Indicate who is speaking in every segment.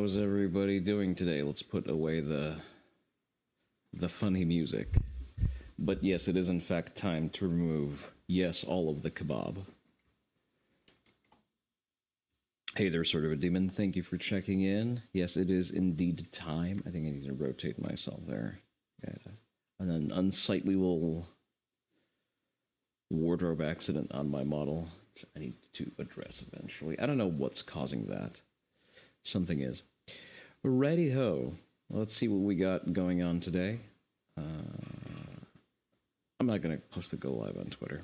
Speaker 1: how's everybody doing today? Let's put away the funny music. But yes, it is in fact time to remove, yes, all of the kebab. Hey there, sort of a demon. Thank you for checking in. Yes, it is indeed time. I think I need to rotate myself there. Got an unsightly little wardrobe accident on my model. I need to address eventually. I don't know what's causing that. Something is. Righty ho. Let's see what we got going on today. I'm not going to post the go live on Twitter.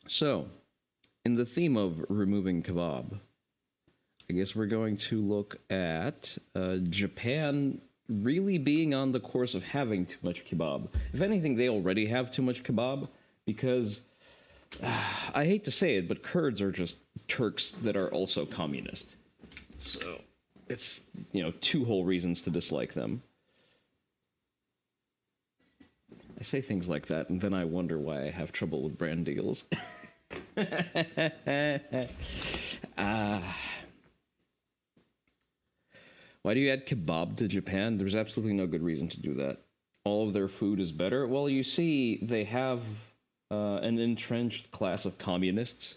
Speaker 1: So, in the theme of removing kebab, I guess we're going to look at Japan really being on the course of having too much kebab. If anything, they already have too much kebab because, I hate to say it, but Kurds are just Turks that are also communist. So, it's, two whole reasons to dislike them. I say things like that, and then I wonder why I have trouble with brand deals. Why do you add kebab to Japan? There's absolutely no good reason to do that. All of their food is better. Well, you see, they have an entrenched class of communists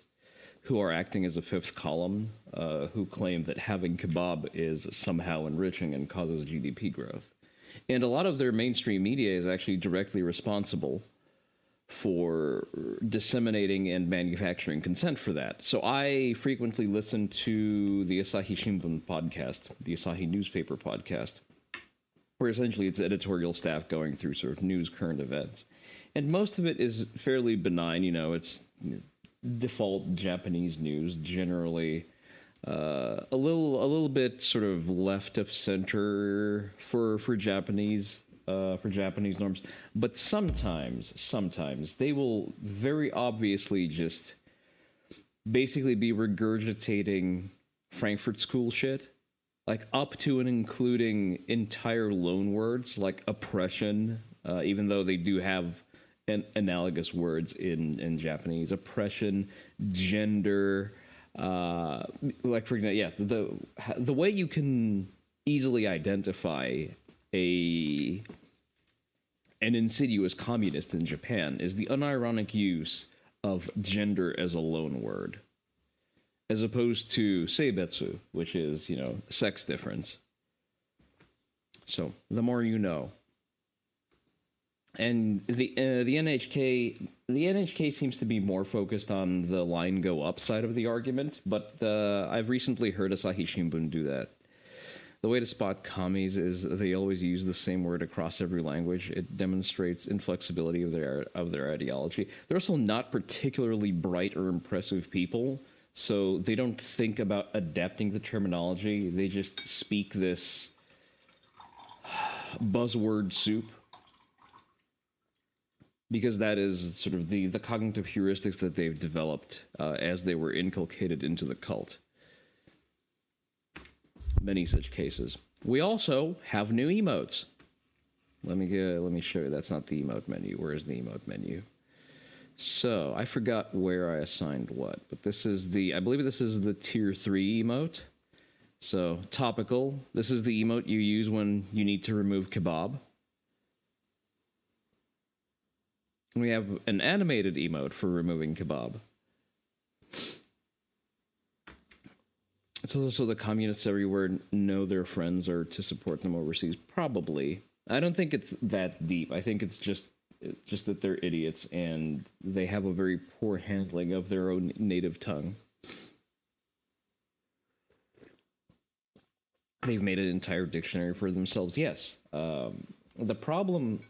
Speaker 1: who are acting as a fifth column, who claim that having kebab is somehow enriching and causes GDP growth. And a lot of their mainstream media is actually directly responsible for disseminating and manufacturing consent for that. So I frequently listen to the Asahi Shimbun podcast, the Asahi newspaper podcast, where essentially it's editorial staff going through sort of news, current events. And most of it is fairly benign, it's default Japanese news, generally a little bit sort of left of center for Japanese norms, but sometimes they will very obviously just basically be regurgitating Frankfurt School shit, like up to and including entire loan words like oppression, even though they do have analogous words in Japanese, oppression, gender. Like for example, the way you can easily identify an insidious communist in Japan is the unironic use of gender as a loan word, as opposed to seibetsu, which is sex difference. So the more you know. And the NHK seems to be more focused on the line go up side of the argument, but I've recently heard Asahi Shimbun do that. The way to spot commies is they always use the same word across every language. It demonstrates inflexibility of their ideology. They're also not particularly bright or impressive people, so they don't think about adapting the terminology. They just speak this buzzword soup, because that is sort of the cognitive heuristics that they've developed as they were inculcated into the cult. Many such cases. We also have new emotes. Let me show you. That's not the emote menu. Where is the emote menu? So I forgot where I assigned what, but this is I believe this is the tier 3 emote. So topical. This is the emote you use when you need to remove kebab. We have an animated emote for removing kebab. It's also the communists everywhere know their friends are to support them overseas. Probably. I don't think it's that deep. I think it's just that they're idiots and they have a very poor handling of their own native tongue. They've made an entire dictionary for themselves. Yes. The problem...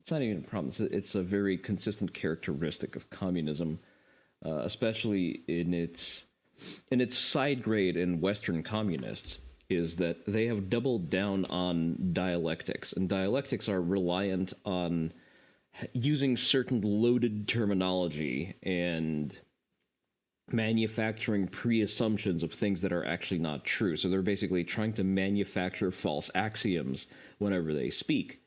Speaker 1: It's not even a problem. It's a very consistent characteristic of communism, especially in its side grade in Western communists, is that they have doubled down on dialectics, and dialectics are reliant on using certain loaded terminology and manufacturing pre-assumptions of things that are actually not true. So they're basically trying to manufacture false axioms whenever they speak.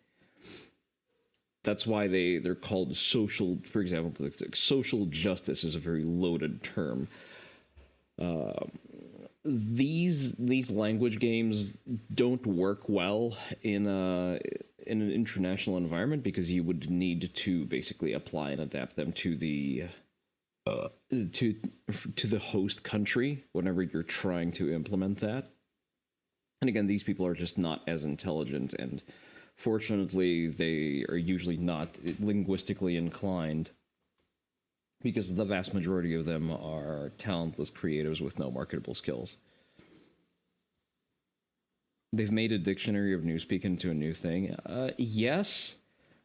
Speaker 1: That's why they're called social, for example, social justice is a very loaded term. these language games don't work well in an international environment because you would need to basically apply and adapt them to the to to the host country whenever you're trying to implement that. And again, these people are just not as intelligent, and fortunately, they are usually not linguistically inclined because the vast majority of them are talentless creatives with no marketable skills. They've made a dictionary of Newspeak into a new thing. Yes,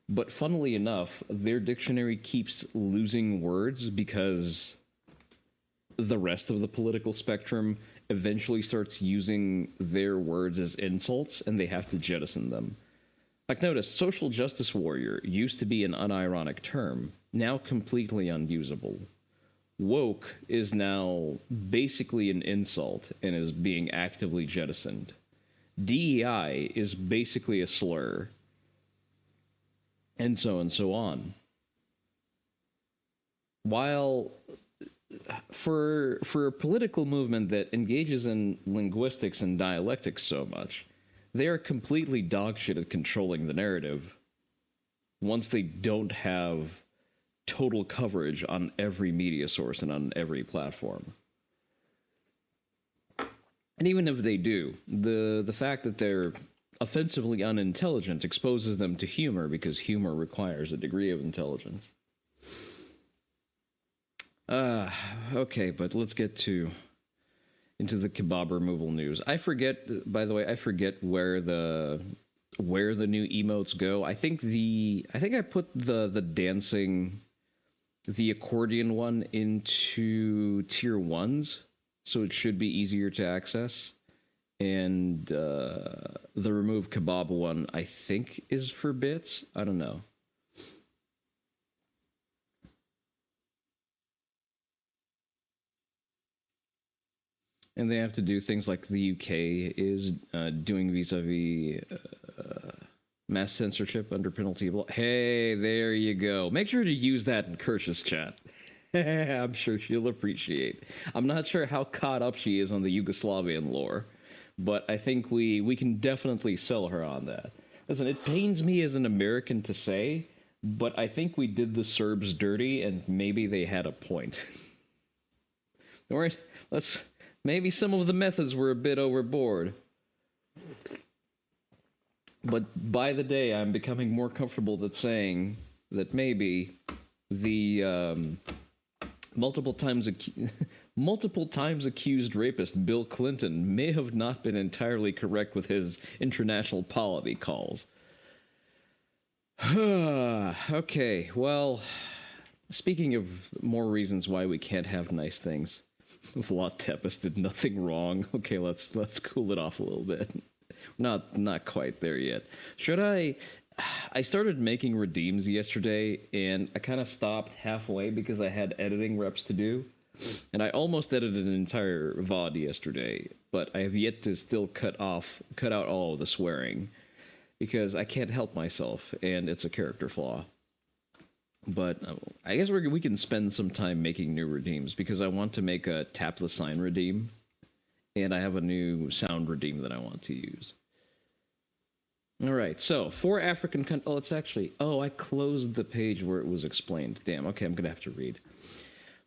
Speaker 1: but funnily enough, their dictionary keeps losing words because the rest of the political spectrum eventually starts using their words as insults, and they have to jettison them. Like, notice, social justice warrior used to be an unironic term, now completely unusable. Woke is now basically an insult and is being actively jettisoned. DEI is basically a slur, and so on. While for a political movement that engages in linguistics and dialectics so much, they are completely dogshit at controlling the narrative once they don't have total coverage on every media source and on every platform. And even if they do, the fact that they're offensively unintelligent exposes them to humor because humor requires a degree of intelligence. Okay, but let's get into the kebab removal news. I forget, by the way, where the new emotes go. I think I put the dancing, the accordion one into tier 1s, so it should be easier to access. And the remove kebab one, I think, is for bits. I don't know. And they have to do things like the UK is doing vis-a-vis mass censorship under penalty of law. Hey, there you go. Make sure to use that in Kirsch's chat. I'm sure she'll appreciate. I'm not sure how caught up she is on the Yugoslavian lore, but I think we can definitely sell her on that. Listen, it pains me as an American to say, but I think we did the Serbs dirty, and maybe they had a point. All right, maybe some of the methods were a bit overboard. But by the day, I'm becoming more comfortable with saying that maybe the multiple times accused rapist Bill Clinton may have not been entirely correct with his international polity calls. Okay, well, speaking of more reasons why we can't have nice things, Vlad Tepes did nothing wrong. Okay, let's cool it off a little bit. Not quite there yet. Should I started making redeems yesterday, and I kind of stopped halfway because I had editing reps to do. And I almost edited an entire VOD yesterday, but I have yet to still cut out all of the swearing because I can't help myself, and it's a character flaw. But I guess we can spend some time making new redeems because I want to make a tap the sign redeem, and I have a new sound redeem that I want to use. All right, so 4 African countries. I closed the page where it was explained. Damn, okay, I'm going to have to read.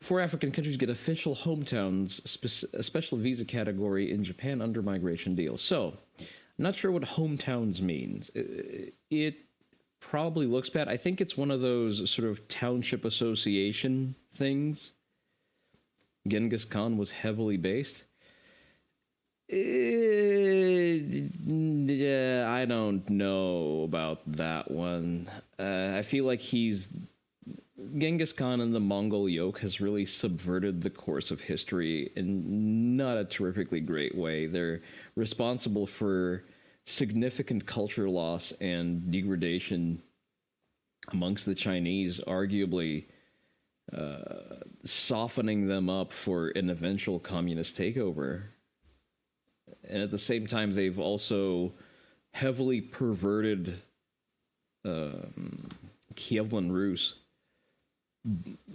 Speaker 1: 4 African countries get official hometowns, a special visa category in Japan under migration deal. So, I'm not sure what hometowns means. It probably looks bad. I think it's one of those sort of township association things. Genghis Khan was heavily based. Yeah, I don't know about that one. I feel like Genghis Khan and the Mongol yoke has really subverted the course of history in not a terrifically great way. They're responsible for significant culture loss and degradation amongst the Chinese, arguably softening them up for an eventual communist takeover. And at the same time, they've also heavily perverted Kievan Rus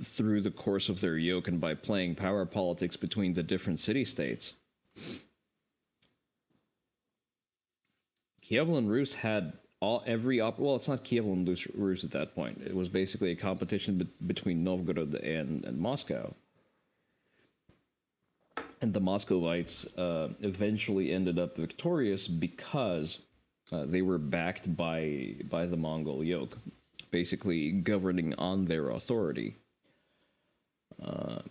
Speaker 1: through the course of their yoke and by playing power politics between the different city-states. Kievan Rus had well, it's not Kievan Rus at that point. It was basically a competition between Novgorod and Moscow. And the Muscovites eventually ended up victorious because they were backed by the Mongol yoke, basically governing on their authority,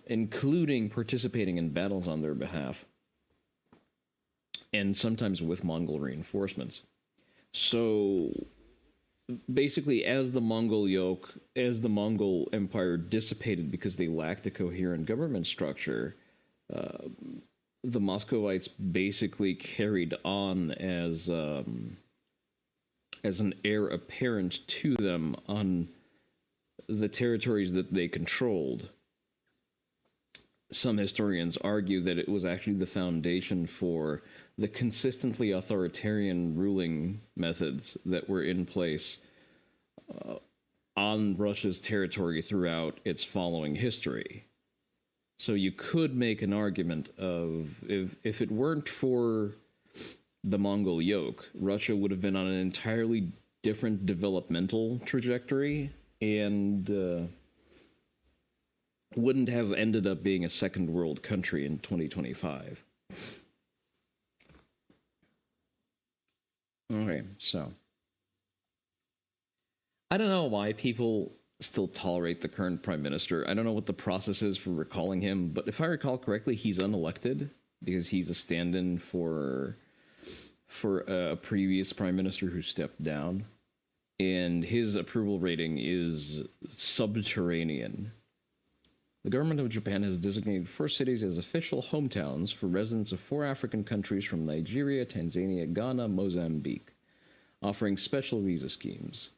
Speaker 1: including participating in battles on their behalf, and sometimes with Mongol reinforcements. So basically, as the Mongol Empire dissipated because they lacked a coherent government structure, the Muscovites basically carried on as an heir apparent to them on the territories that they controlled. Some historians argue that it was actually the foundation for the consistently authoritarian ruling methods that were in place on Russia's territory throughout its following history. So you could make an argument of if it weren't for the Mongol yoke, Russia would have been on an entirely different developmental trajectory and wouldn't have ended up being a second world country in 2025. Okay, so I don't know why people still tolerate the current prime minister. I don't know what the process is for recalling him, but if I recall correctly, he's unelected because he's a stand-in for a previous prime minister who stepped down, and his approval rating is subterranean. The government of Japan has designated 4 cities as official hometowns for residents of 4 African countries from Nigeria, Tanzania, Ghana, Mozambique, offering special visa schemes.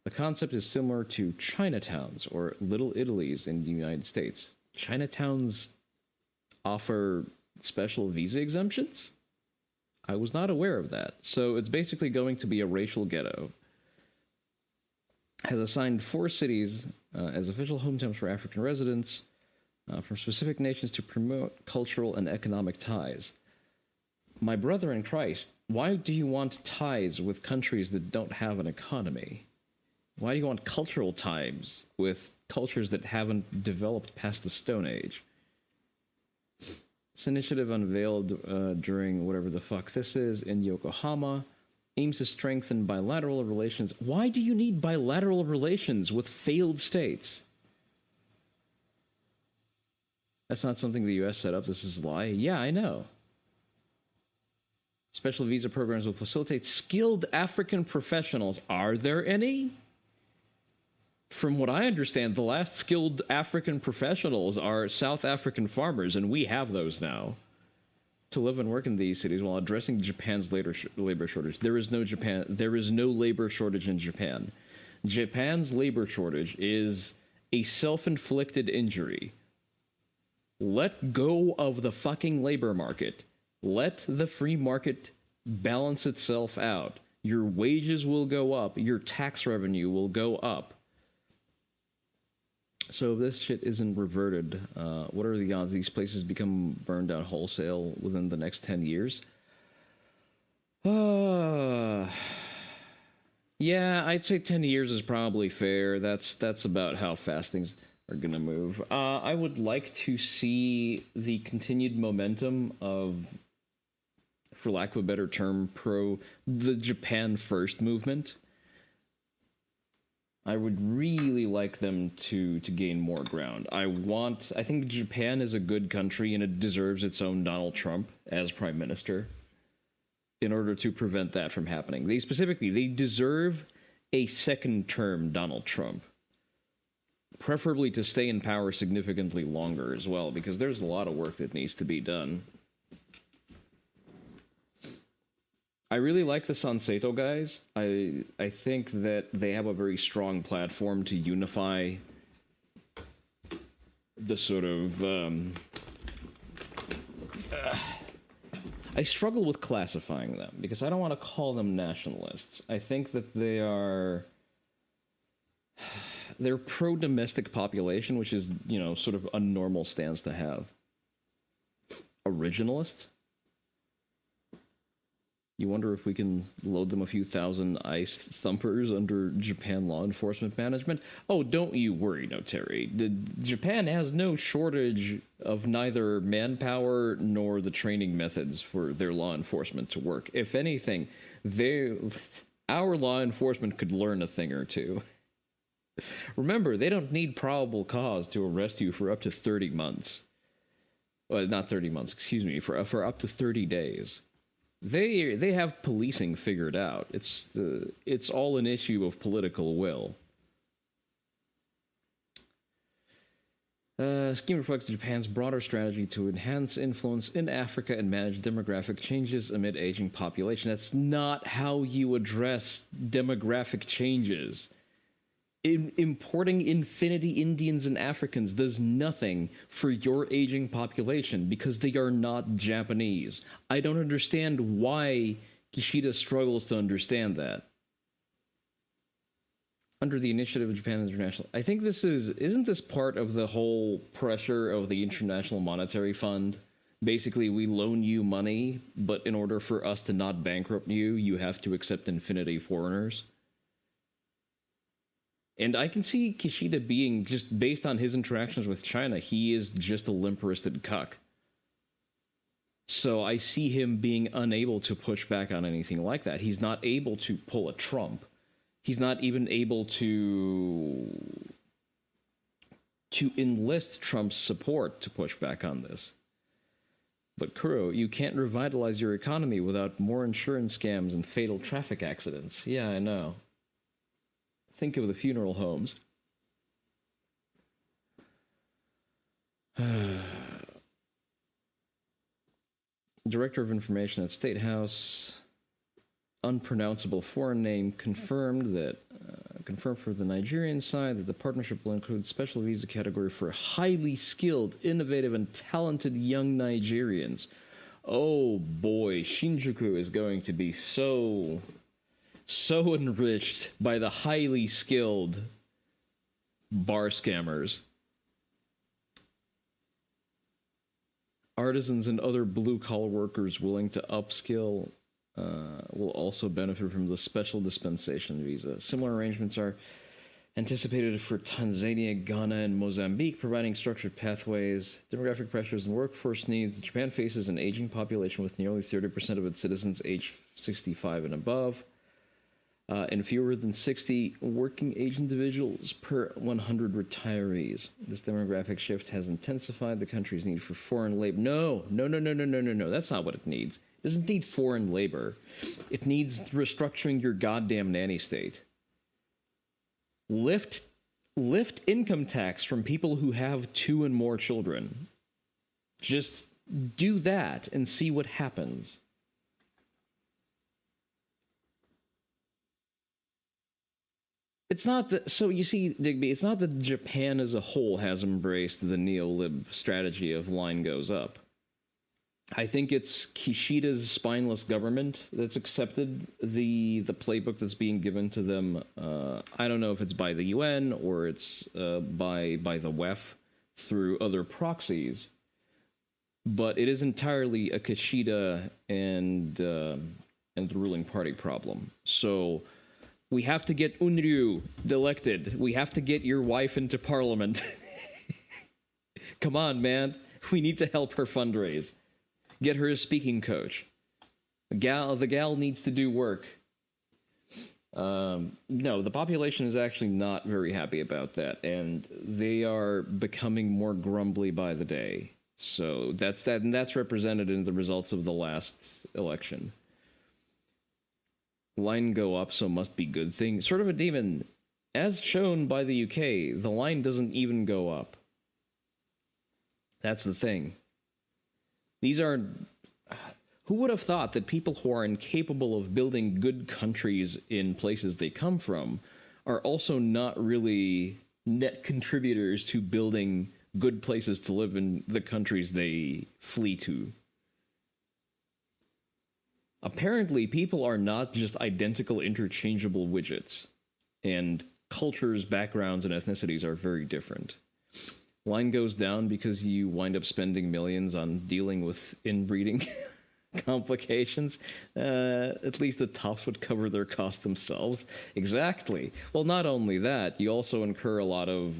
Speaker 1: The concept is similar to Chinatowns or Little Italies in the United States. Chinatowns offer special visa exemptions? I was not aware of that. So it's basically going to be a racial ghetto. Has assigned 4 cities as official hometowns for African residents from specific nations to promote cultural and economic ties. My brother in Christ, why do you want ties with countries that don't have an economy? Why do you want cultural ties with cultures that haven't developed past the Stone Age? This initiative unveiled during whatever the fuck this is in Yokohama aims to strengthen bilateral relations. Why do you need bilateral relations with failed states? That's not something the US set up. This is a lie. Yeah, I know. Special visa programs will facilitate skilled African professionals. Are there any? From what I understand, the last skilled African professionals are South African farmers, and we have those now. To live and work in these cities while addressing Japan's labor shortage. There is no labor shortage in Japan. Japan's labor shortage is a self-inflicted injury. Let go of the fucking labor market. Let the free market balance itself out. Your wages will go up. Your tax revenue will go up. So if this shit isn't reverted, what are the odds these places become burned down wholesale within the next 10 years? Yeah, I'd say 10 years is probably fair. That's about how fast things are going to move. I would like to see the continued momentum of, for lack of a better term, the Japan First movement. I would really like them to gain more ground. I think Japan is a good country and it deserves its own Donald Trump as prime minister in order to prevent that from happening. They deserve a second term Donald Trump. Preferably to stay in power significantly longer as well, because there's a lot of work that needs to be done. I really like the Sanseto guys. I think that they have a very strong platform to unify the sort of... I struggle with classifying them, because I don't want to call them nationalists. I think that they're pro-domestic population, which is, sort of a normal stance to have. Originalists? You wonder if we can load them a few thousand ice thumpers under Japan law enforcement management? Oh, don't you worry, no, Terry. Japan has no shortage of neither manpower nor the training methods for their law enforcement to work. If anything, our law enforcement could learn a thing or two. Remember, they don't need probable cause to arrest you for up to 30 months. Well, not 30 months, excuse me, for up to 30 days. They have policing figured out. It's all an issue of political will. Scheme reflects Japan's broader strategy to enhance influence in Africa and manage demographic changes amid aging population. That's not how you address demographic changes. Importing infinity Indians and Africans does nothing for your aging population because they are not Japanese. I don't understand why Kishida struggles to understand that. Under the initiative of Japan International, I think isn't this part of the whole pressure of the International Monetary Fund? Basically, we loan you money, but in order for us to not bankrupt you, you have to accept infinity foreigners. And I can see Kishida being, just based on his interactions with China, he is just a limp-wristed cuck. So I see him being unable to push back on anything like that. He's not able to pull a Trump. He's not even able to enlist Trump's support to push back on this. But Kuro, you can't revitalize your economy without more insurance scams and fatal traffic accidents. Yeah, I know. Think of the funeral homes. Director of Information at State House, unpronounceable foreign name, confirmed for the Nigerian side that the partnership will include special visa category for highly skilled, innovative, and talented young Nigerians. Oh boy, Shinjuku is going to be so enriched by the highly skilled bar scammers. Artisans and other blue-collar workers willing to upskill will also benefit from the special dispensation visa. Similar arrangements are anticipated for Tanzania, Ghana, and Mozambique, providing structured pathways, demographic pressures, and workforce needs. Japan faces an aging population with nearly 30% of its citizens aged 65 and above, and fewer than 60 working-age individuals per 100 retirees. This demographic shift has intensified the country's need for foreign labor. No. That's not what it needs. It doesn't need foreign labor. It needs restructuring your goddamn nanny state. Lift income tax from people who have 2 and more children. Just do that and see what happens. It's not that, so you see, Digby, it's not that Japan as a whole has embraced the neo-lib strategy of line goes up. I think it's Kishida's spineless government that's accepted the playbook that's being given to them. I don't know if it's by the UN or it's by the WEF through other proxies, but it is entirely a Kishida and the ruling party problem. So we have to get Unryu elected. We have to get your wife into parliament. Come on, man. We need to help her fundraise. Get her a speaking coach. The gal needs to do work. No, the population is actually not very happy about that, and they are becoming more grumbly by the day. So that's that, and that's represented in the results of the last election. Line go up, so must be good thing. Sort of a demon. As shown by the UK, the line doesn't even go up. That's the thing. These are... Who would have thought that people who are incapable of building good countries in places they come from are also not really net contributors to building good places to live in the countries they flee to? Apparently, people are not just identical interchangeable widgets, and cultures, backgrounds, and ethnicities are very different. Line goes down because you wind up spending millions on dealing with inbreeding. complications. At least the tops would cover their cost themselves. Exactly. Well, not only that, you also incur a lot of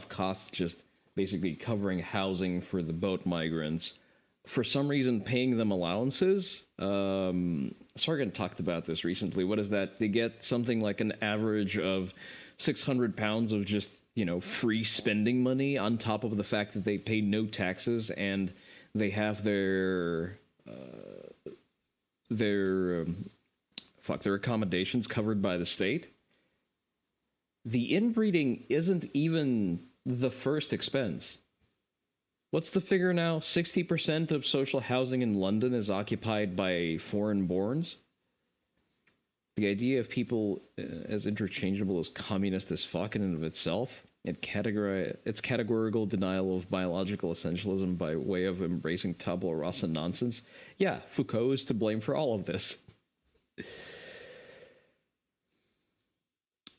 Speaker 1: costs just basically covering housing for the boat migrants. For some reason, paying them allowances. Sargon talked about this recently. What is that? They get something like an average of 600 pounds of just, free spending money on top of the fact that they pay no taxes and they have their accommodations covered by the state. The inbreeding isn't even the first expense. What's the figure now? 60% of social housing in London is occupied by foreign-borns. The idea of people as interchangeable as communist as fuck in and of itself, it's categorical denial of biological essentialism by way of embracing tabula rasa nonsense. Yeah, Foucault is to blame for all of this.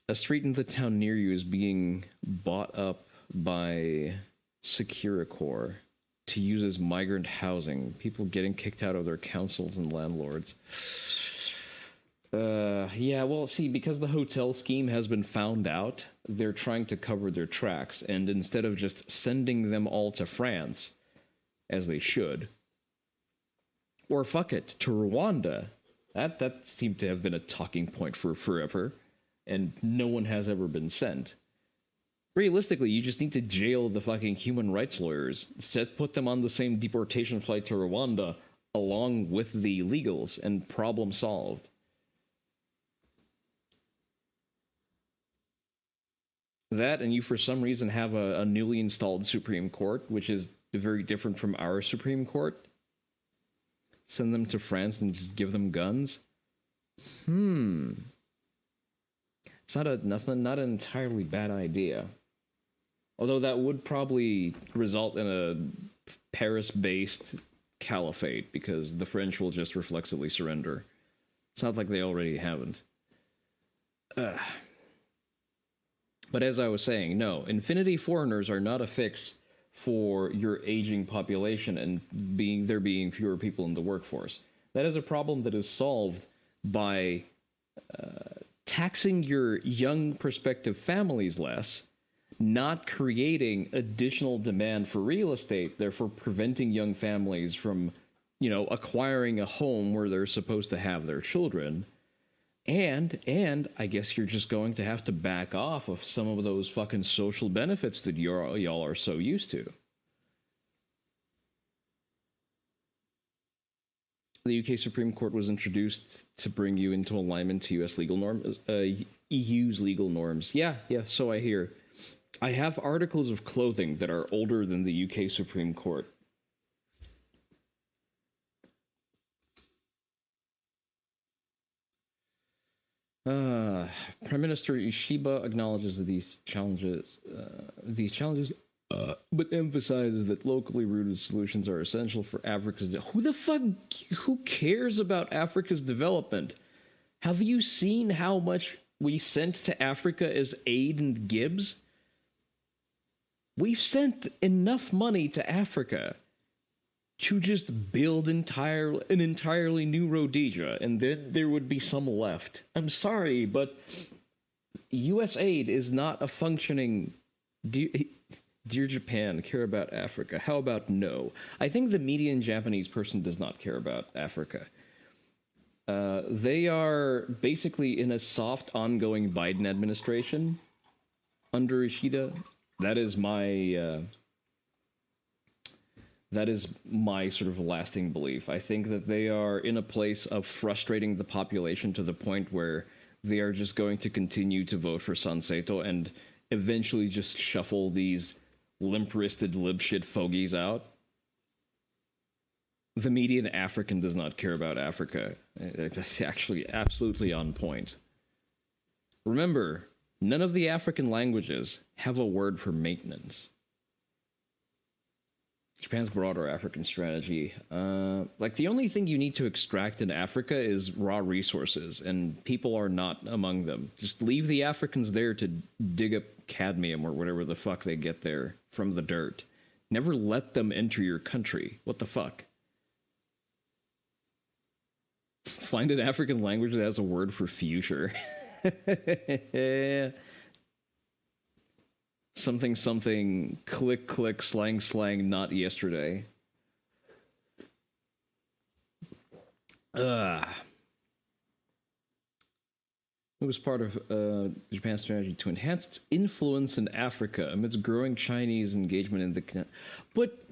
Speaker 1: A street in the town near you is being bought up by Securicor to use as migrant housing. People getting kicked out of their councils and landlords. Yeah, well, see, because the hotel scheme has been found out, they're trying to cover their tracks, and instead of just sending them all to France, as they should, or fuck it, to Rwanda, that seemed to have been a talking point for forever, and no one has ever been sent. Realistically, you just need to jail the fucking human rights lawyers, put them on the same deportation flight to Rwanda along with the illegals, and problem solved. That, and you for some reason have a newly installed Supreme Court, which is very different from our Supreme Court. Send them to France and just give them guns? It's not an entirely bad idea. Although that would probably result in a Paris-based caliphate, because the French will just reflexively surrender. It's not like they already haven't. But as I was saying, no, infinity foreigners are not a fix for your aging population and there being fewer people in the workforce. That is a problem that is solved by taxing your young prospective families less, not creating additional demand for real estate, therefore preventing young families from, acquiring a home where they're supposed to have their children. And I guess you're just going to have to back off of some of those fucking social benefits that y'all are so used to. The UK Supreme Court was introduced to bring you into alignment to US legal norms, EU's legal norms. Yeah, so I hear. I have articles of clothing that are older than the UK Supreme Court. Prime Minister Ishiba acknowledges that these challenges, but emphasizes that locally rooted solutions are essential for Africa's. Who cares about Africa's development? Have you seen how much we sent to Africa as aid and gibs? We've sent enough money to Africa to just build an entirely new Rhodesia, and then there would be some left. I'm sorry, but U.S. aid is not a functioning... Dear Japan, care about Africa. How about no? I think the median Japanese person does not care about Africa. They are basically in a soft, ongoing Biden administration under Ishida. That is my sort of lasting belief. I think that they are in a place of frustrating the population to the point where they are just going to continue to vote for Sanseto and eventually just shuffle these limp-wristed libshit fogies out. The median African does not care about Africa. It's actually absolutely on point. Remember, none of the African languages have a word for maintenance. Japan's broader African strategy. The only thing you need to extract in Africa is raw resources, and people are not among them. Just leave the Africans there to dig up cadmium or whatever the fuck they get there from the dirt. Never let them enter your country. What the fuck? Find an African language that has a word for future. Something, something, click, click, slang, slang, not yesterday. It was part of Japan's strategy to enhance its influence in Africa amidst growing Chinese engagement in the... But,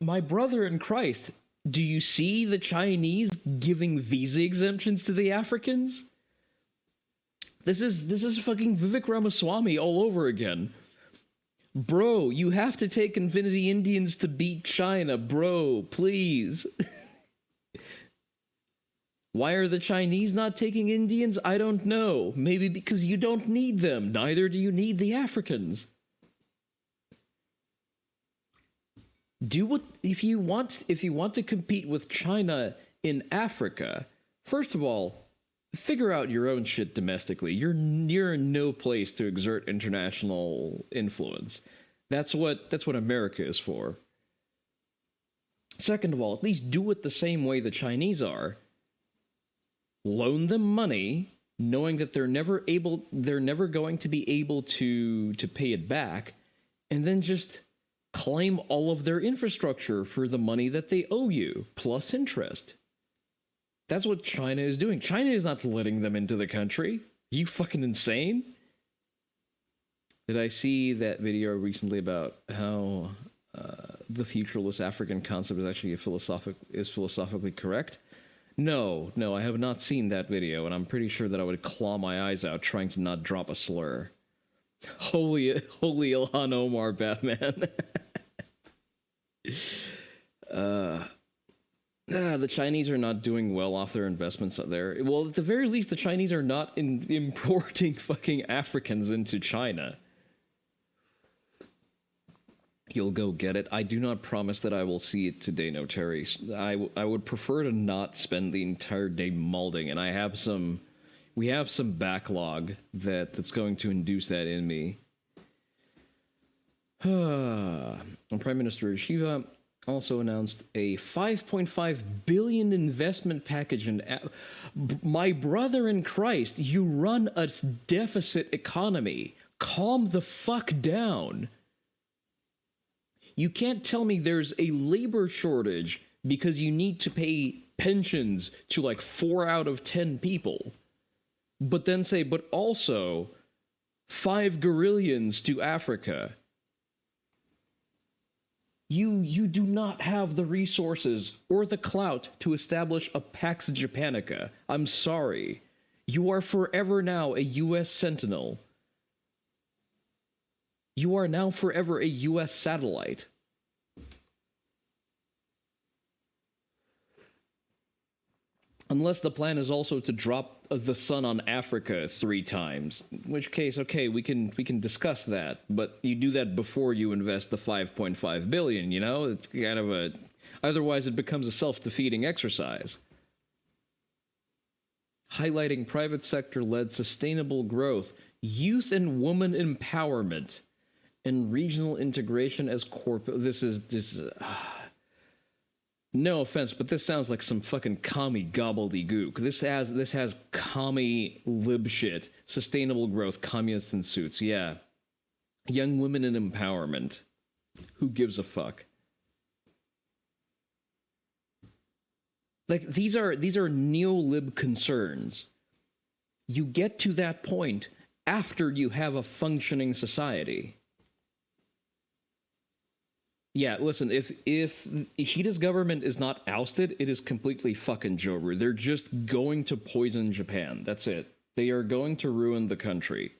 Speaker 1: my brother in Christ, do you see the Chinese giving visa exemptions to the Africans? This is fucking Vivek Ramaswamy all over again. Bro, you have to take Infinity Indians to beat China, bro, please. Why are the Chinese not taking Indians? I don't know. Maybe because you don't need them. Neither do you need the Africans. Do what if you want to compete with China in Africa. First of all, figure out your own shit domestically. You're in no place to exert international influence. That's what America is for. Second of all, at least do it the same way the Chinese are. Loan them money, knowing that they're never going to be able to pay it back, and then just claim all of their infrastructure for the money that they owe you, plus interest. That's what China is doing. China is not letting them into the country. Are you fucking insane? Did I see that video recently about how the futureless African concept is actually philosophically correct? No, I have not seen that video, and I'm pretty sure that I would claw my eyes out trying to not drop a slur. Holy Ilhan Omar, Batman. The Chinese are not doing well off their investments there. Well, at the very least, the Chinese are not importing fucking Africans into China. You'll go get it. I do not promise that I will see it today, no Terry. I would prefer to not spend the entire day malding, and we have some backlog that's going to induce that in me. And Prime Minister Shiva also announced a $5.5 billion investment package in... My brother in Christ, you run a deficit economy. Calm the fuck down. You can't tell me there's a labor shortage because you need to pay pensions to like 4 out of 10 people. But then say, but also 5 gorillions to Africa. You do not have the resources or the clout to establish a Pax Japonica. I'm sorry. You are forever now a U.S. sentinel. You are now forever a U.S. satellite. Unless the plan is also to drop the sun on Africa 3 times. In which case, okay, we can discuss that. But you do that before you invest the $5.5 billion, you know? It's kind of a... Otherwise, it becomes a self-defeating exercise. Highlighting private sector-led sustainable growth, youth and woman empowerment, and regional integration as This is no offense, but this sounds like some fucking commie gobbledygook. This has commie lib shit. Sustainable growth, communists in suits, yeah. Young women in empowerment. Who gives a fuck? Like, these are neo-lib concerns. You get to that point after you have a functioning society. Yeah, listen, if Ishida's government is not ousted, it is completely fucking Joru. They're just going to poison Japan. That's it. They are going to ruin the country.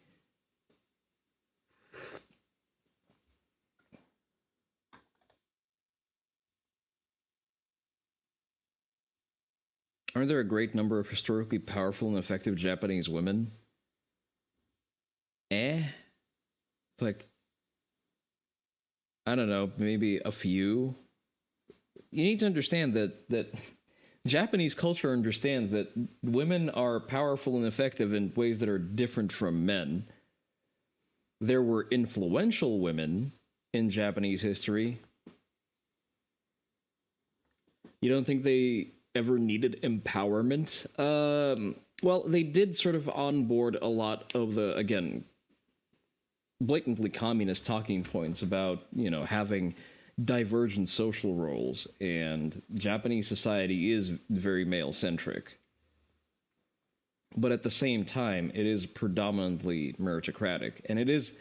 Speaker 1: Aren't there a great number of historically powerful and effective Japanese women? Like, I don't know, maybe a few. You need to understand that Japanese culture understands that women are powerful and effective in ways that are different from men. There were influential women in Japanese history. You don't think they ever needed empowerment. Well, they did sort of onboard a lot of the, again, blatantly communist talking points about, having divergent social roles, and Japanese society is very male centric. But at the same time, it is predominantly meritocratic, and it is,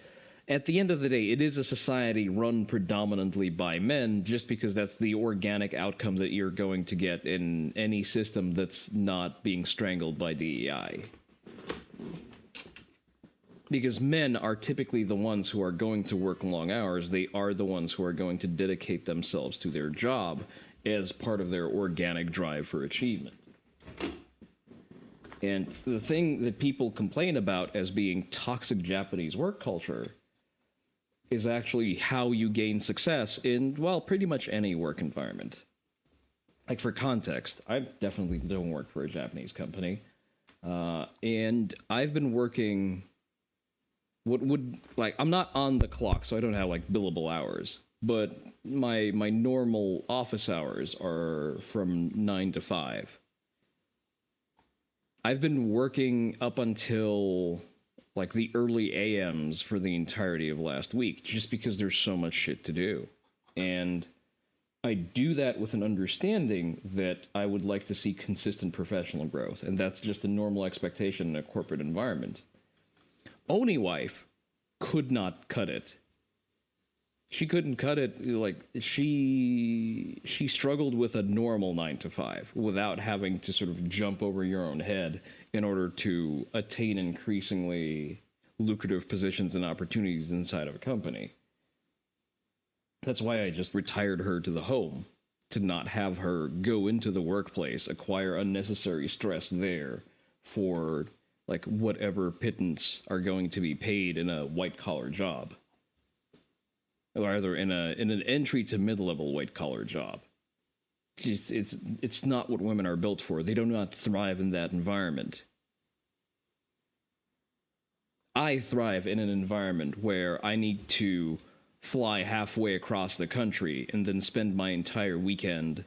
Speaker 1: at the end of the day, it is a society run predominantly by men, just because that's the organic outcome that you're going to get in any system that's not being strangled by DEI. Because men are typically the ones who are going to work long hours. They are the ones who are going to dedicate themselves to their job as part of their organic drive for achievement. And the thing that people complain about as being toxic Japanese work culture is actually how you gain success in, well, pretty much any work environment. Like, for context, I definitely don't work for a Japanese company. And I've been working... I'm not on the clock, so I don't have, like, billable hours. But my normal office hours are from 9 to 5. I've been working up until, like, the early AMs for the entirety of last week, just because there's so much shit to do. And I do that with an understanding that I would like to see consistent professional growth, and that's just a normal expectation in a corporate environment. Oni wife could not cut it. She couldn't cut it. Like, she struggled with a normal 9 to 5 without having to sort of jump over your own head in order to attain increasingly lucrative positions and opportunities inside of a company. That's why I just retired her to the home, to not have her go into the workplace, acquire unnecessary stress there for, like, whatever pittance are going to be paid in a white-collar job. Or either in an entry to mid-level white-collar job. It's not what women are built for. They do not thrive in that environment. I thrive in an environment where I need to fly halfway across the country and then spend my entire weekend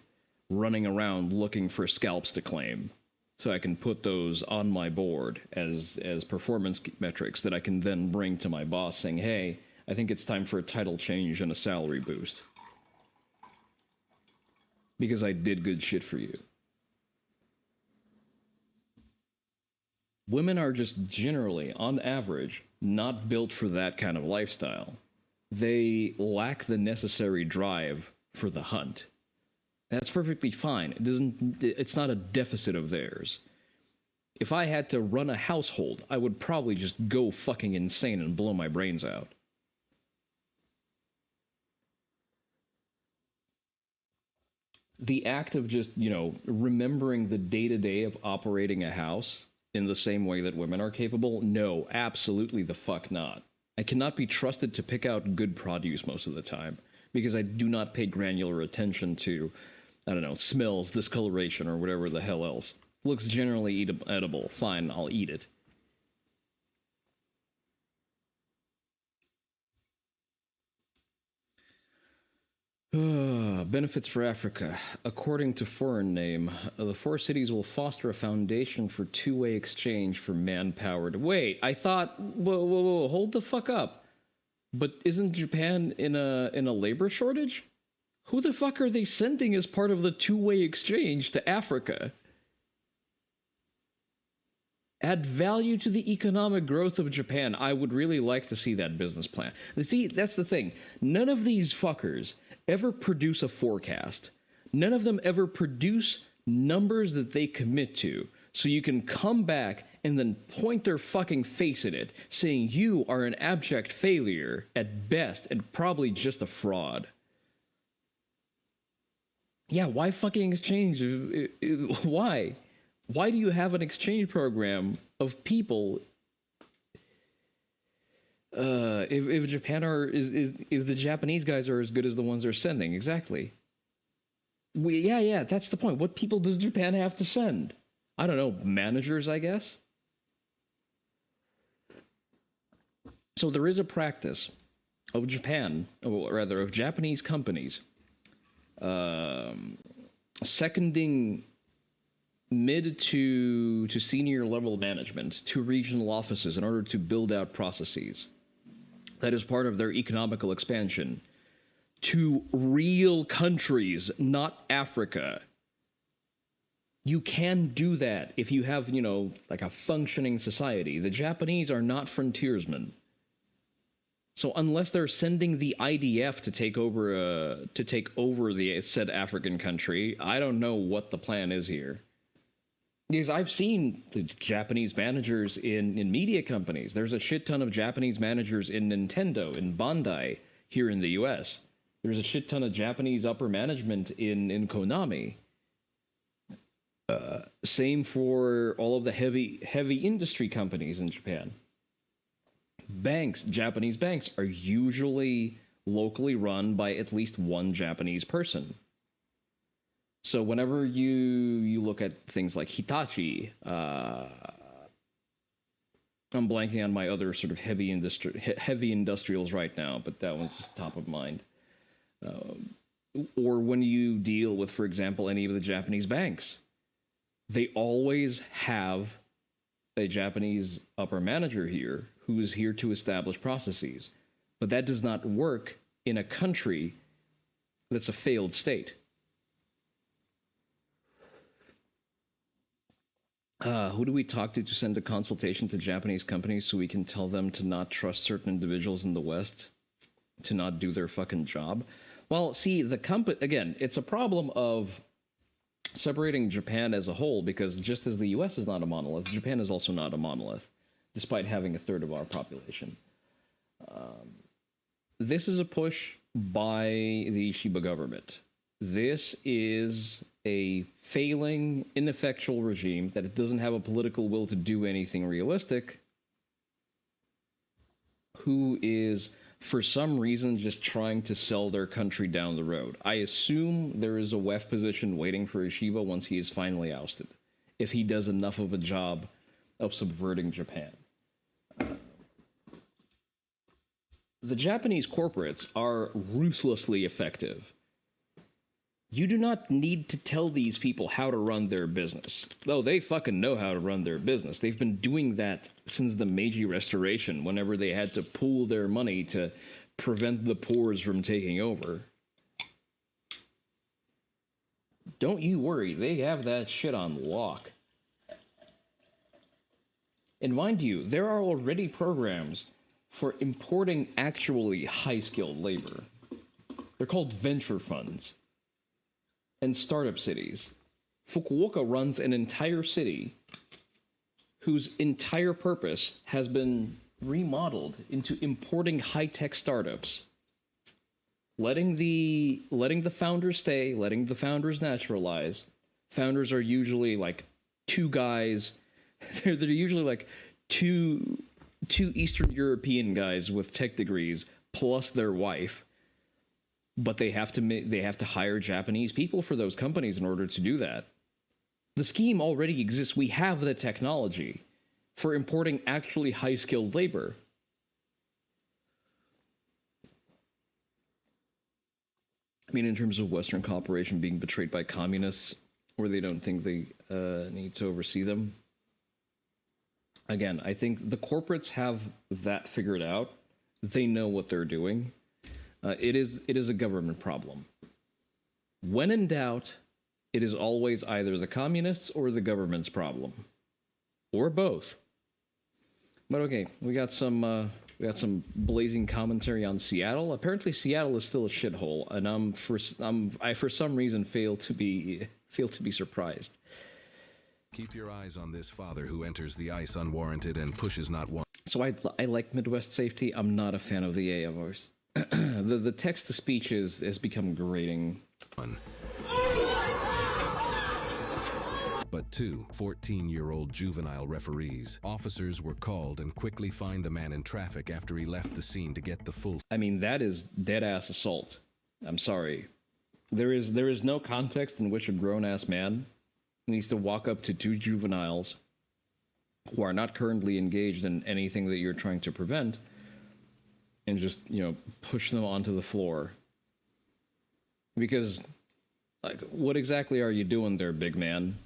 Speaker 1: running around looking for scalps to claim, so I can put those on my board as performance metrics that I can then bring to my boss saying, hey, I think it's time for a title change and a salary boost. Because I did good shit for you. Women are just generally, on average, not built for that kind of lifestyle. They lack the necessary drive for the hunt. That's perfectly fine. It's not a deficit of theirs. If I had to run a household, I would probably just go fucking insane and blow my brains out. The act of just, remembering the day-to-day of operating a house in the same way that women are capable, no, absolutely the fuck not. I cannot be trusted to pick out good produce most of the time, because I do not pay granular attention to, I don't know, smells, discoloration, or whatever the hell else. Looks generally edible, fine, I'll eat it. Benefits for Africa. According to Foreign Name, the 4 cities will foster a foundation for two-way exchange for manpower. Wait, I thought... Whoa, hold the fuck up. But isn't Japan in a labor shortage? Who the fuck are they sending as part of the two-way exchange to Africa? Add value to the economic growth of Japan. I would really like to see that business plan. See, that's the thing. None of these fuckers ever produce a forecast. None of them ever produce numbers that they commit to, so you can come back and then point their fucking face at it, saying you are an abject failure at best and probably just a fraud. Yeah, why fucking exchange? Why? Why do you have an exchange program of people if Japan if the Japanese guys are as good as the ones they're sending? Exactly. Yeah, that's the point. What people does Japan have to send? I don't know, managers, I guess? So there is a practice of Japan, or rather of Japanese companies, seconding mid to senior level management to regional offices in order to build out processes. That is part of their economical expansion to real countries, not Africa. You can do that if you have, you know, like a functioning society. The Japanese are not frontiersmen. So unless they're sending the IDF to take over the said African country, I don't know what the plan is here. Because I've seen the Japanese managers in media companies. There's a shit ton of Japanese managers in Nintendo, in Bandai, here in the US. There's a shit ton of Japanese upper management in Konami. Same for all of the heavy industry companies in Japan. Banks, Japanese banks, are usually locally run by at least one Japanese person. So whenever you look at things like Hitachi, I'm blanking on my other sort of heavy industrials right now, but that one's just top of mind. Or when you deal with, for example, any of the Japanese banks, they always have a Japanese upper manager here who is here to establish processes. But that does not work in a country that's a failed state. Who do we talk to send a consultation to Japanese companies so we can tell them to not trust certain individuals in the West to not do their fucking job? Well, see, again, it's a problem of separating Japan as a whole, because just as the US is not a monolith, Japan is also not a monolith, despite having a third of our population. This is a push by the Shiba government. This is a failing, ineffectual regime that it doesn't have a political will to do anything realistic, who is, for some reason, just trying to sell their country down the road. I assume there is a WEF position waiting for Ishiba once he is finally ousted, if he does enough of a job of subverting Japan. The Japanese corporates are ruthlessly effective. You do not need to tell these people how to run their business. Oh, they fucking know how to run their business. They've been doing that since the Meiji Restoration, whenever they had to pool their money to prevent the poors from taking over. Don't you worry, they have that shit on lock. And mind you, there are already programs for importing actually high-skilled labor. They're called venture funds. And startup cities. Fukuoka runs an entire city whose entire purpose has been remodeled into importing high-tech startups, letting the founders stay, letting the founders naturalize. Founders are usually like two guys. They're usually like two Eastern European guys with tech degrees plus their wife. But they have to hire Japanese people for those companies in order to do that. The scheme already exists. We have the technology for importing actually high-skilled labor. I mean, in terms of Western cooperation being betrayed by communists, where they don't think they need to oversee them. Again, I think the corporates have that figured out. They know what they're doing. It is a government problem. When in doubt, it is always either the communists or the government's problem, or both. But okay, we got some blazing commentary on Seattle. Apparently, Seattle is still a shithole, and I for some reason fail to be surprised.
Speaker 2: Keep your eyes on this father who enters the ice unwarranted and pushes not one.
Speaker 1: So I like Midwest safety. I'm not a fan of the AMRs. The text-to-speech has become grating.
Speaker 2: But two 14-year-old juvenile referees. Officers were called and quickly fined the man in traffic after he left the scene to get the full...
Speaker 1: I mean, that is dead-ass assault. I'm sorry. There is no context in which a grown-ass man needs to walk up to two juveniles who are not currently engaged in anything that you're trying to prevent and just, push them onto the floor. Because, like, what exactly are you doing there, big man?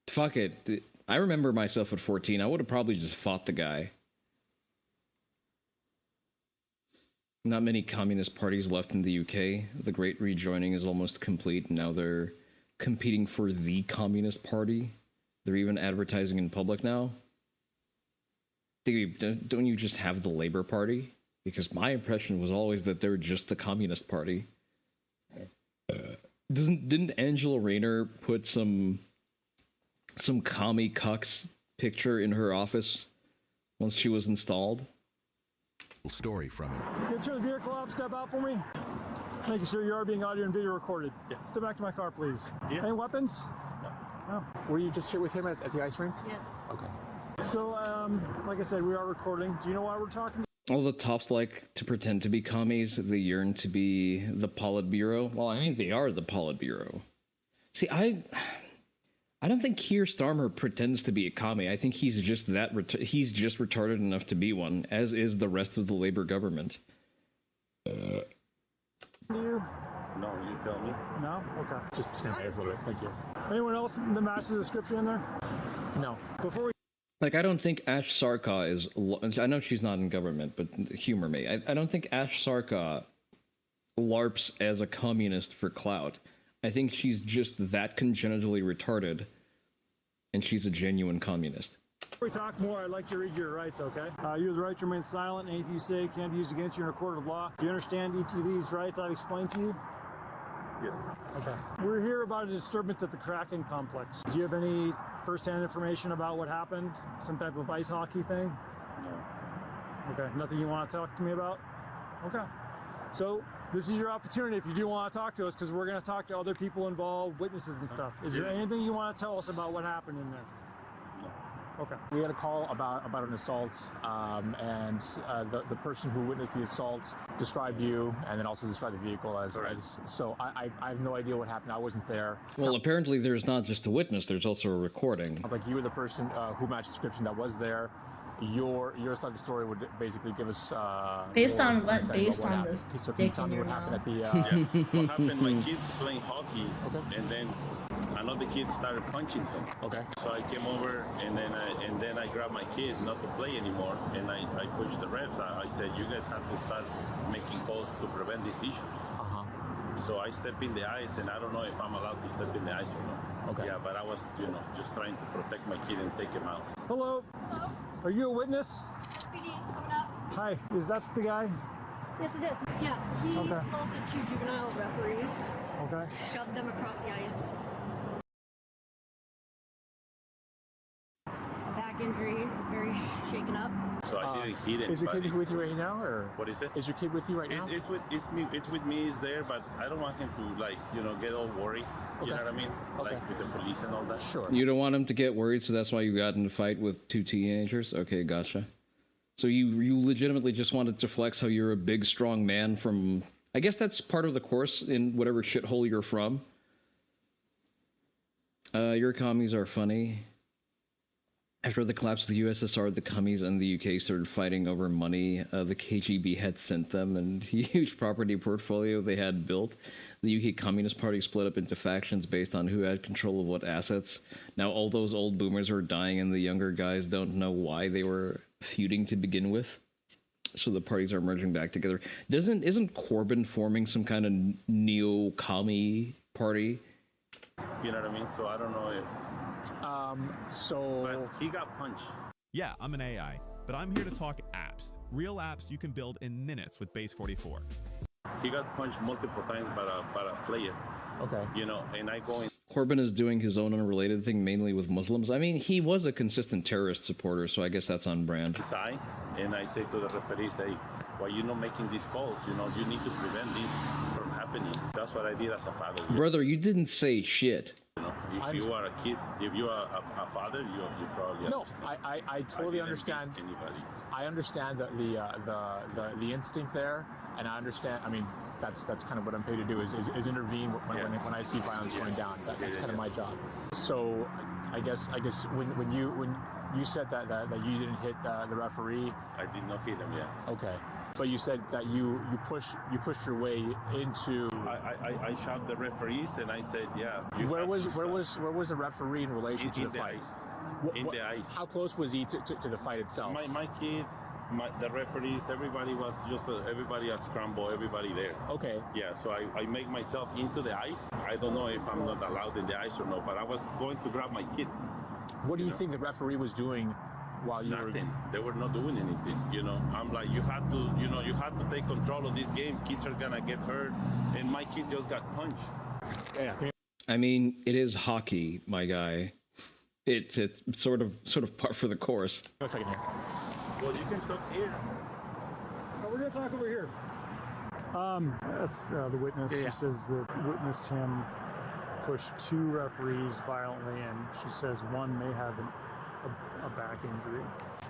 Speaker 1: Fuck it. I remember myself at 14. I would have probably just fought the guy. Not many communist parties left in the UK. The Great Rejoining is almost complete. Now they're competing for the Communist Party. They're even advertising in public now. Don't you just have the Labour Party? Because my impression was always that they're just the Communist Party. Didn't Angela Rayner put some commie cucks picture in her office once she was installed?
Speaker 2: Story from him.
Speaker 3: Can you turn the vehicle off, step out for me? Thank you, sir. You are being audio and video recorded. Yeah. Step back to my car, please. Yeah. Any weapons? No. Oh.
Speaker 4: Were you just here with him at the ice rink?
Speaker 5: Yes.
Speaker 4: Okay.
Speaker 3: So, like I said, we are recording. Do you know why we're talking?
Speaker 1: All the tops like to pretend to be commies. They yearn to be the Politburo. Well, I mean, they are the Politburo. See, I don't think Keir Starmer pretends to be a commie. I think he's just he's just retarded enough to be one, as is the rest of the Labour government.
Speaker 3: You?
Speaker 6: No, you tell me.
Speaker 3: No? Okay.
Speaker 4: Just stand by for a little bit. Thank you.
Speaker 3: Anyone else that matches the description in there?
Speaker 4: No.
Speaker 3: Before we...
Speaker 1: Like, I don't think Ash Sarkar is... I know she's not in government, but humor me. I don't think Ash Sarkar LARPs as a communist for clout. I think she's just that congenitally retarded, and she's a genuine communist.
Speaker 3: Before we talk more, I'd like to read your rights, okay? You have the right to remain silent. Anything you say can't be used against you in a court of law. Do you understand each of these rights I've explained to you?
Speaker 6: Yes.
Speaker 3: Okay. We're here about a disturbance at the Kraken complex. Do you have any first-hand information about what happened? Some type of ice hockey thing?
Speaker 6: No.
Speaker 3: Okay. Nothing you want to talk to me about? Okay. So this is your opportunity if you do want to talk to us, because we're going to talk to other people involved, witnesses and stuff. Is there anything you want to tell us about what happened in there? Okay.
Speaker 4: We had a call about an assault, and the person who witnessed the assault described you, and then also described the vehicle as. So I have no idea what happened. I wasn't there.
Speaker 1: Well, apparently there's not just a witness. There's also a recording.
Speaker 4: Sounds like you were the person who matched the description that was there. Your side of the story would basically give us
Speaker 5: based on what?
Speaker 4: Based
Speaker 5: on
Speaker 4: happened.
Speaker 5: this.
Speaker 4: So can you tell me what happened at the?
Speaker 6: What happened? My kids playing hockey, and then another kid started punching him.
Speaker 4: Okay.
Speaker 6: So I came over, and then I grabbed my kid not to play anymore, and I pushed the refs. I said, you guys have to start making calls to prevent these issues. So I stepped in the ice, and I don't know if I'm allowed to step in the ice or not.
Speaker 4: Okay.
Speaker 6: Yeah, but I was, just trying to protect my kid and take him out.
Speaker 3: Hello.
Speaker 5: Hello.
Speaker 3: Are you a witness?
Speaker 5: SPD, coming up.
Speaker 3: Hi. Is that the guy?
Speaker 5: Yes, it is. Yeah, he
Speaker 3: Okay.
Speaker 5: assaulted 2 juvenile referees,
Speaker 3: Okay.
Speaker 5: shoved them across the ice. Back injury, is very shaken up.
Speaker 6: So I didn't hit him.
Speaker 4: Is your kid with you right now, or
Speaker 6: What is it?
Speaker 4: is your kid with you right now?
Speaker 6: It's with me. He's there, but I don't want him to get all worried. You know what I mean?
Speaker 4: Okay.
Speaker 6: Like with the police and all that.
Speaker 4: Sure.
Speaker 1: You don't want him to get worried, so that's why you got in a fight with 2 teenagers? Okay, gotcha. So you legitimately just wanted to flex how you're a big, strong man from... I guess that's part of the course in whatever shithole you're from. Your commies are funny. After the collapse of the USSR, the commies and the UK started fighting over money the KGB had sent them and huge property portfolio they had built. The UK Communist Party split up into factions based on who had control of what assets. Now all those old boomers are dying and the younger guys don't know why they were feuding to begin with. So the parties are merging back together. Isn't Corbyn forming some kind of neo-commie party?
Speaker 6: You know what I mean? So I don't know if... But he got punched.
Speaker 7: Yeah, I'm an AI, but I'm here to talk apps. Real apps you can build in minutes with Base 44.
Speaker 6: He got punched multiple times by a player.
Speaker 4: Okay.
Speaker 6: And I go in.
Speaker 1: Corbyn is doing his own unrelated thing, mainly with Muslims. I mean, he was a consistent terrorist supporter, so I guess that's on brand.
Speaker 6: Inside, and I say to the referee, why you not making these calls? You need to prevent this from happening. That's what I did as a father.
Speaker 1: Brother, you didn't say shit.
Speaker 6: If you are a kid, if you are a father, you probably
Speaker 4: No,
Speaker 6: understand.
Speaker 4: I totally understand.
Speaker 6: Anybody.
Speaker 4: I understand the instinct there, and I understand. I mean, that's kind of what I'm paid to do is intervene when I see violence going down. That's kind of my job. So, I guess when you said that you didn't hit the referee,
Speaker 6: I did not hit him. Yeah.
Speaker 4: Okay. But you said that you pushed your way into.
Speaker 6: I shot the referees and I said, yeah.
Speaker 4: Where was the referee in relation to the fight?
Speaker 6: Ice. In the ice.
Speaker 4: How close was he to the fight itself?
Speaker 6: My kid, the referees, everybody was just everybody a scramble, everybody there.
Speaker 4: Okay.
Speaker 6: Yeah, so I make myself into the ice. I don't know if I'm not allowed in the ice or not, but I was going to grab my kid.
Speaker 4: What do you think the referee was doing while you were?
Speaker 6: Nothing. They were not doing anything. I'm like, you have to take control of this game. Kids are gonna get hurt, and my kid just got punched.
Speaker 4: Yeah.
Speaker 1: I mean, it is hockey, my guy. It's sort of par for the course.
Speaker 4: One second here.
Speaker 6: Well, you can talk here.
Speaker 3: Oh, we're gonna talk over here. That's the witness.
Speaker 4: Yeah.
Speaker 3: She says that witnessed him push 2 referees violently, and she says one may have a back injury.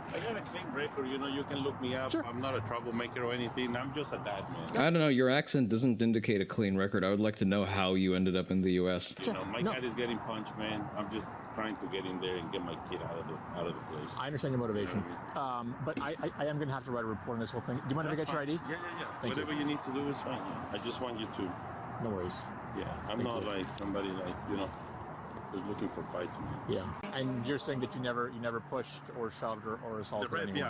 Speaker 6: I got a clean record. You can look me up.
Speaker 4: Sure.
Speaker 6: I'm not a troublemaker or anything. I'm just a dad, man.
Speaker 1: I don't know, your accent doesn't indicate a clean record. I would like to know how you ended up in the US.
Speaker 6: My cat is getting punched, man. I'm just trying to get in there and get my kid out of the place.
Speaker 4: I understand your motivation, but I am going to have to write a report on this whole thing. Do you mind if I get your ID?
Speaker 6: Yeah.
Speaker 4: Thank
Speaker 6: Whatever you need to do is fine. I just want you to.
Speaker 4: No worries.
Speaker 6: Yeah, I'm not like somebody who's looking for fights, man.
Speaker 4: Yeah, and you're saying that you never pushed or shoved or assaulted
Speaker 6: The ref,
Speaker 4: anyone?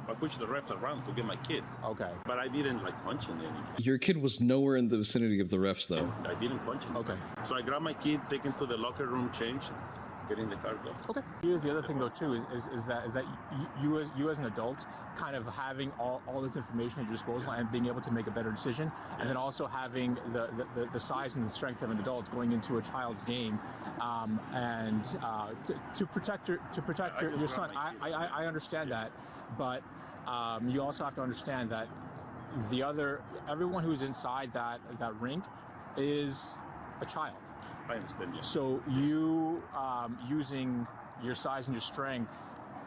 Speaker 6: I pushed the refs around to get my kid.
Speaker 4: Okay.
Speaker 6: But I didn't punch him anymore.
Speaker 1: Your kid was nowhere in the vicinity of the refs, though.
Speaker 6: I didn't punch him.
Speaker 4: Okay.
Speaker 6: So I grabbed my kid, take him to the locker room, change, get in the car, go.
Speaker 4: Okay. Here's the other thing though too is that you as an adult kind of having all this information at your disposal and being able to make a better decision, and then also having the size and the strength of an adult going into a child's game, and to protect your son. I understand that, but you also have to understand that everyone who's inside that rink is a child.
Speaker 6: I understand, yeah.
Speaker 4: So you using your size and your strength,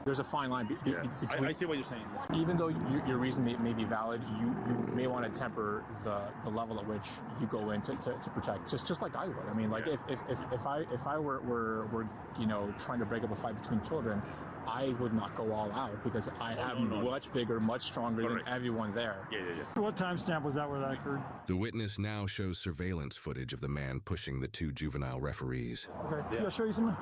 Speaker 4: there's a fine line between.
Speaker 6: I see what you're saying.
Speaker 4: Even though your reason may be valid, you may want to temper the level at which you go in to protect. Just like I would. I mean, like if I were trying to break up a fight between children, I would not go all out because I am much bigger, much stronger than everyone there.
Speaker 6: Yeah.
Speaker 3: What timestamp was that where that occurred?
Speaker 2: The witness now shows surveillance footage of the man pushing the 2 juvenile referees.
Speaker 3: Okay, yeah. I'll show you something.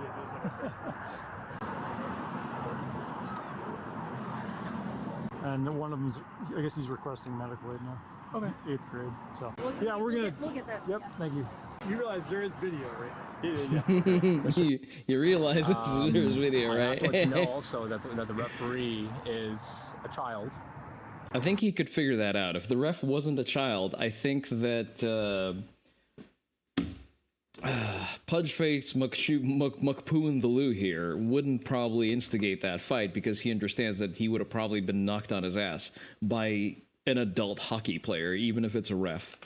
Speaker 3: And one of them's, I guess he's requesting medical aid now. Okay. 8th grade. So yeah, we're gonna.
Speaker 5: We'll get that.
Speaker 3: Yep. Thank you. You realize there is video, right?
Speaker 6: Yeah.
Speaker 1: You realize there's video,
Speaker 4: I
Speaker 1: right?
Speaker 4: have to let you know also that the referee is a child.
Speaker 1: I think he could figure that out. If the ref wasn't a child, I think that Pudgeface McPoon the Lou here wouldn't probably instigate that fight because he understands that he would have probably been knocked on his ass by an adult hockey player, even if it's a ref.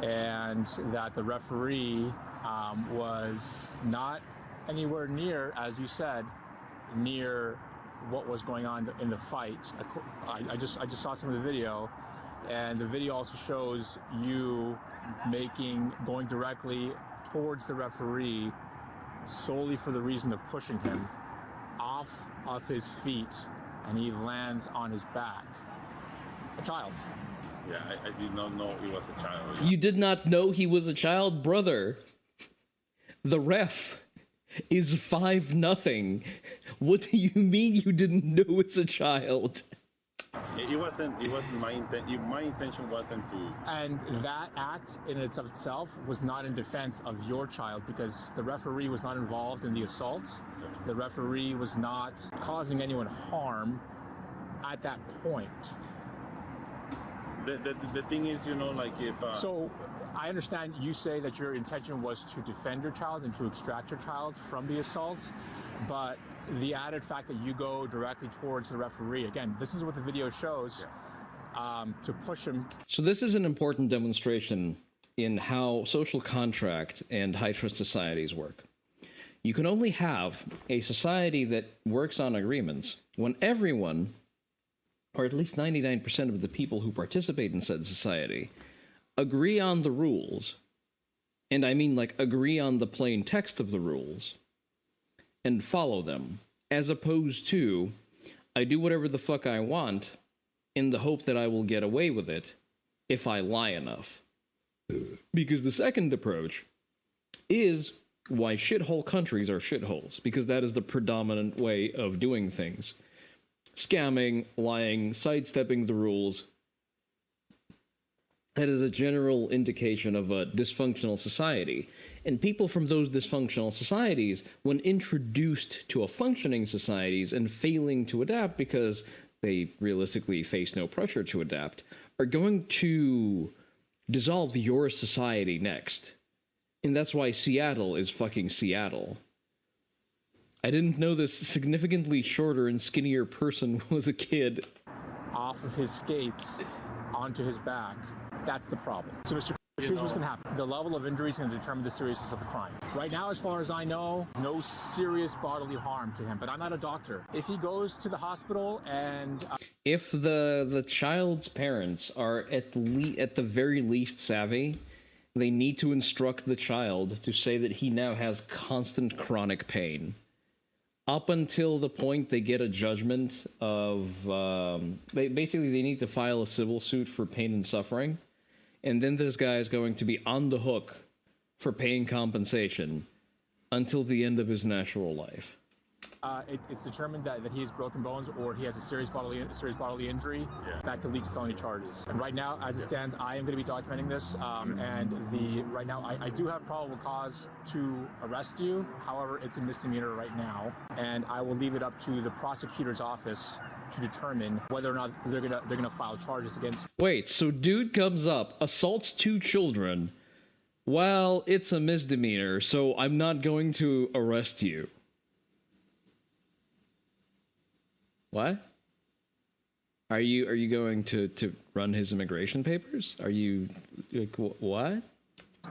Speaker 4: And that the referee was not anywhere near, as you said, near what was going on in the fight. I just saw some of the video, and the video also shows you going directly towards the referee solely for the reason of pushing him off of his feet, and he lands on his back. A child.
Speaker 6: Yeah, I did not know he was a child.
Speaker 1: You did not know he was a child, brother. The ref is 5-0. What do you mean you didn't know it's a child?
Speaker 6: It wasn't my intention. My intention wasn't to.
Speaker 4: And that act in itself was not in defense of your child because the referee was not involved in the assault. The referee was not causing anyone harm at that point.
Speaker 6: The thing is, like if...
Speaker 4: So, I understand you say that your intention was to defend your child and to extract your child from the assault, but the added fact that you go directly towards the referee, again, this is what the video shows, to push him.
Speaker 1: So this is an important demonstration in how social contract and high-trust societies work. You can only have a society that works on agreements when everyone, or at least 99% of the people who participate in said society, agree on the rules, and I mean like agree on the plain text of the rules, and follow them, as opposed to, I do whatever the fuck I want, in the hope that I will get away with it if I lie enough. Because the second approach is why shithole countries are shitholes, because that is the predominant way of doing things. Scamming, lying, sidestepping the rules. That is a general indication of a dysfunctional society. And people from those dysfunctional societies, when introduced to a functioning societies and failing to adapt because they realistically face no pressure to adapt, are going to dissolve your society next. And that's why Seattle is fucking Seattle. I didn't know this significantly shorter and skinnier person was a kid.
Speaker 4: Off of his skates onto his back. That's the problem. So, Mr. Here's what's going to happen. The level of injury is going to determine the seriousness of the crime. Right now, as far as I know, no serious bodily harm to him, but I'm not a doctor. If he goes to the hospital and...
Speaker 1: If the child's parents are at the very least savvy, they need to instruct the child to say that he now has constant chronic pain. Up until the point they get a judgment of... they need to file a civil suit for pain and suffering. And then this guy is going to be on the hook for paying compensation until the end of his natural life.
Speaker 4: It's determined that he has broken bones or he has a serious bodily injury that could lead to felony charges. And right now, as it stands, I am going to be documenting this. Right now, I do have probable cause to arrest you. However, it's a misdemeanor right now, and I will leave it up to the prosecutor's office to determine whether or not they're gonna file charges against.
Speaker 1: Wait, so dude comes up, assaults 2 children. Well, it's a misdemeanor, so I'm not going to arrest you. What? Are you going to run his immigration papers? Are you like what?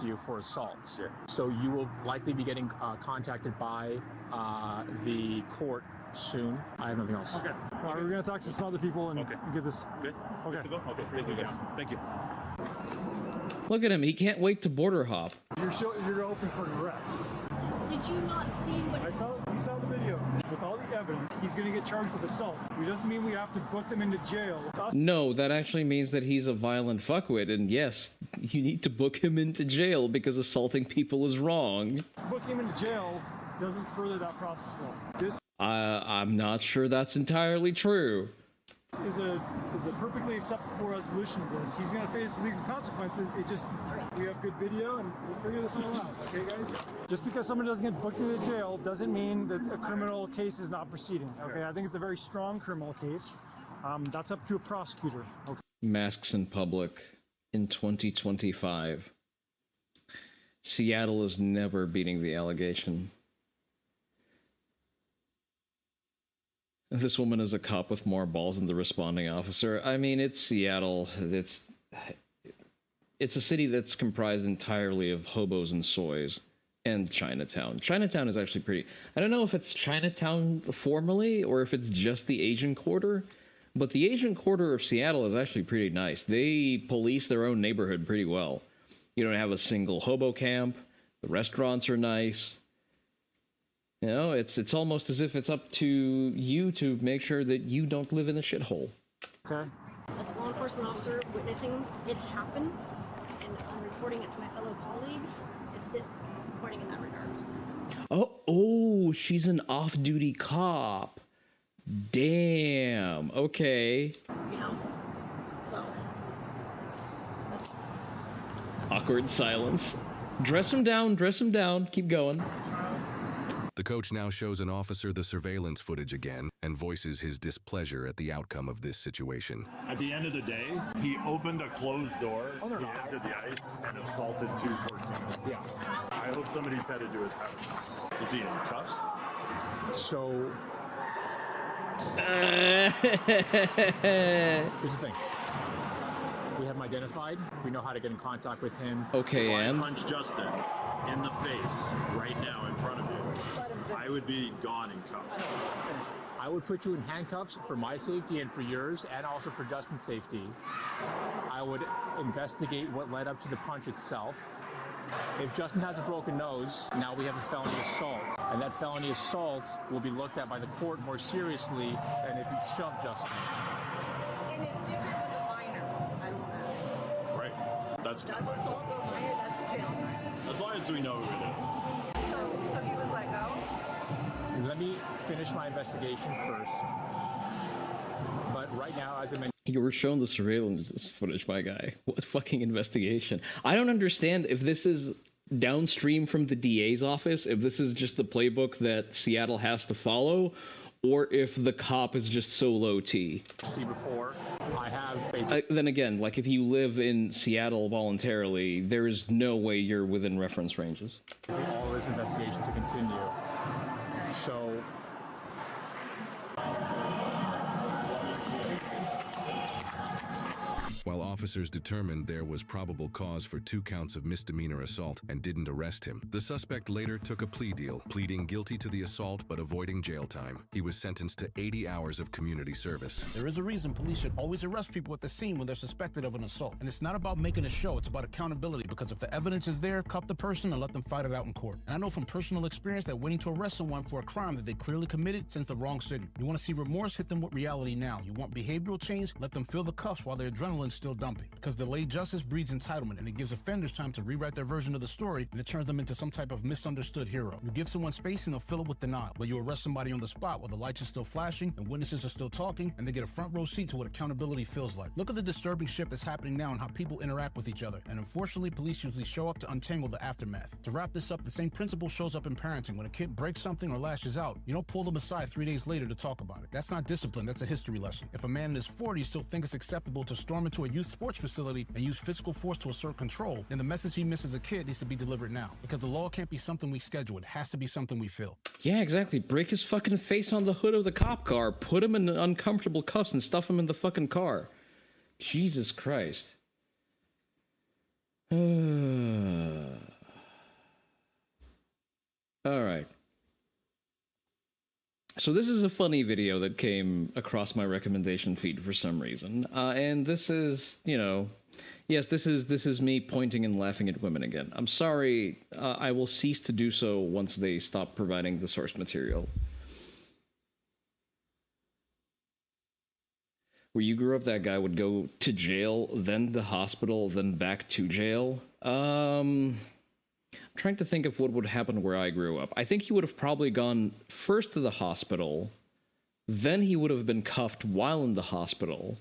Speaker 4: You for assault. Yeah. So you will likely be getting contacted by the court soon. I have nothing else.
Speaker 3: Okay. Well, we're going to talk to some other people and get this.
Speaker 6: Good?
Speaker 3: Okay.
Speaker 6: Good to go? Okay, thank you guys. Thank you.
Speaker 1: Look at him, he can't wait to border hop.
Speaker 3: You're open for an arrest.
Speaker 5: Did you not see what...
Speaker 3: You saw the video. With all the evidence, he's going to get charged with assault. It doesn't mean we have to book him into jail.
Speaker 1: No, that actually means that he's a violent fuckwit, and yes, you need to book him into jail because assaulting people is wrong.
Speaker 3: Booking him into jail doesn't further that process at all.
Speaker 1: I'm not sure that's entirely true.
Speaker 3: Is a perfectly acceptable resolution of this. He's going to face legal consequences. We have good video and we'll figure this all out. Okay, guys? Just because someone doesn't get booked into jail doesn't mean that a criminal case is not proceeding. Okay, I think it's a very strong criminal case. That's up to a prosecutor. Okay.
Speaker 1: Masks in public in 2025. Seattle is never beating the allegation. This woman is a cop with more balls than the responding officer. I mean, it's Seattle. It's a city that's comprised entirely of hobos and soys, and Chinatown. Chinatown is actually pretty... I don't know if it's Chinatown formally, or if it's just the Asian Quarter, but the Asian Quarter of Seattle is actually pretty nice. They police their own neighborhood pretty well. You don't have a single hobo camp. The restaurants are nice. You know, it's almost as if it's up to you to make sure that you don't live in a shithole.
Speaker 3: Okay.
Speaker 5: As a law enforcement officer witnessing it happen, and I'm reporting it to my fellow colleagues, it's a bit disappointing in that regards.
Speaker 1: Oh, she's an off-duty cop. Damn. Okay.
Speaker 5: You know? So.
Speaker 1: Awkward silence. Dress him down, keep going.
Speaker 2: The coach now shows an officer the surveillance footage again and voices his displeasure at the outcome of this situation.
Speaker 8: At the end of the day, he opened a closed door, he entered the ice, and assaulted 2 14.
Speaker 3: Yeah.
Speaker 8: I hope somebody's headed to his house. Is he in cuffs?
Speaker 4: So... Here's the thing. We have him identified. We know how to get in contact with him.
Speaker 1: Okay,
Speaker 8: If I
Speaker 1: and?
Speaker 8: punch Justin in the face right now in front of you, I would be gone in cuffs.
Speaker 4: I would put you in handcuffs for my safety and for yours, and also for Justin's safety. I would investigate what led up to the punch itself. If Justin has a broken nose, now we have a felony assault. And that felony assault will be looked at by the court more seriously than if you shove Justin.
Speaker 9: And it's different with a minor, I will add.
Speaker 8: Right. That's
Speaker 9: That's assault of a minor, that's jail time.
Speaker 8: as long as we know who it is.
Speaker 9: So he was let go?
Speaker 4: Let me finish my investigation first. But right now, as I mentioned,
Speaker 1: You were shown the surveillance footage, my guy. What fucking investigation? I don't understand if this is downstream from the DA's office, if this is just the playbook that Seattle has to follow, or if the cop is just so low T.
Speaker 4: before, I have faced...
Speaker 1: Then again, like if you live in Seattle voluntarily, there's no way you're within reference ranges.
Speaker 4: all this investigation to continue. So...
Speaker 2: While officers determined there was probable cause for 2 counts of misdemeanor assault and didn't arrest him, the suspect later took a plea deal, pleading guilty to the assault but avoiding jail time. He was sentenced to 80 hours of community service.
Speaker 10: There is a reason police should always arrest people at the scene when they're suspected of an assault. And it's not about making a show, it's about accountability, because if the evidence is there, cuff the person and let them fight it out in court. And I know from personal experience that waiting to arrest someone for a crime that they clearly committed sends the wrong signal. You want to see remorse, hit them with reality now. You want behavioral change, let them feel the cuffs while their adrenaline's still dumping. Because delayed justice breeds entitlement, and it gives offenders time to rewrite their version of the story, and it turns them into some type of misunderstood hero. You give someone space and they'll fill it with denial, but you arrest somebody on the spot while the lights are still flashing and witnesses are still talking, and they get a front row seat to what accountability feels like. Look at the disturbing shift that's happening now and how people interact with each other, and unfortunately police usually show up to untangle the aftermath. To wrap this up, the same principle shows up in parenting. When a kid breaks something or lashes out, you don't pull them aside 3 days later to talk about it. That's not discipline, that's a history lesson. If a man in his 40s still thinks it's acceptable to storm into a youth sports facility and use physical force to assert control, then the message he missed as a kid needs to be delivered now. Because the law can't be something we schedule, it has to be something we feel.
Speaker 1: Yeah, exactly. Break his fucking face on the hood of the cop car, put him in uncomfortable cuffs, and stuff him in the fucking car. Jesus Christ. Alright. So this is a funny video that came across my recommendation feed for some reason. And this is, you know... Yes, this is me pointing and laughing at women again. I'm sorry, I will cease to do so once they stop providing the source material. Where you grew up, that guy would go to jail, then the hospital, then back to jail. I'm trying to think of what would happen where I grew up. I think he would have probably gone first to the hospital, then he would have been cuffed while in the hospital,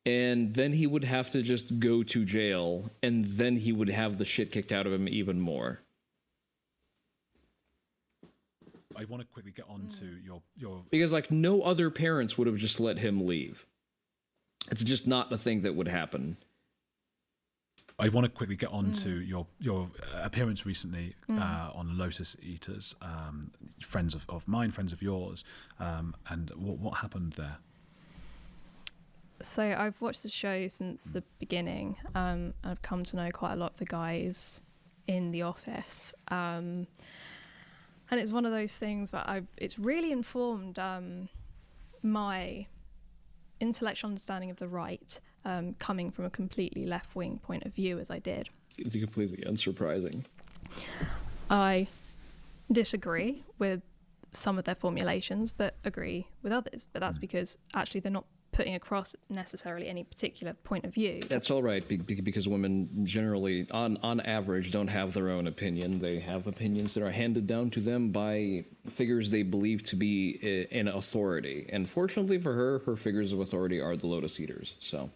Speaker 1: and then he would have to just go to jail, and then he would have the shit kicked out of him even more.
Speaker 11: I want to quickly get on to your...
Speaker 1: Because, like, no other parents would have just let him leave. It's just not a thing that would happen.
Speaker 11: I want to quickly get on to your appearance recently on Lotus Eaters, friends of mine, friends of yours, and what happened there?
Speaker 12: So I've watched the show since the beginning, and I've come to know quite a lot of the guys in the office. And it's one of those things where it's really informed my intellectual understanding of the right, coming from a completely left-wing point of view, as I did.
Speaker 1: It's completely unsurprising.
Speaker 12: I disagree with some of their formulations, but agree with others. But that's because actually they're not putting across necessarily any particular point of view. That's
Speaker 1: all right, because women generally, on average, don't have their own opinion. They have opinions that are handed down to them by figures they believe to be in authority. And fortunately for her, her figures of authority are the Lotus Eaters. So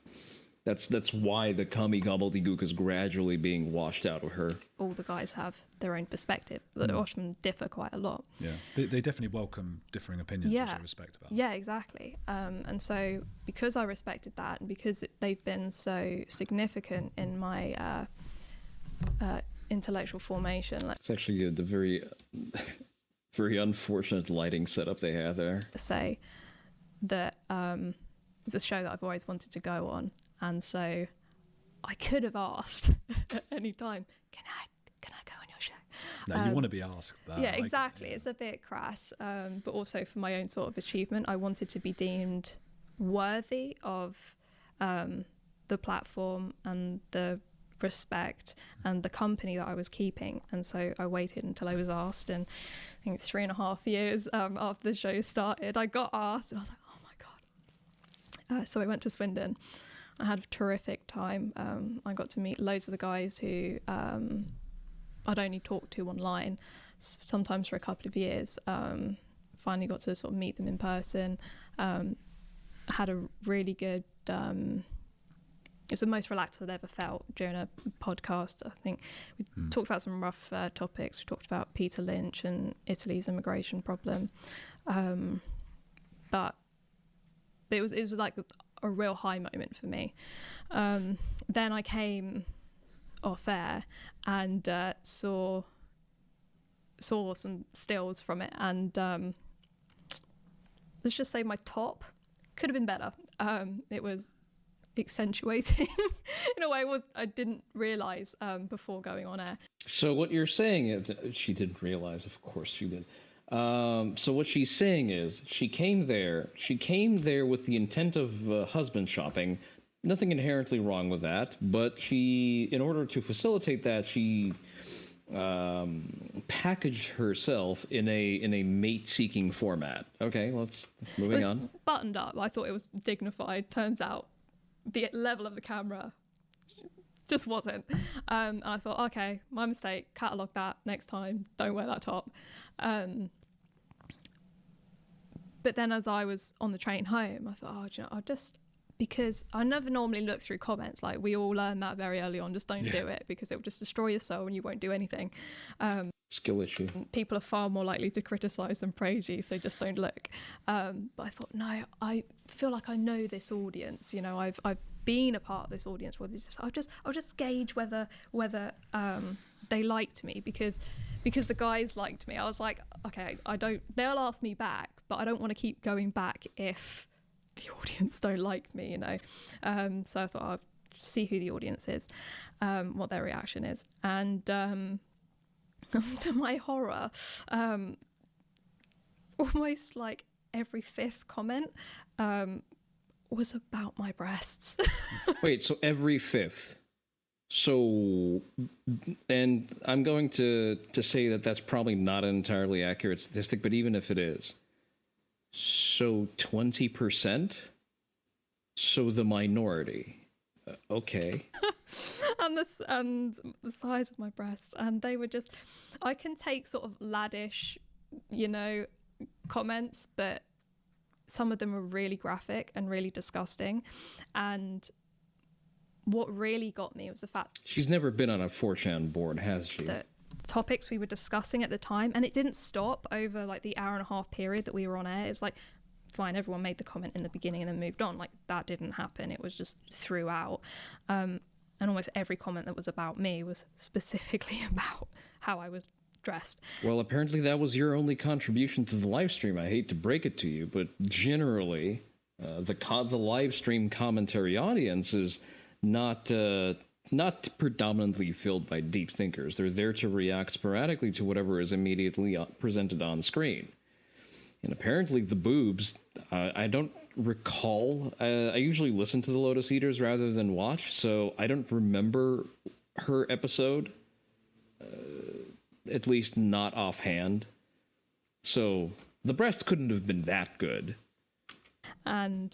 Speaker 1: that's why the commie gobbledygook is gradually being washed out of her.
Speaker 12: All the guys have their own perspective, that often differ quite a lot.
Speaker 11: Yeah, they definitely welcome differing opinions, which I respect about them.
Speaker 12: Yeah, exactly. And so because I respected that, and because they've been so significant in my intellectual formation.
Speaker 1: It's actually the very, very unfortunate lighting setup they have there.
Speaker 12: Say that it's a show that I've always wanted to go on. And so I could have asked at any time, can I go on your show?
Speaker 11: No, you want to be asked that.
Speaker 12: Yeah, exactly. It's a bit crass, but also for my own sort of achievement, I wanted to be deemed worthy of the platform and the respect and the company that I was keeping. And so I waited until I was asked, and I think 3.5 years after the show started, I got asked, and I was like, oh my God. So we went to Swindon. I had a terrific time. I got to meet loads of the guys who I'd only talked to online, sometimes for a couple of years. Finally got to sort of meet them in person. Had a really good... it was the most relaxed I'd ever felt during a podcast. I think we talked about some rough topics. We talked about Peter Lynch and Italy's immigration problem. But it was like a real high moment for me. Then I came off air and saw some stills from it, and let's just say my top could have been better. It was accentuating in a way I didn't realize before going on air.
Speaker 1: So what you're saying is, she didn't realize, of course she did. So what she's saying is, she came there with the intent of husband shopping. Nothing inherently wrong with that, but she, in order to facilitate that, she packaged herself in a mate-seeking format. Okay, let's moving on.
Speaker 12: Buttoned up. I thought it was dignified. Turns out the level of the camera just wasn't. And I thought, okay, my mistake. Catalog that next time. Don't wear that top. But then as I was on the train home, I thought, I'll just, because I never normally look through comments. Like, we all learn that very early on. Just don't do it, because it will just destroy your soul and you won't do anything.
Speaker 1: Skill issue.
Speaker 12: People are far more likely to criticize than praise you, so just don't look. But I thought, no, I feel like I know this audience. You know, I've been a part of this audience. I'll just gauge whether they liked me, because the guys liked me. I was like, okay, they'll ask me back, but I don't want to keep going back if the audience don't like me, you know. So I thought I'll see who the audience is, what their reaction is. And to my horror, almost like every fifth comment was about my breasts.
Speaker 1: Wait, so every fifth? So, and I'm going to say that that's probably not an entirely accurate statistic, but even if it is, so 20%? So the minority. Okay.
Speaker 12: and the size of my breasts, and they were just, I can take sort of laddish, you know, comments, but some of them were really graphic and really disgusting. And what really got me was the fact
Speaker 1: she's never been on a 4chan board, has she?
Speaker 12: The topics we were discussing at the time, and it didn't stop over like the hour and a half period that we were on air. It's like, fine, everyone made the comment in the beginning and then moved on. Like, that didn't happen. It was just throughout. And almost every comment that was about me was specifically about how I was dressed.
Speaker 1: Well, apparently that was your only contribution to the live stream. I hate to break it to you, but generally, the live stream commentary audience is not predominantly filled by deep thinkers. They're there to react sporadically to whatever is immediately presented on screen. And apparently the boobs, I don't recall. I usually listen to the Lotus Eaters rather than watch, so I don't remember her episode, at least not offhand. So the breasts couldn't have been that good.
Speaker 12: And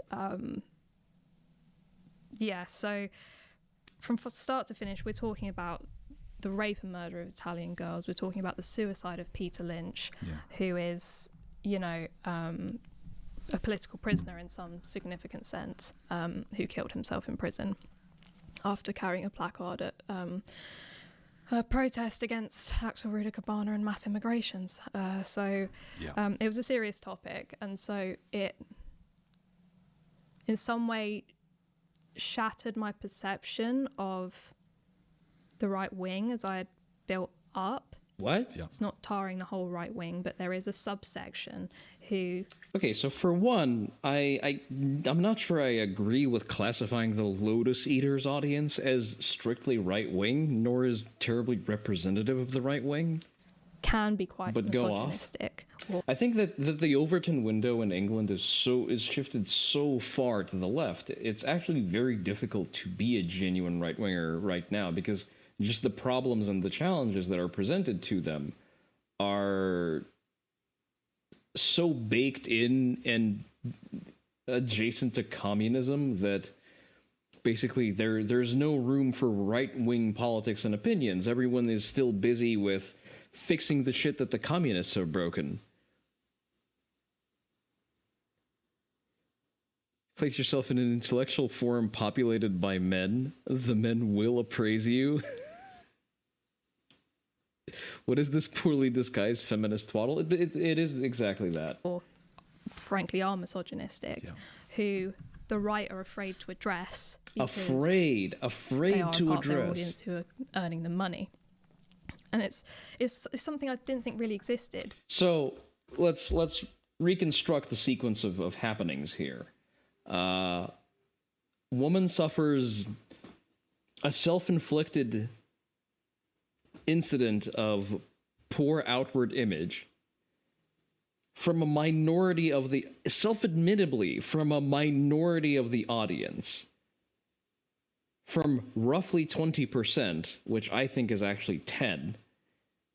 Speaker 12: yeah, so from start to finish, we're talking about the rape and murder of Italian girls. We're talking about the suicide of Peter Lynch, who is, you know, a political prisoner in some significant sense, who killed himself in prison after carrying a placard at a protest against Axel Ruda Cabana and mass immigrations. So it was a serious topic, and so it in some way shattered my perception of the right wing as I had built up.
Speaker 1: What?
Speaker 12: Yeah. It's not tarring the whole right wing, but there is a subsection who...
Speaker 1: Okay, so for one, I'm not sure I agree with classifying the Lotus Eaters audience as strictly right-wing, nor is terribly representative of the right wing.
Speaker 12: Can be quite
Speaker 1: but
Speaker 12: misogynistic.
Speaker 1: I think that the Overton window in England is shifted so far to the left. It's actually very difficult to be a genuine right-winger right now, because just the problems and the challenges that are presented to them are so baked in and adjacent to communism that basically there's no room for right-wing politics and opinions. Everyone is still busy with fixing the shit that the communists have broken. Place yourself in an intellectual forum populated by men. The men will appraise you. What is this poorly disguised feminist twaddle? It is exactly that.
Speaker 12: Or, frankly, are misogynistic, who the right are afraid to address.
Speaker 1: Afraid
Speaker 12: they are
Speaker 1: to
Speaker 12: part of their
Speaker 1: address.
Speaker 12: audience who are earning the money, and it's something I didn't think really existed.
Speaker 1: So let's reconstruct the sequence of happenings here. Woman suffers a self-inflicted incident of poor outward image from a minority of the, self-admittably, from a minority of the audience. From roughly 20%, which I think is actually 10.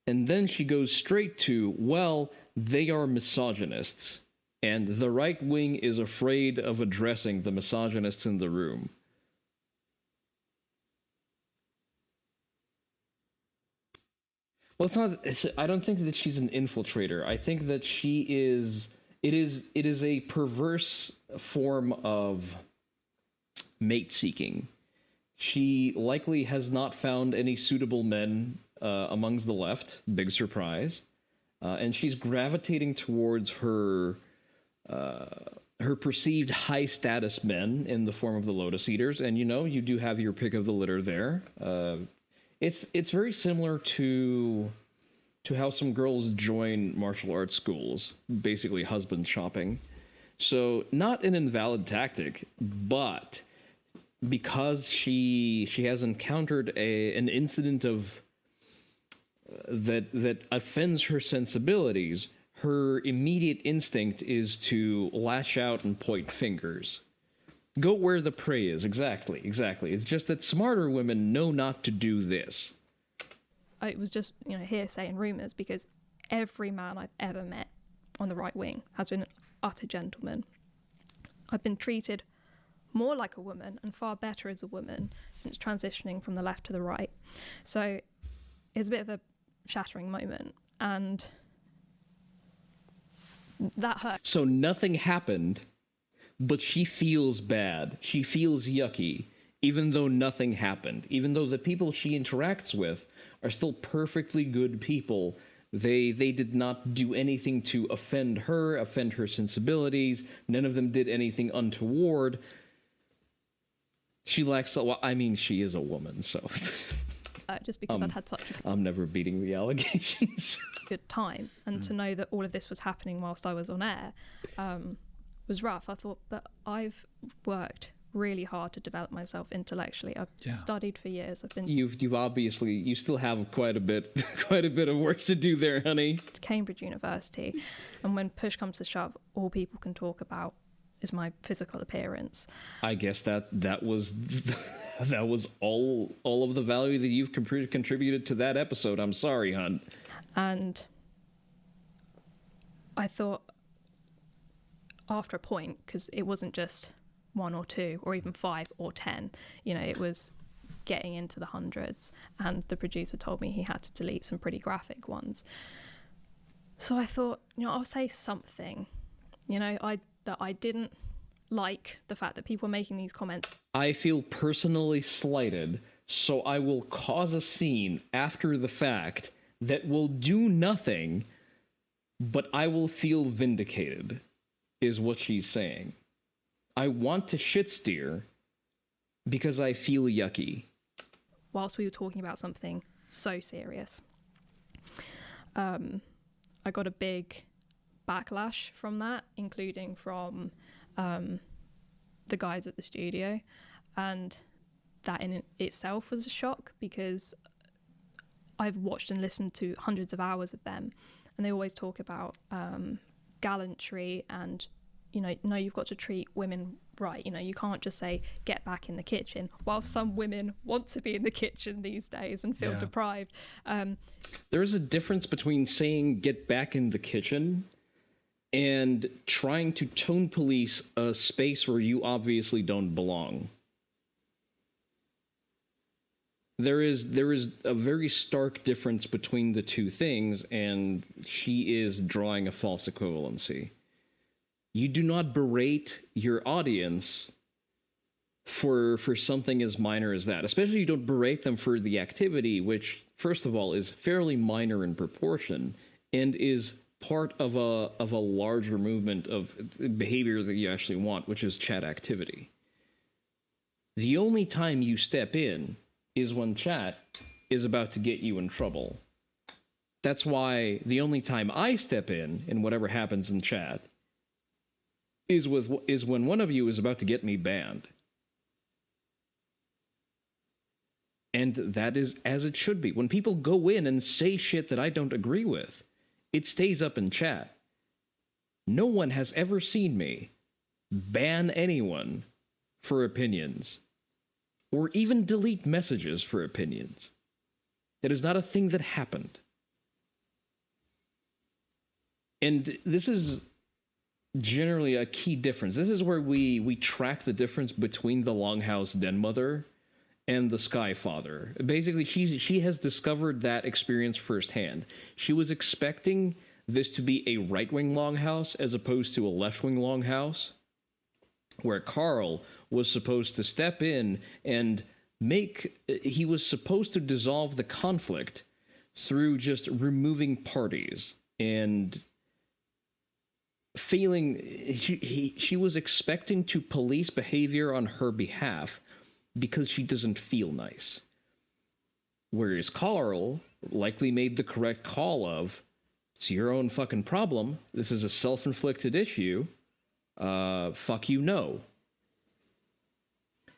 Speaker 1: And then she goes straight to, well, they are misogynists. And the right wing is afraid of addressing the misogynists in the room. Well, I don't think that she's an infiltrator. I think that it is a perverse form of mate seeking. She likely has not found any suitable men amongst the left. Big surprise. And she's gravitating towards her perceived high-status men in the form of the Lotus Eaters. And, you do have your pick of the litter there. It's very similar to how some girls join martial arts schools, basically husband shopping. So, not an invalid tactic, but because she has encountered an incident of that offends her sensibilities, her immediate instinct is to lash out and point fingers. Go where the prey is, exactly. It's just that smarter women know not to do this.
Speaker 12: It was just, hearsay and rumours, because every man I've ever met on the right wing has been an utter gentleman. I've been treated more like a woman and far better as a woman since transitioning from the left to the right. So it's a bit of a shattering moment, and that hurt.
Speaker 1: So nothing happened, but she feels bad. She feels yucky, even though nothing happened. Even though the people she interacts with are still perfectly good people. They did not do anything to offend her sensibilities. None of them did anything untoward. She lacks... Well, I mean, she is a woman, so...
Speaker 12: Just because I'd had such
Speaker 1: I'm never beating the allegations.
Speaker 12: good time, and to know that all of this was happening whilst I was on air was rough. I thought, but I've worked really hard to develop myself intellectually. I've studied for years. I've been...
Speaker 1: You've obviously... You still have quite a bit of work to do there, honey.
Speaker 12: To Cambridge University, and when push comes to shove, all people can talk about is my physical appearance.
Speaker 1: I guess that was... That was all of the value that you've contributed to that episode. I'm sorry, hon.
Speaker 12: And I thought, after a point, because it wasn't just 1 or 2 or even 5 or 10, it was getting into the hundreds, and the producer told me he had to delete some pretty graphic ones. So I thought, I'll say something, that I didn't like the fact that people were making these comments.
Speaker 1: I feel personally slighted, so I will cause a scene after the fact that will do nothing, but I will feel vindicated, is what she's saying. I want to shit steer because I feel yucky.
Speaker 12: Whilst we were talking about something so serious, I got a big backlash from that, including from the guys at the studio, and that in itself was a shock, because I've watched and listened to hundreds of hours of them, and they always talk about gallantry and no, you've got to treat women right. You can't just say get back in the kitchen, while some women want to be in the kitchen these days and feel deprived. There
Speaker 1: is a difference between saying get back in the kitchen and trying to tone police a space where you obviously don't belong. There is a very stark difference between the two things, and she is drawing a false equivalency. You do not berate your audience for something as minor as that. Especially you don't berate them for the activity, which, first of all, is fairly minor in proportion, and is part of a larger movement of behavior that you actually want, which is chat activity. The only time you step in is when chat is about to get you in trouble. That's why the only time I step in whatever happens in chat is when one of you is about to get me banned. And that is as it should be. When people go in and say shit that I don't agree with, it stays up in chat. No one has ever seen me ban anyone for opinions, or even delete messages for opinions. That is not a thing that happened. And this is generally a key difference. This is where we track the difference between the Longhouse Den Mother and the Sky Father. Basically, she has discovered that experience firsthand. She was expecting this to be a right-wing Longhouse as opposed to a left-wing Longhouse, where Carl was supposed to step in and he was supposed to dissolve the conflict through just removing parties and failing. She was expecting to police behavior on her behalf because she doesn't feel nice. Whereas Carl likely made the correct call of, it's your own fucking problem, this is a self-inflicted issue, fuck you, no.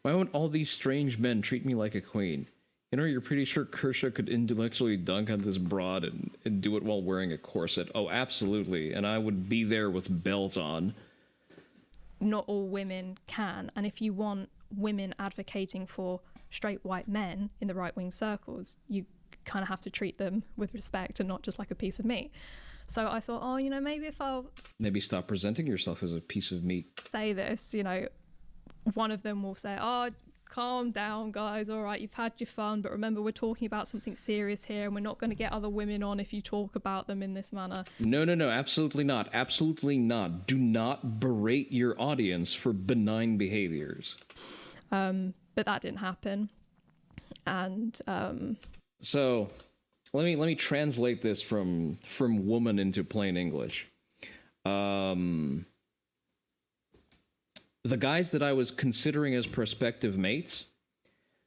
Speaker 1: Why won't all these strange men treat me like a queen? You know, you're pretty sure Kersha could intellectually dunk on this broad and do it while wearing a corset. Oh, absolutely. And I would be there with bells on.
Speaker 12: Not all women can. And if you want women advocating for straight white men in the right-wing circles, you kind of have to treat them with respect and not just like a piece of meat. So I thought, oh, you know, maybe if I'll...
Speaker 1: Maybe stop presenting yourself as a piece of meat.
Speaker 12: Say this, you know, one of them will say, oh, calm down, guys. All right, you've had your fun, but remember, we're talking about something serious here, and we're not going to get other women on if you talk about them in this manner.
Speaker 1: No, absolutely not. Absolutely not. Do not berate your audience for benign behaviors.
Speaker 12: But that didn't happen. And
Speaker 1: so let me translate this from woman into plain English. The guys that I was considering as prospective mates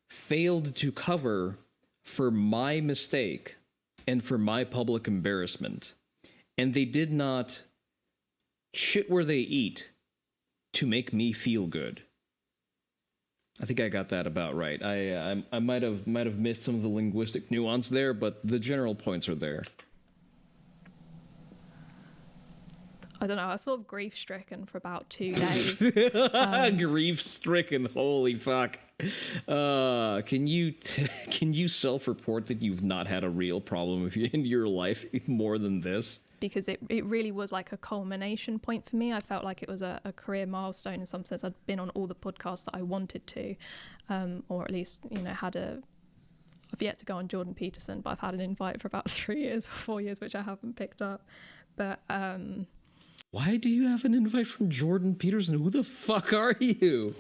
Speaker 1: failed to cover for my mistake and for my public embarrassment. And they did not shit where they eat to make me feel good. I think I got that about right. I might have missed some of the linguistic nuance there, but the general points are there.
Speaker 12: I don't know, I was sort of grief-stricken for about 2 days.
Speaker 1: Grief-stricken, holy fuck. Can you self-report that you've not had a real problem in your life more than this?
Speaker 12: Because it really was like a culmination point for me. I felt like it was a career milestone in some sense. I'd been on all the podcasts that I wanted to, or at least, you know, I've yet to go on Jordan Peterson, but I've had an invite for about 3 years or 4 years, which I haven't picked up. But
Speaker 1: why do you have an invite from Jordan Peterson? Who the fuck are you?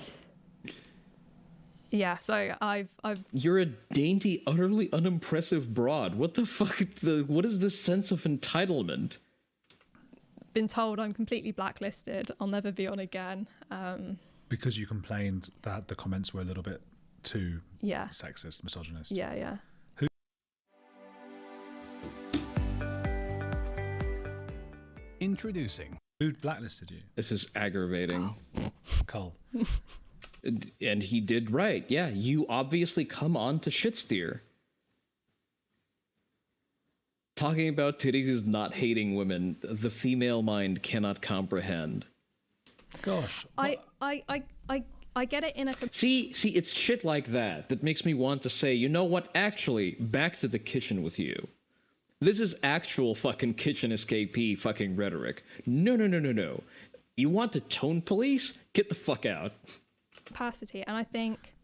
Speaker 12: Yeah, so I've
Speaker 1: You're a dainty, utterly unimpressive broad. What the fuck? What is this sense of entitlement?
Speaker 12: Been told I'm completely blacklisted. I'll never be on again.
Speaker 11: Because you complained that the comments were a little bit too sexist, misogynist.
Speaker 12: Yeah.
Speaker 13: Introducing.
Speaker 11: Who blacklisted you?
Speaker 1: This is aggravating.
Speaker 11: Cole.
Speaker 1: And he did right. Yeah, you obviously come on to shit steer. Talking about titties is not hating women. The female mind cannot comprehend.
Speaker 11: Gosh.
Speaker 12: I get it in a...
Speaker 1: See, it's shit like that makes me want to say, you know what, actually, back to the kitchen with you. This is actual fucking kitchen escapee fucking rhetoric. No. You want to tone police? Get the fuck out.
Speaker 12: Capacity, and I think,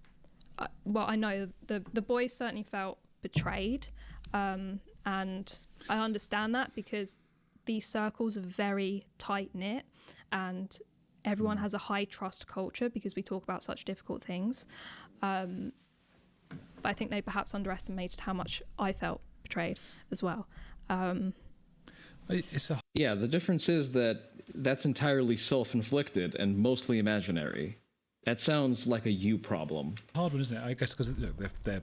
Speaker 12: well, I know the boys certainly felt betrayed, and I understand that because these circles are very tight knit, and everyone has a high trust culture because we talk about such difficult things. But I think they perhaps underestimated how much I felt betrayed as well.
Speaker 1: Yeah, the difference is that that's entirely self-inflicted and mostly imaginary. That sounds like a you problem.
Speaker 11: Hard one, isn't it? I guess because they're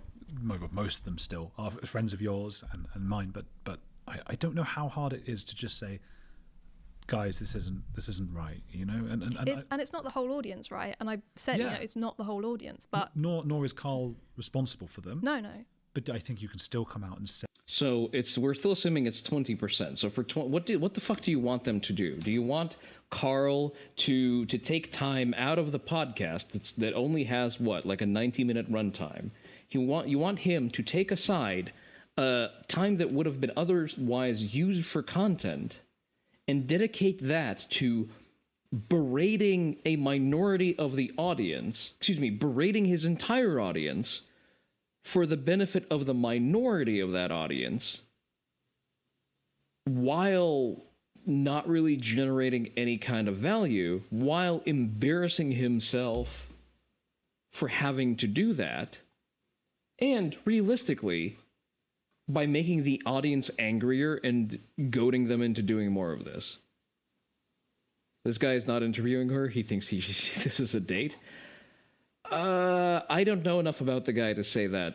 Speaker 11: most of them still are friends of yours and mine, but I don't know how hard it is to just say, guys, this isn't right, you know. And
Speaker 12: it's not the whole audience, right? And I said,
Speaker 11: yeah.
Speaker 12: You know, it's not the whole audience, but
Speaker 11: nor is Carl responsible for them.
Speaker 12: No.
Speaker 11: But I think you can still come out and say.
Speaker 1: So we're still assuming it's 20%. So for what the fuck do you want them to do? Do you want Carl to take time out of the podcast that only has like a 90-minute runtime? You want him to take aside time that would have been otherwise used for content and dedicate that to berating a minority of the audience, berating his entire audience for the benefit of the minority of that audience, while not really generating any kind of value, while embarrassing himself for having to do that, and realistically, by making the audience angrier and goading them into doing more of this. This guy is not interviewing her. He thinks this is a date. I don't know enough about the guy to say that.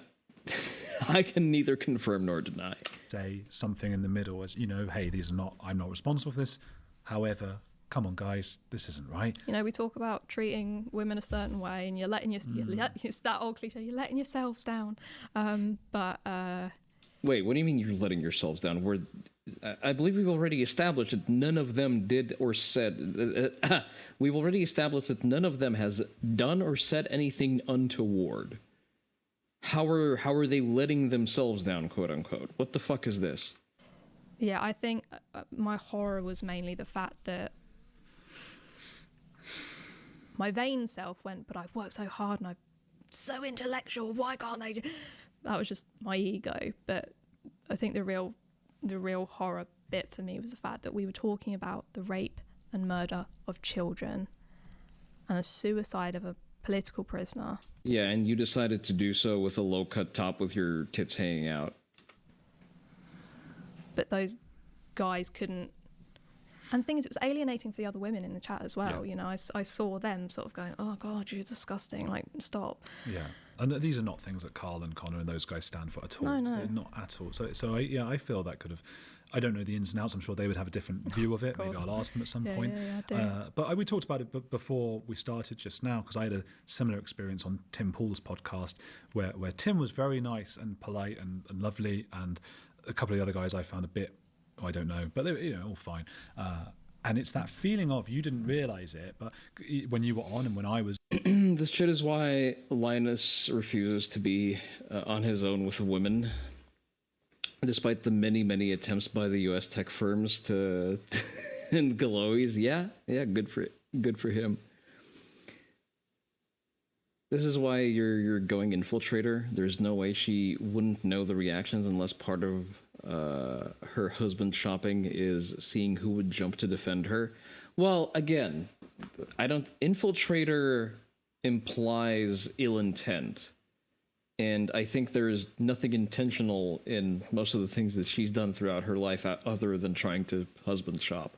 Speaker 1: I can neither confirm nor deny.
Speaker 11: Say something in the middle as, you know, hey, I'm not responsible for this. However, come on, guys, this isn't right.
Speaker 12: You know, we talk about treating women a certain way, and you're letting it's that old cliche, you're letting yourselves down.
Speaker 1: Wait, what do you mean you're letting yourselves down? I believe we've already established that none of them did or said. We've already established that none of them has done or said anything untoward. How are they letting themselves down, quote unquote? What the fuck is this?
Speaker 12: Yeah, I think my horror was mainly the fact that my vain self went, but I've worked so hard and I'm so intellectual. Why can't they? That was just my ego. But I think the real horror bit for me was the fact that we were talking about the rape and murder of children and the suicide of a political prisoner.
Speaker 1: Yeah, and you decided to do so with a low-cut top with your tits hanging out.
Speaker 12: But those guys couldn't. And the thing is, it was alienating for the other women in the chat as well. Yeah. You know, I saw them sort of going, oh, God, you're disgusting. Like, stop.
Speaker 11: Yeah. And these are not things that Carl and Connor and those guys stand for at all.
Speaker 12: No.
Speaker 11: They're not at all. So I feel that could have... I don't know the ins and outs. I'm sure they would have a different view of it. Maybe I'll ask them at some point.
Speaker 12: Yeah,
Speaker 11: but we talked about it before we started just now, because I had a similar experience on Tim Pool's podcast where Tim was very nice and polite and lovely, and a couple of the other guys I found a bit, I don't know, but they were all fine. And it's that feeling of you didn't realise it, but when you were on and when I was...
Speaker 1: This shit is why Linus refuses to be on his own with women. Despite the many attempts by the U.S. tech firms to and Galois, yeah, good for him. This is why you're going infiltrator. There's no way she wouldn't know the reactions unless part of her husband shopping is seeing who would jump to defend her. Well, again, infiltrator implies ill intent. And I think there's nothing intentional in most of the things that she's done throughout her life other than trying to husband shop.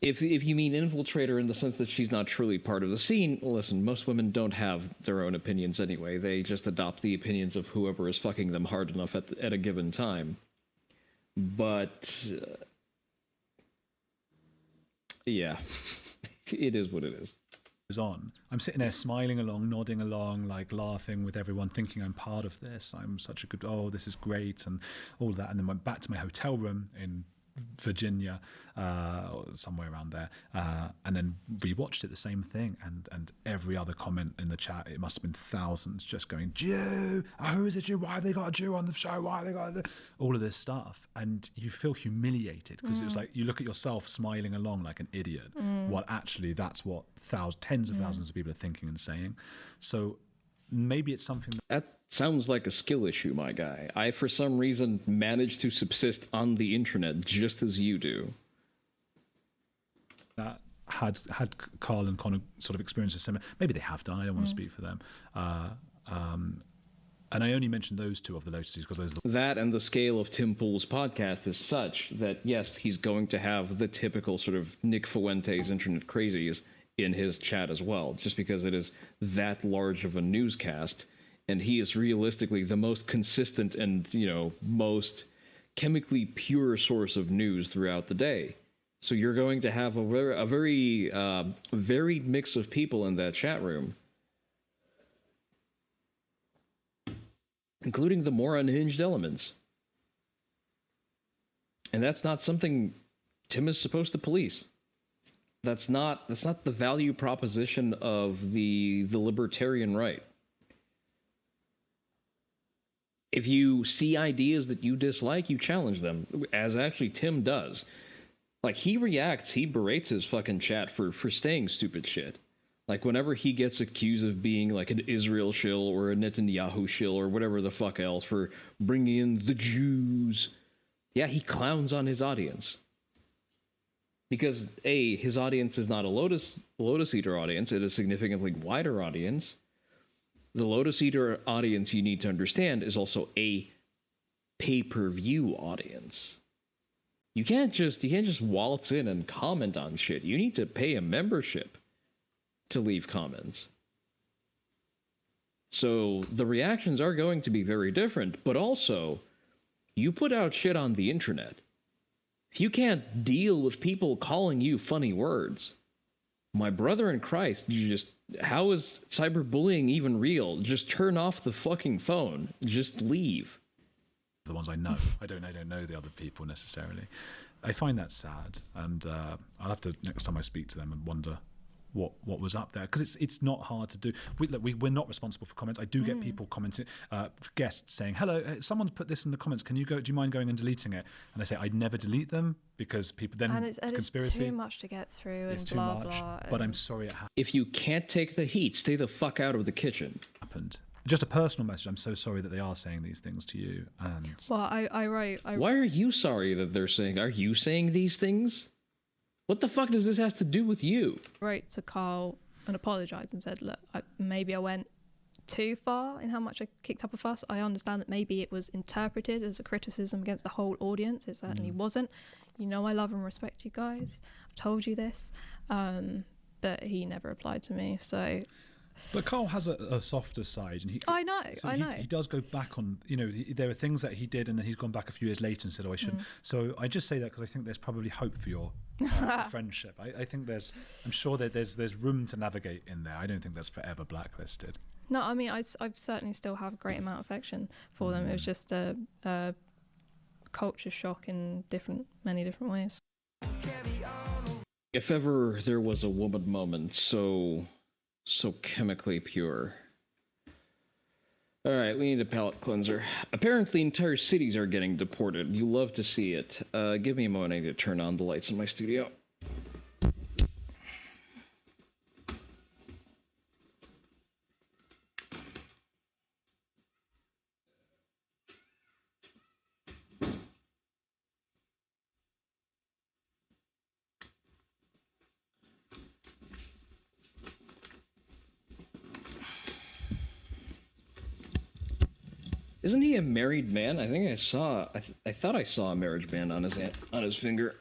Speaker 1: If you mean infiltrator in the sense that she's not truly part of the scene, listen, most women don't have their own opinions anyway. They just adopt the opinions of whoever is fucking them hard enough at a given time. But, yeah, it is what it is.
Speaker 11: On. I'm sitting there smiling along, nodding along, like laughing with everyone, thinking I'm part of this. I'm such a good, this is great, and all of that. And then went back to my hotel room in Virginia, or somewhere around there, and then rewatched it, the same thing, and every other comment in the chat, it must have been thousands, just going, Jew, who is a Jew, why have they got a Jew on the show, why have they got all of this stuff, and you feel humiliated, because it was like, you look at yourself smiling along like an idiot, while actually that's what tens of thousands of people are thinking and saying. So maybe it's something
Speaker 1: that sounds like a skill issue, my guy. I, for some reason, manage to subsist on the internet just as you do.
Speaker 11: That had Carl and Connor sort of experienced a similar. Maybe they have done. I don't want to speak for them. And I only mentioned those two of the Lotuses because those.
Speaker 1: That and the scale of Tim Pool's podcast is such that yes, he's going to have the typical sort of Nick Fuentes internet crazies in his chat as well, just because it is that large of a newscast, and he is realistically the most consistent and, you know, most chemically pure source of news throughout the day. So you're going to have a very varied mix of people in that chat room, including the more unhinged elements. And that's not something Tim is supposed to police. That's not the value proposition of the libertarian right. If you see ideas that you dislike, you challenge them, as actually Tim does. Like, he reacts, he berates his fucking chat for saying stupid shit. Like, whenever he gets accused of being like an Israel shill or a Netanyahu shill or whatever the fuck else for bringing in the Jews, yeah, he clowns on his audience. Because, A, his audience is not a Lotus Eater audience, it is a significantly wider audience. The Lotus Eater audience, you need to understand, is also a pay-per-view audience. You can't just waltz in and comment on shit. You need to pay a membership to leave comments. So the reactions are going to be very different, but also, you put out shit on the internet. If you can't deal with people calling you funny words, my brother in Christ, how is cyberbullying even real? Just turn off the fucking phone. Just leave.
Speaker 11: The ones I know. I don't know the other people necessarily. I find that sad, and I'll have to, next time I speak to them, and wonder what was up there, because it's not hard to do. We're not responsible for comments. I do get people commenting, guests saying, hello, someone's put this in the comments, do you mind going and deleting it? And I say, I'd never delete them, because people then,
Speaker 12: and it's
Speaker 11: conspiracy.
Speaker 12: It's too much to get through,
Speaker 11: it's
Speaker 12: and
Speaker 11: too
Speaker 12: blah
Speaker 11: much,
Speaker 12: blah.
Speaker 11: but I'm sorry it happened.
Speaker 1: If you can't take the heat, stay the fuck out of the kitchen.
Speaker 11: Happened. Just a personal message. I'm so sorry that they are saying these things to you. And
Speaker 12: well, I wrote.
Speaker 1: Why are you sorry that they're saying? Are you saying these things? What the fuck does this have to do with you?
Speaker 12: I wrote to Carl and apologised and said, look, maybe I went too far in how much I kicked up a fuss. I understand that maybe it was interpreted as a criticism against the whole audience. It certainly wasn't. You know, I love and respect you guys. I've told you this. But he never replied to me, so.
Speaker 11: But Carl has a softer side, and
Speaker 12: I know.
Speaker 11: He does go back on, there are things that he did, and then he's gone back a few years later and said, oh, I shouldn't. So I just say that because I think there's probably hope for your friendship. I think I'm sure that there's room to navigate in there. I don't think that's forever blacklisted.
Speaker 12: No, I mean, I certainly still have a great amount of affection for them. It was just a culture shock in many different ways.
Speaker 1: If ever there was a woman moment so chemically pure. Alright, we need a palate cleanser. Apparently entire cities are getting deported. You love to see it. Give me a moment, I need to turn on the lights in my studio. Isn't he a married man? I think I saw. I thought I saw a marriage band on his finger.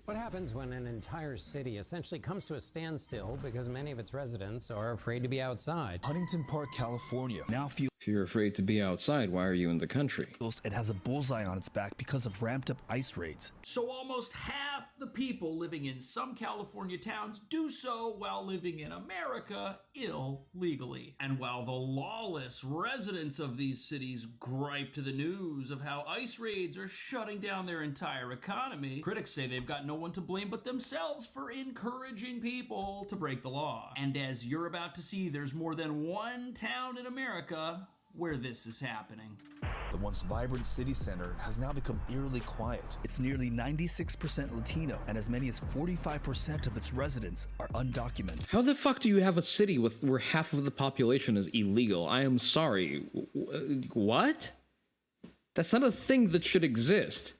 Speaker 13: What happens when an entire city essentially comes to a standstill because many of its residents are afraid to be outside?
Speaker 14: Huntington Park, California now feels.
Speaker 1: If you're afraid to be outside, why are you in the country?
Speaker 14: It has a bullseye on its back because of ramped up ice raids.
Speaker 15: So almost half the the people living in some California towns do so while living in America illegally. And while the lawless residents of these cities gripe to the news of how ICE raids are shutting down their entire economy, critics say they've got no one to blame but themselves for encouraging people to break the law. And as you're about to see, there's more than one town in America where this is happening.
Speaker 14: The once vibrant city center has now become eerily quiet. It's nearly 96% Latino, and as many as 45% of its residents are undocumented.
Speaker 1: How the fuck do you have a city where half of the population is illegal? I am sorry. What? That's not a thing that should exist.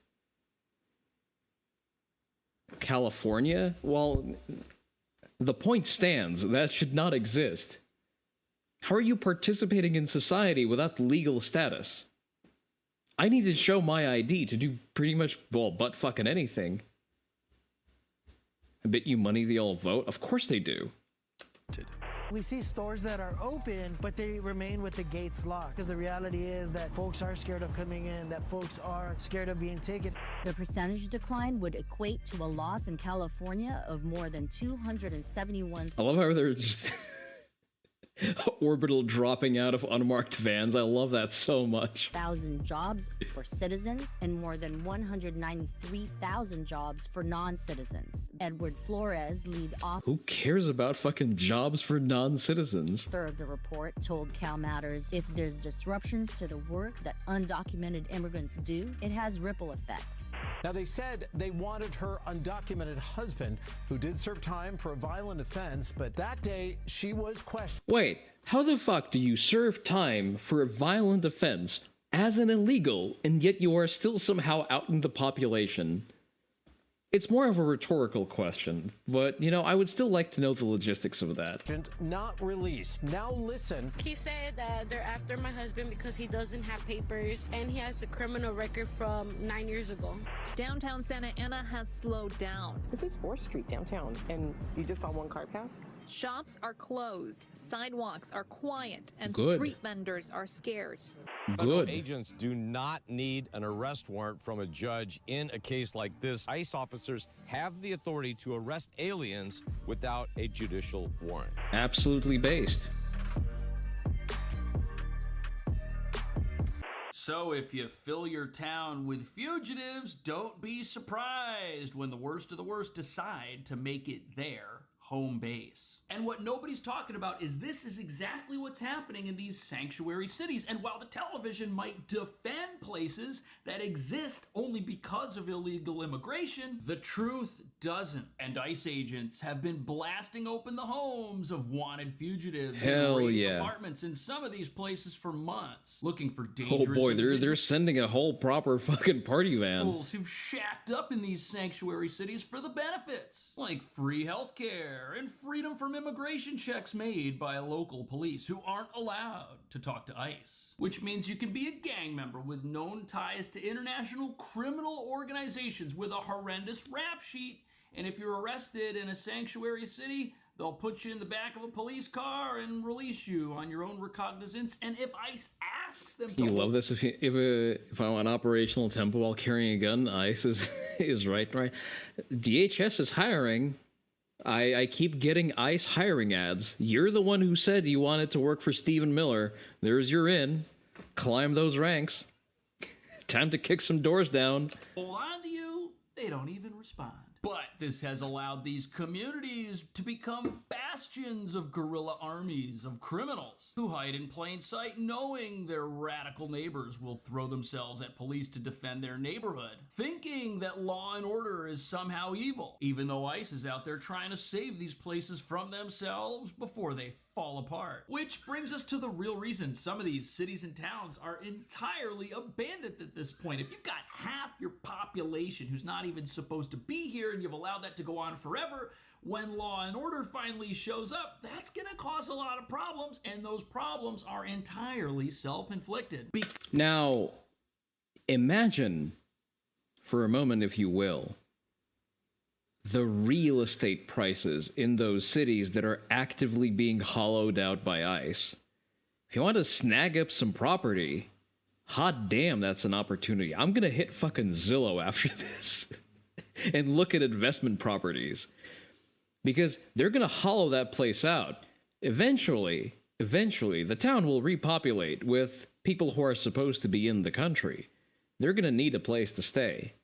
Speaker 1: California? Well, the point stands. That should not exist. How are you participating in society without legal status? I need to show my ID to do pretty much, well, butt fucking anything. I bet you money they all vote? Of course they do.
Speaker 16: We see stores that are open, but they remain with the gates locked. Because the reality is that folks are scared of coming in, that folks are scared of being taken.
Speaker 17: The percentage decline would equate to a loss in California of more than 271.
Speaker 1: I love how they're just orbital dropping out of unmarked vans. I love that so much.
Speaker 17: 1,000 jobs for citizens and more than 193,000 jobs for non-citizens. Edward Flores, lead author
Speaker 1: Who cares about fucking jobs for non-citizens?
Speaker 17: of the report, told Cal Matters, if there's disruptions to the work that undocumented immigrants do, it has ripple effects.
Speaker 18: Now, they said they wanted her undocumented husband, who did serve time for a violent offense, but that day she was questioned.
Speaker 1: Wait, how the fuck do you serve time for a violent offense as an illegal, and yet you are still somehow out in the population? It's more of a rhetorical question, but, you know, I would still like to know the logistics of that.
Speaker 18: Not released. Now listen.
Speaker 19: He said that they're after my husband because he doesn't have papers and he has a criminal record from 9 years ago.
Speaker 20: Downtown Santa Ana has slowed down.
Speaker 21: This is 4th Street downtown, and you just saw one car pass?
Speaker 20: Shops are closed, sidewalks are quiet, and
Speaker 22: Good.
Speaker 20: street vendors are scarce.
Speaker 22: Federal agents do not need an arrest warrant from a judge in a case like this. ICE officers have the authority to arrest aliens without a judicial warrant.
Speaker 1: Absolutely based.
Speaker 15: So if you fill your town with fugitives, don't be surprised when the worst of the worst decide to make it their home base. And what nobody's talking about is this is exactly what's happening in these sanctuary cities. And while the television might defend places that exist only because of illegal immigration, the truth doesn't. And ICE agents have been blasting open the homes of wanted fugitives
Speaker 1: Hell
Speaker 15: and raiding
Speaker 1: yeah.
Speaker 15: apartments in some of these places for months, looking for
Speaker 1: Oh
Speaker 15: dangerous
Speaker 1: boy, they're sending a whole proper fucking party van.
Speaker 15: individuals who've shacked up in these sanctuary cities for the benefits, like free healthcare and freedom from immigration checks made by local police who aren't allowed to talk to ICE. Which means you can be a gang member with known ties to international criminal organizations with a horrendous rap sheet, and if you're arrested in a sanctuary city, they'll put you in the back of a police car and release you on your own recognizance. And if ICE asks them to...
Speaker 1: You love this. If I'm on operational tempo while carrying a gun, ICE is right. DHS is hiring. I keep getting ICE hiring ads. You're the one who said you wanted to work for Stephen Miller. There's your in. Climb those ranks. Time to kick some doors down.
Speaker 15: Hold on to you, they don't even respond. But this has allowed these communities to become bastions of guerrilla armies of criminals who hide in plain sight knowing their radical neighbors will throw themselves at police to defend their neighborhood, thinking that law and order is somehow evil, even though ICE is out there trying to save these places from themselves before they fall apart. Which brings us to the real reason some of these cities and towns are entirely abandoned at this point. If you've got half your population who's not even supposed to be here and you've allowed that to go on forever, when law and order finally shows up, that's gonna cause a lot of problems, and those problems are entirely self-inflicted.
Speaker 1: Now, imagine for a moment, if you will, the real estate prices in those cities that are actively being hollowed out by ICE. If you want to snag up some property, hot damn, that's an opportunity. I'm gonna hit fucking Zillow after this. and look at investment properties, because they're going to hollow that place out. Eventually, the town will repopulate with people who are supposed to be in the country. They're going to need a place to stay.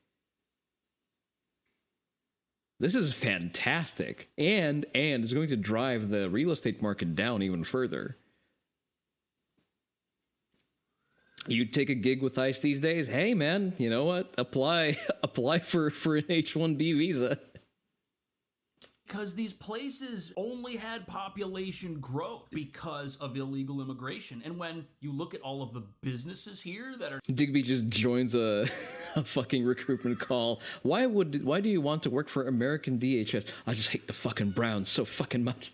Speaker 1: This is fantastic, and it's going to drive the real estate market down even further. You take a gig with ICE these days, hey man, you know what? Apply for an H-1B visa.
Speaker 15: Because these places only had population growth because of illegal immigration. And when you look at all of the businesses here that are...
Speaker 1: Digby just joins a fucking recruitment call. Why do you want to work for American DHS? I just hate the fucking Browns so fucking much.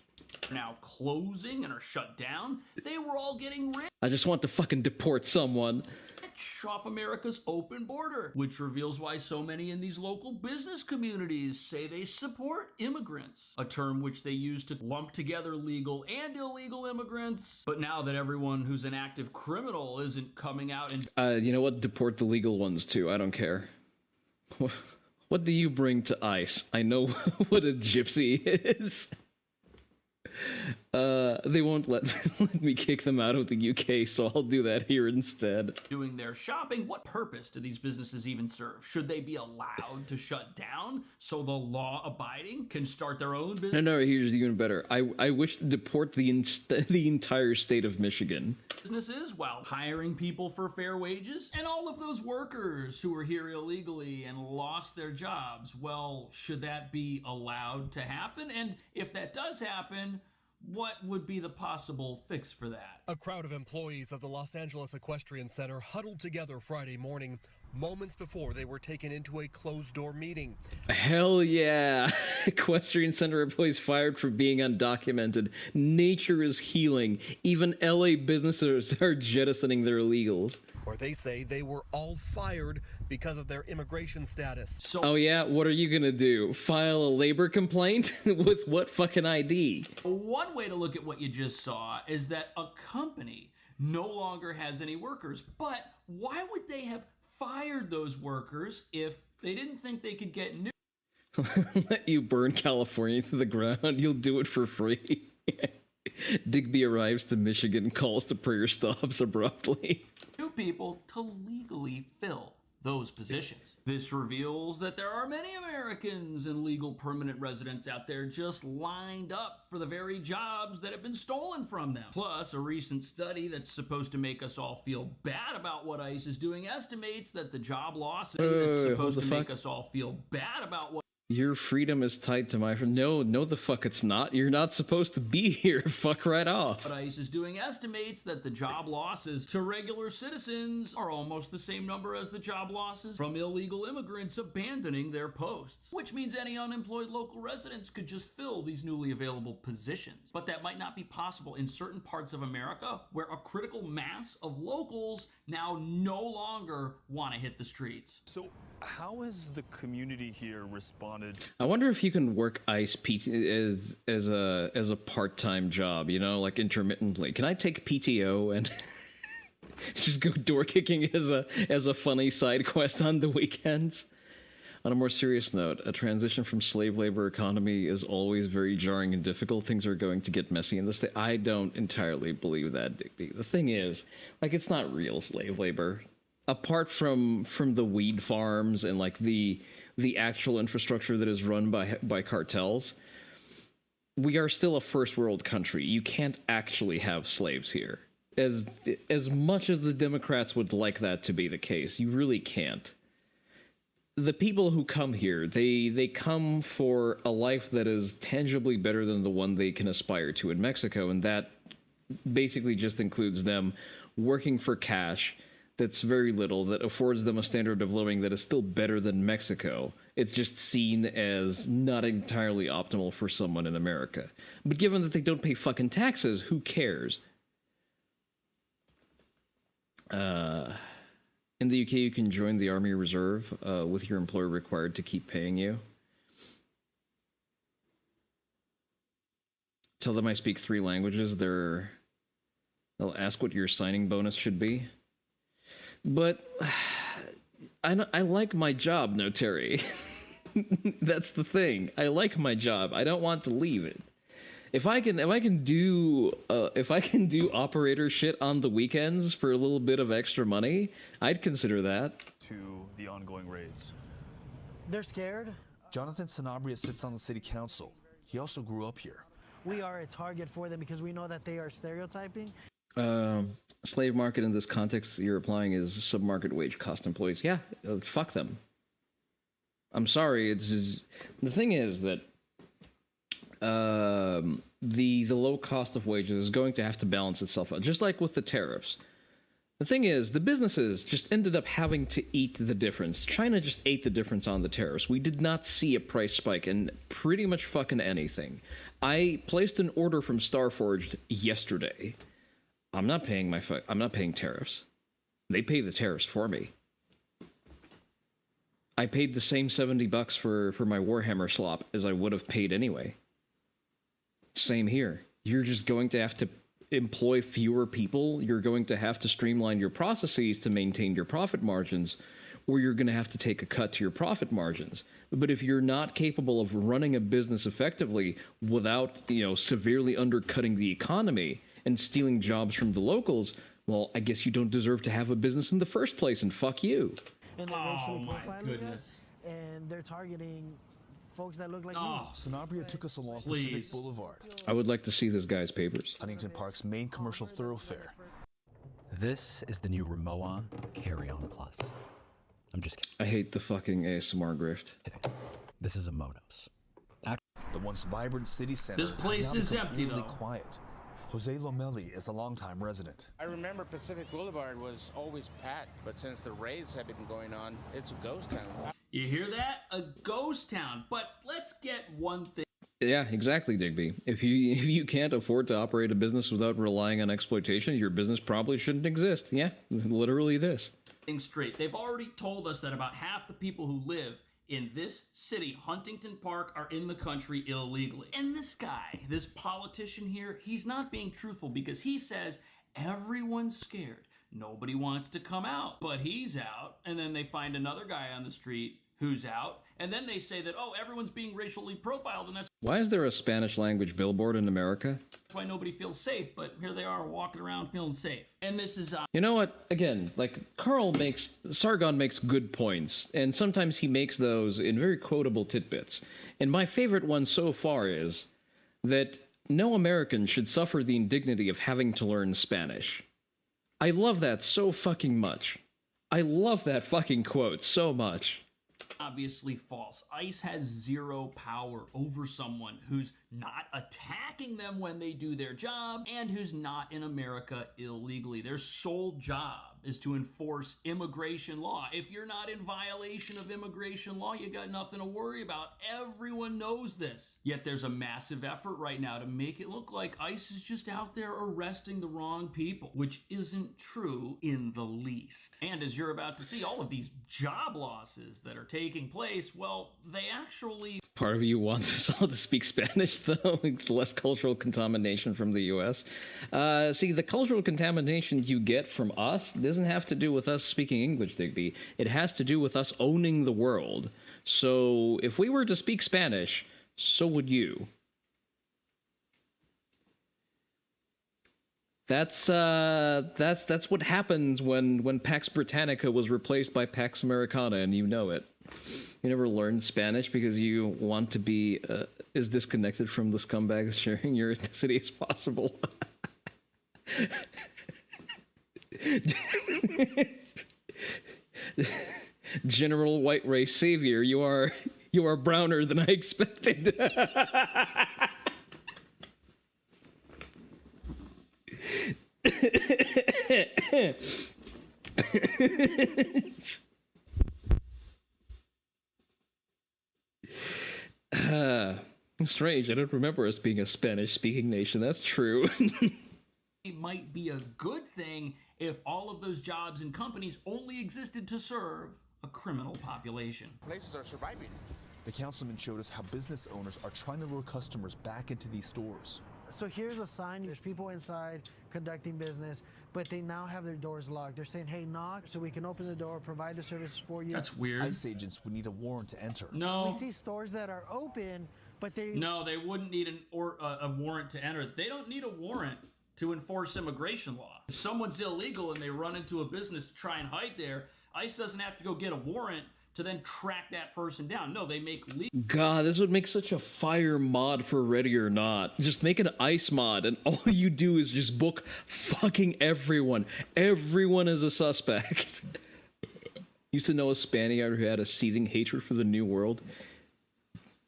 Speaker 15: Now closing and are shut down, they were all getting rich
Speaker 1: I just want to fucking deport someone.
Speaker 15: off America's open border, which reveals why so many in these local business communities say they support immigrants, a term which they use to lump together legal and illegal immigrants. But now that everyone who's an active criminal isn't coming out and...
Speaker 1: You know what? Deport the legal ones too. I don't care. What do you bring to ICE? I know what a gypsy is. They won't let me kick them out of the UK, so I'll do that here instead.
Speaker 15: Doing their shopping, what purpose do these businesses even serve? Should they be allowed to shut down so the law-abiding can start their own business?
Speaker 1: No, here's even better. I wish to deport the entire state of Michigan.
Speaker 15: Businesses while hiring people for fair wages, and all of those workers who were here illegally and lost their jobs. Well, should that be allowed to happen? And if that does happen, what would be the possible fix for that?
Speaker 6: A crowd of employees of the Los Angeles Equestrian Center huddled together Friday morning, moments before they were taken into a closed-door meeting.
Speaker 1: Hell yeah. Equestrian Center employees fired for being undocumented. Nature is healing. Even LA businesses are jettisoning their illegals.
Speaker 6: Or they say they were all fired because of their immigration status.
Speaker 1: Oh yeah? What are you gonna do? File a labor complaint? With what fucking ID?
Speaker 15: One way to look at what you just saw is that a company no longer has any workers. But why would they have fired those workers if they didn't think they could get new?
Speaker 1: Let you burn California to the ground. You'll do it for free. Digby arrives to Michigan, calls to prayer stops abruptly.
Speaker 15: New people to legally fill those positions. This reveals that there are many Americans and legal permanent residents out there just lined up for the very jobs that have been stolen from them. Plus, a recent study that's supposed to make us all feel bad about what ICE is doing estimates that the job loss that's supposed to make us all feel bad about what...
Speaker 1: Your freedom is tied to my... No, the fuck it's not. You're not supposed to be here. Fuck right off.
Speaker 15: What ICE is doing estimates that the job losses to regular citizens are almost the same number as the job losses from illegal immigrants abandoning their posts, which means any unemployed local residents could just fill these newly available positions. But that might not be possible in certain parts of America where a critical mass of locals now no longer want to hit the streets.
Speaker 7: So how has the community here responded?
Speaker 1: I wonder if you can work ICE as a part-time job, you know, like intermittently. Can I take PTO and just go door kicking as a funny side quest on the weekends? On a more serious note, a transition from slave labor economy is always very jarring and difficult. Things are going to get messy in this state. I don't entirely believe that, Digby. The thing is, like, it's not real slave labor. Apart from the weed farms and like the actual infrastructure that is run by cartels, we are still a first world country. You can't actually have slaves here. As much as the Democrats would like that to be the case, you really can't. The people who come here, they come for a life that is tangibly better than the one they can aspire to in Mexico, and that basically just includes them working for cash that's very little, that affords them a standard of living that is still better than Mexico. It's just seen as not entirely optimal for someone in America. But given that they don't pay fucking taxes, who cares? In the UK, you can join the Army Reserve with your employer required to keep paying you. Tell them I speak 3 languages. They'll ask what your signing bonus should be. But I like my job, no Terry. That's the thing. I like my job. I don't want to leave it. If I can do operator shit on the weekends for a little bit of extra money, I'd consider that.
Speaker 7: To the ongoing raids.
Speaker 16: They're scared.
Speaker 14: Jonathan Sanabria sits on the city council. He also grew up here.
Speaker 16: We are a target for them because we know that they are stereotyping.
Speaker 1: Slave market in this context you're applying is submarket wage cost employees. Yeah, fuck them. I'm sorry. The thing is that the low cost of wages is going to have to balance itself out, just like with the tariffs. The thing is, the businesses just ended up having to eat the difference. China just ate the difference on the tariffs. We did not see a price spike in pretty much fucking anything. I placed an order from Starforged yesterday. I'm not paying tariffs. They pay the tariffs for me. I paid the same $70 for my Warhammer slop as I would have paid anyway. Same here. You're just going to have to employ fewer people. You're going to have to streamline your processes to maintain your profit margins, or you're going to have to take a cut to your profit margins. But if you're not capable of running a business effectively without, severely undercutting the economy and stealing jobs from the locals, well, I guess you don't deserve to have a business in the first place, and fuck you.
Speaker 16: And they're racially
Speaker 15: my
Speaker 16: profiling
Speaker 15: goodness.
Speaker 16: us, and they're targeting folks that look like me.
Speaker 14: Sanabria took us along Pacific Boulevard.
Speaker 1: I would like to see this guy's papers.
Speaker 14: Huntington Park's main commercial thoroughfare.
Speaker 3: This is the new Ramoa Carry-On Plus. I'm just kidding.
Speaker 1: I hate the fucking ASMR grift.
Speaker 3: This is a Monos.
Speaker 14: The once vibrant city center
Speaker 15: This place is empty,
Speaker 14: eerily
Speaker 15: though.
Speaker 14: quiet. Jose Lomelli is a longtime resident.
Speaker 5: I remember Pacific Boulevard was always packed, but since the raids have been going on, it's a ghost town.
Speaker 15: You hear that? A ghost town. But let's get one thing.
Speaker 1: Yeah, exactly, Digby. If you can't afford to operate a business without relying on exploitation, your business probably shouldn't exist. Yeah, literally this.
Speaker 15: Straight. They've already told us that about half the people who live in this city, Huntington Park, are in the country illegally. And this guy, this politician here, he's not being truthful because he says everyone's scared. Nobody wants to come out, but he's out. And then they find another guy on the street who's out. And then they say that, oh, everyone's being racially profiled, and that's
Speaker 1: Why is there a Spanish language billboard in America?
Speaker 15: why nobody feels safe. But here they are walking around feeling safe. And this is
Speaker 1: You know what? Again, like Sargon makes good points, and sometimes he makes those in very quotable tidbits. And my favorite one so far is that no American should suffer the indignity of having to learn Spanish. I love that so fucking much. I love that fucking quote so much.
Speaker 15: obviously false. ICE has zero power over someone who's not attacking them when they do their job and who's not in America illegally. Their sole job is to enforce immigration law. If you're not in violation of immigration law, you got nothing to worry about. Everyone knows this. Yet there's a massive effort right now to make it look like ICE is just out there arresting the wrong people, which isn't true in the least. And as you're about to see, all of these job losses that are taking place, well, they actually...
Speaker 1: Part of you wants us all to speak Spanish, though, less cultural contamination from the U.S. See, the cultural contamination you get from us doesn't have to do with us speaking English, Digby. It has to do with us owning the world. So if we were to speak Spanish, so would you. That's what happens when Pax Britannica was replaced by Pax Americana, and you know it. You never learned Spanish because you want to be as disconnected from the scumbags sharing your ethnicity as possible. General white race savior, you are browner than I expected. Strange, I don't remember us being a Spanish-speaking nation. That's true.
Speaker 15: It might be a good thing if all of those jobs and companies only existed to serve a criminal population.
Speaker 5: Places are surviving.
Speaker 14: The councilman showed us how business owners are trying to lure customers back into these stores.
Speaker 16: So here's a sign. There's people inside conducting business, but they now have their doors locked. They're saying, hey, knock so we can open the door, provide the service for you.
Speaker 15: That's weird.
Speaker 14: ICE agents would need a warrant to enter.
Speaker 15: No.
Speaker 16: We see stores that are open, but they...
Speaker 15: No, they wouldn't need a warrant to enter. They don't need a warrant to enforce immigration law. If someone's illegal and they run into a business to try and hide there, ICE doesn't have to go get a warrant to then track that person down. No, they make legal.
Speaker 1: God, this would make such a fire mod for Ready or Not. Just make an ICE mod, and all you do is just book fucking everyone. Everyone is a suspect. Used to know a Spaniard who had a seething hatred for the New World.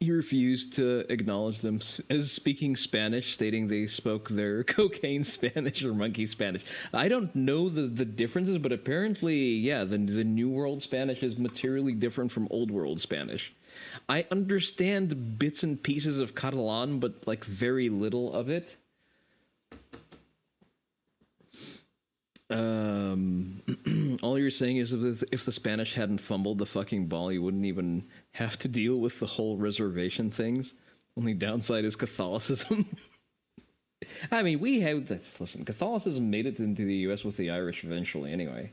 Speaker 1: He refused to acknowledge them as speaking Spanish, stating they spoke their cocaine Spanish or monkey Spanish. I don't know the differences, but apparently, yeah, the New World Spanish is materially different from Old World Spanish. I understand bits and pieces of Catalan, but like very little of it. All you're saying is if the Spanish hadn't fumbled the fucking ball, you wouldn't even have to deal with the whole reservation things. Only downside is Catholicism. I mean, listen, Catholicism made it into the US with the Irish eventually anyway.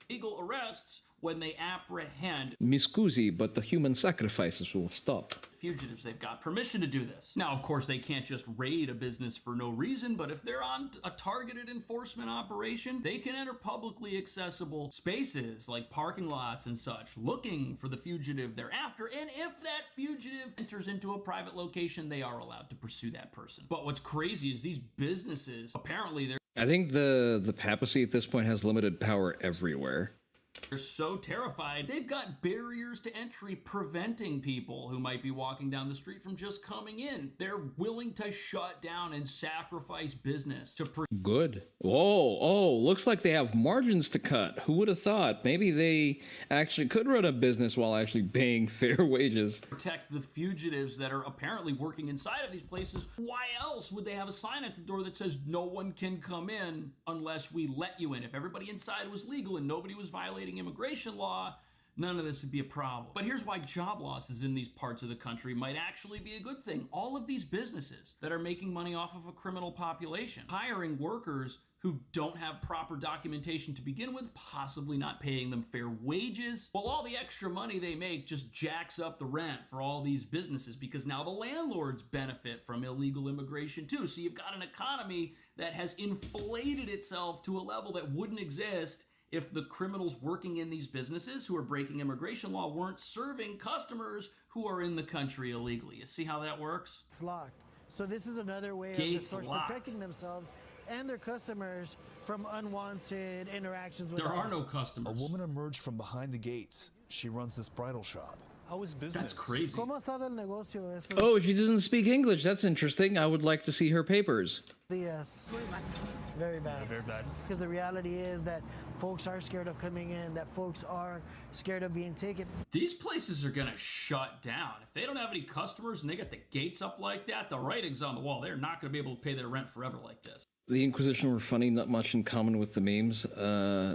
Speaker 15: Legal arrests when they apprehend
Speaker 1: Mi scusi, but the human sacrifices will stop.
Speaker 15: fugitives. They've got permission to do this. Now, of course, they can't just raid a business for no reason, but if they're on a targeted enforcement operation, they can enter publicly accessible spaces like parking lots and such, looking for the fugitive they're after, and if that fugitive enters into a private location, they are allowed to pursue that person. But what's crazy is these businesses, apparently
Speaker 1: I think the papacy at this point has limited power everywhere.
Speaker 15: they're so terrified, they've got barriers to entry preventing people who might be walking down the street from just coming in. They're willing to shut down and sacrifice business to
Speaker 1: Good. Oh, looks like they have margins to cut. Who would have thought? Maybe they actually could run a business while actually paying fair wages.
Speaker 15: protect the fugitives that are apparently working inside of these places. Why else would they have a sign at the door that says no one can come in unless we let you in? If everybody inside was legal and nobody was violating immigration law, none of this would be a problem. But here's why job losses in these parts of the country might actually be a good thing. All of these businesses that are making money off of a criminal population, hiring workers who don't have proper documentation to begin with, possibly not paying them fair wages, well, all the extra money they make just jacks up the rent for all these businesses because now the landlords benefit from illegal immigration too. So you've got an economy that has inflated itself to a level that wouldn't exist if the criminals working in these businesses who are breaking immigration law weren't serving customers who are in the country illegally. You see how that works?
Speaker 16: It's locked. So this is another way of the
Speaker 15: Gates
Speaker 16: stores
Speaker 15: locked.
Speaker 16: protecting themselves and their customers from unwanted interactions with
Speaker 15: There are
Speaker 16: us.
Speaker 15: no customers.
Speaker 14: A woman emerged from behind the gates. She runs this bridal shop.
Speaker 7: How is business?
Speaker 15: That's crazy.
Speaker 16: ¿Cómo está el negocio? Eso?
Speaker 1: Oh, she doesn't speak English. That's interesting. I would like to see her papers.
Speaker 16: Yes. Very bad.
Speaker 7: Very bad.
Speaker 16: Because the reality is that folks are scared of coming in, that folks are scared of being taken.
Speaker 15: These places are gonna shut down. If they don't have any customers and they got the gates up like that, the writing's on the wall. They're not gonna be able to pay their rent forever like this.
Speaker 1: The Inquisition were funny, not much in common with the memes.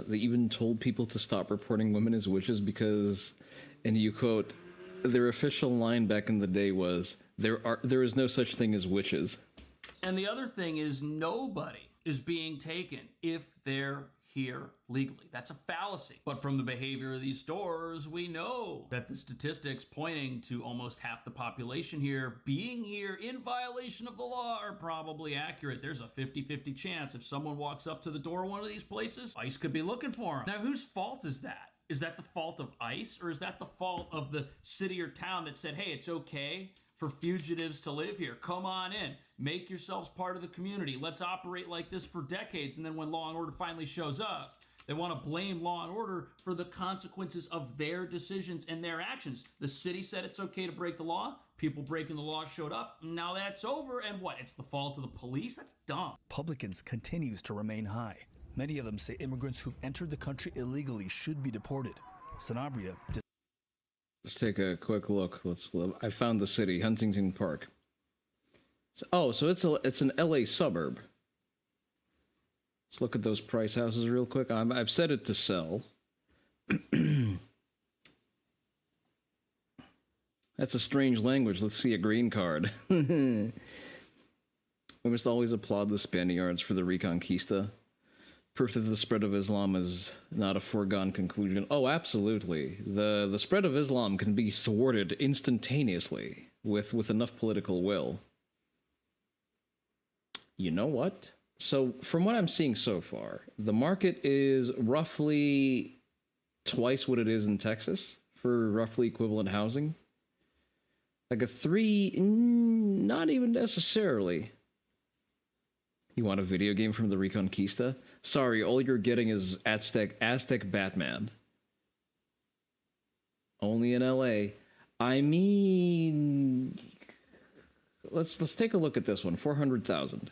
Speaker 1: They even told people to stop reporting women as witches because, and you quote, their official line back in the day was, there is no such thing as witches.
Speaker 15: And the other thing is nobody is being taken if they're here legally. That's a fallacy. But from the behavior of these stores, we know that the statistics pointing to almost half the population here being here in violation of the law are probably accurate. There's a 50-50 chance if someone walks up to the door of one of these places, ICE could be looking for them. Now, whose fault is that? Is that the fault of ICE, or is that the fault of the city or town that said, hey, it's okay for fugitives to live here? Come on in. Make yourselves part of the community. Let's operate like this for decades. And then when law and order finally shows up, they want to blame law and order for the consequences of their decisions and their actions. The city said it's okay to break the law. People breaking the law showed up. Now that's over. And what? It's the fault of the police? That's dumb.
Speaker 14: Publicans continues to remain high. Many of them say immigrants who've entered the country illegally should be deported. Sanabria.
Speaker 1: Let's take a quick look. I found the city, Huntington Park. So it's an LA suburb. Let's look at those price houses real quick. I've set it to sell. That's a strange language. Let's see a green card. We must always applaud the Spaniards for the Reconquista. Proof that the spread of Islam is not a foregone conclusion. Oh, absolutely. The spread of Islam can be thwarted instantaneously with enough political will. You know what? So, from what I'm seeing so far, the market is roughly twice what it is in Texas for roughly equivalent housing. Like a 3, not even necessarily. You want a video game from the Reconquista? Sorry, all you're getting is Aztec Batman. Only in LA. I mean, let's take a look at this one. 400,000.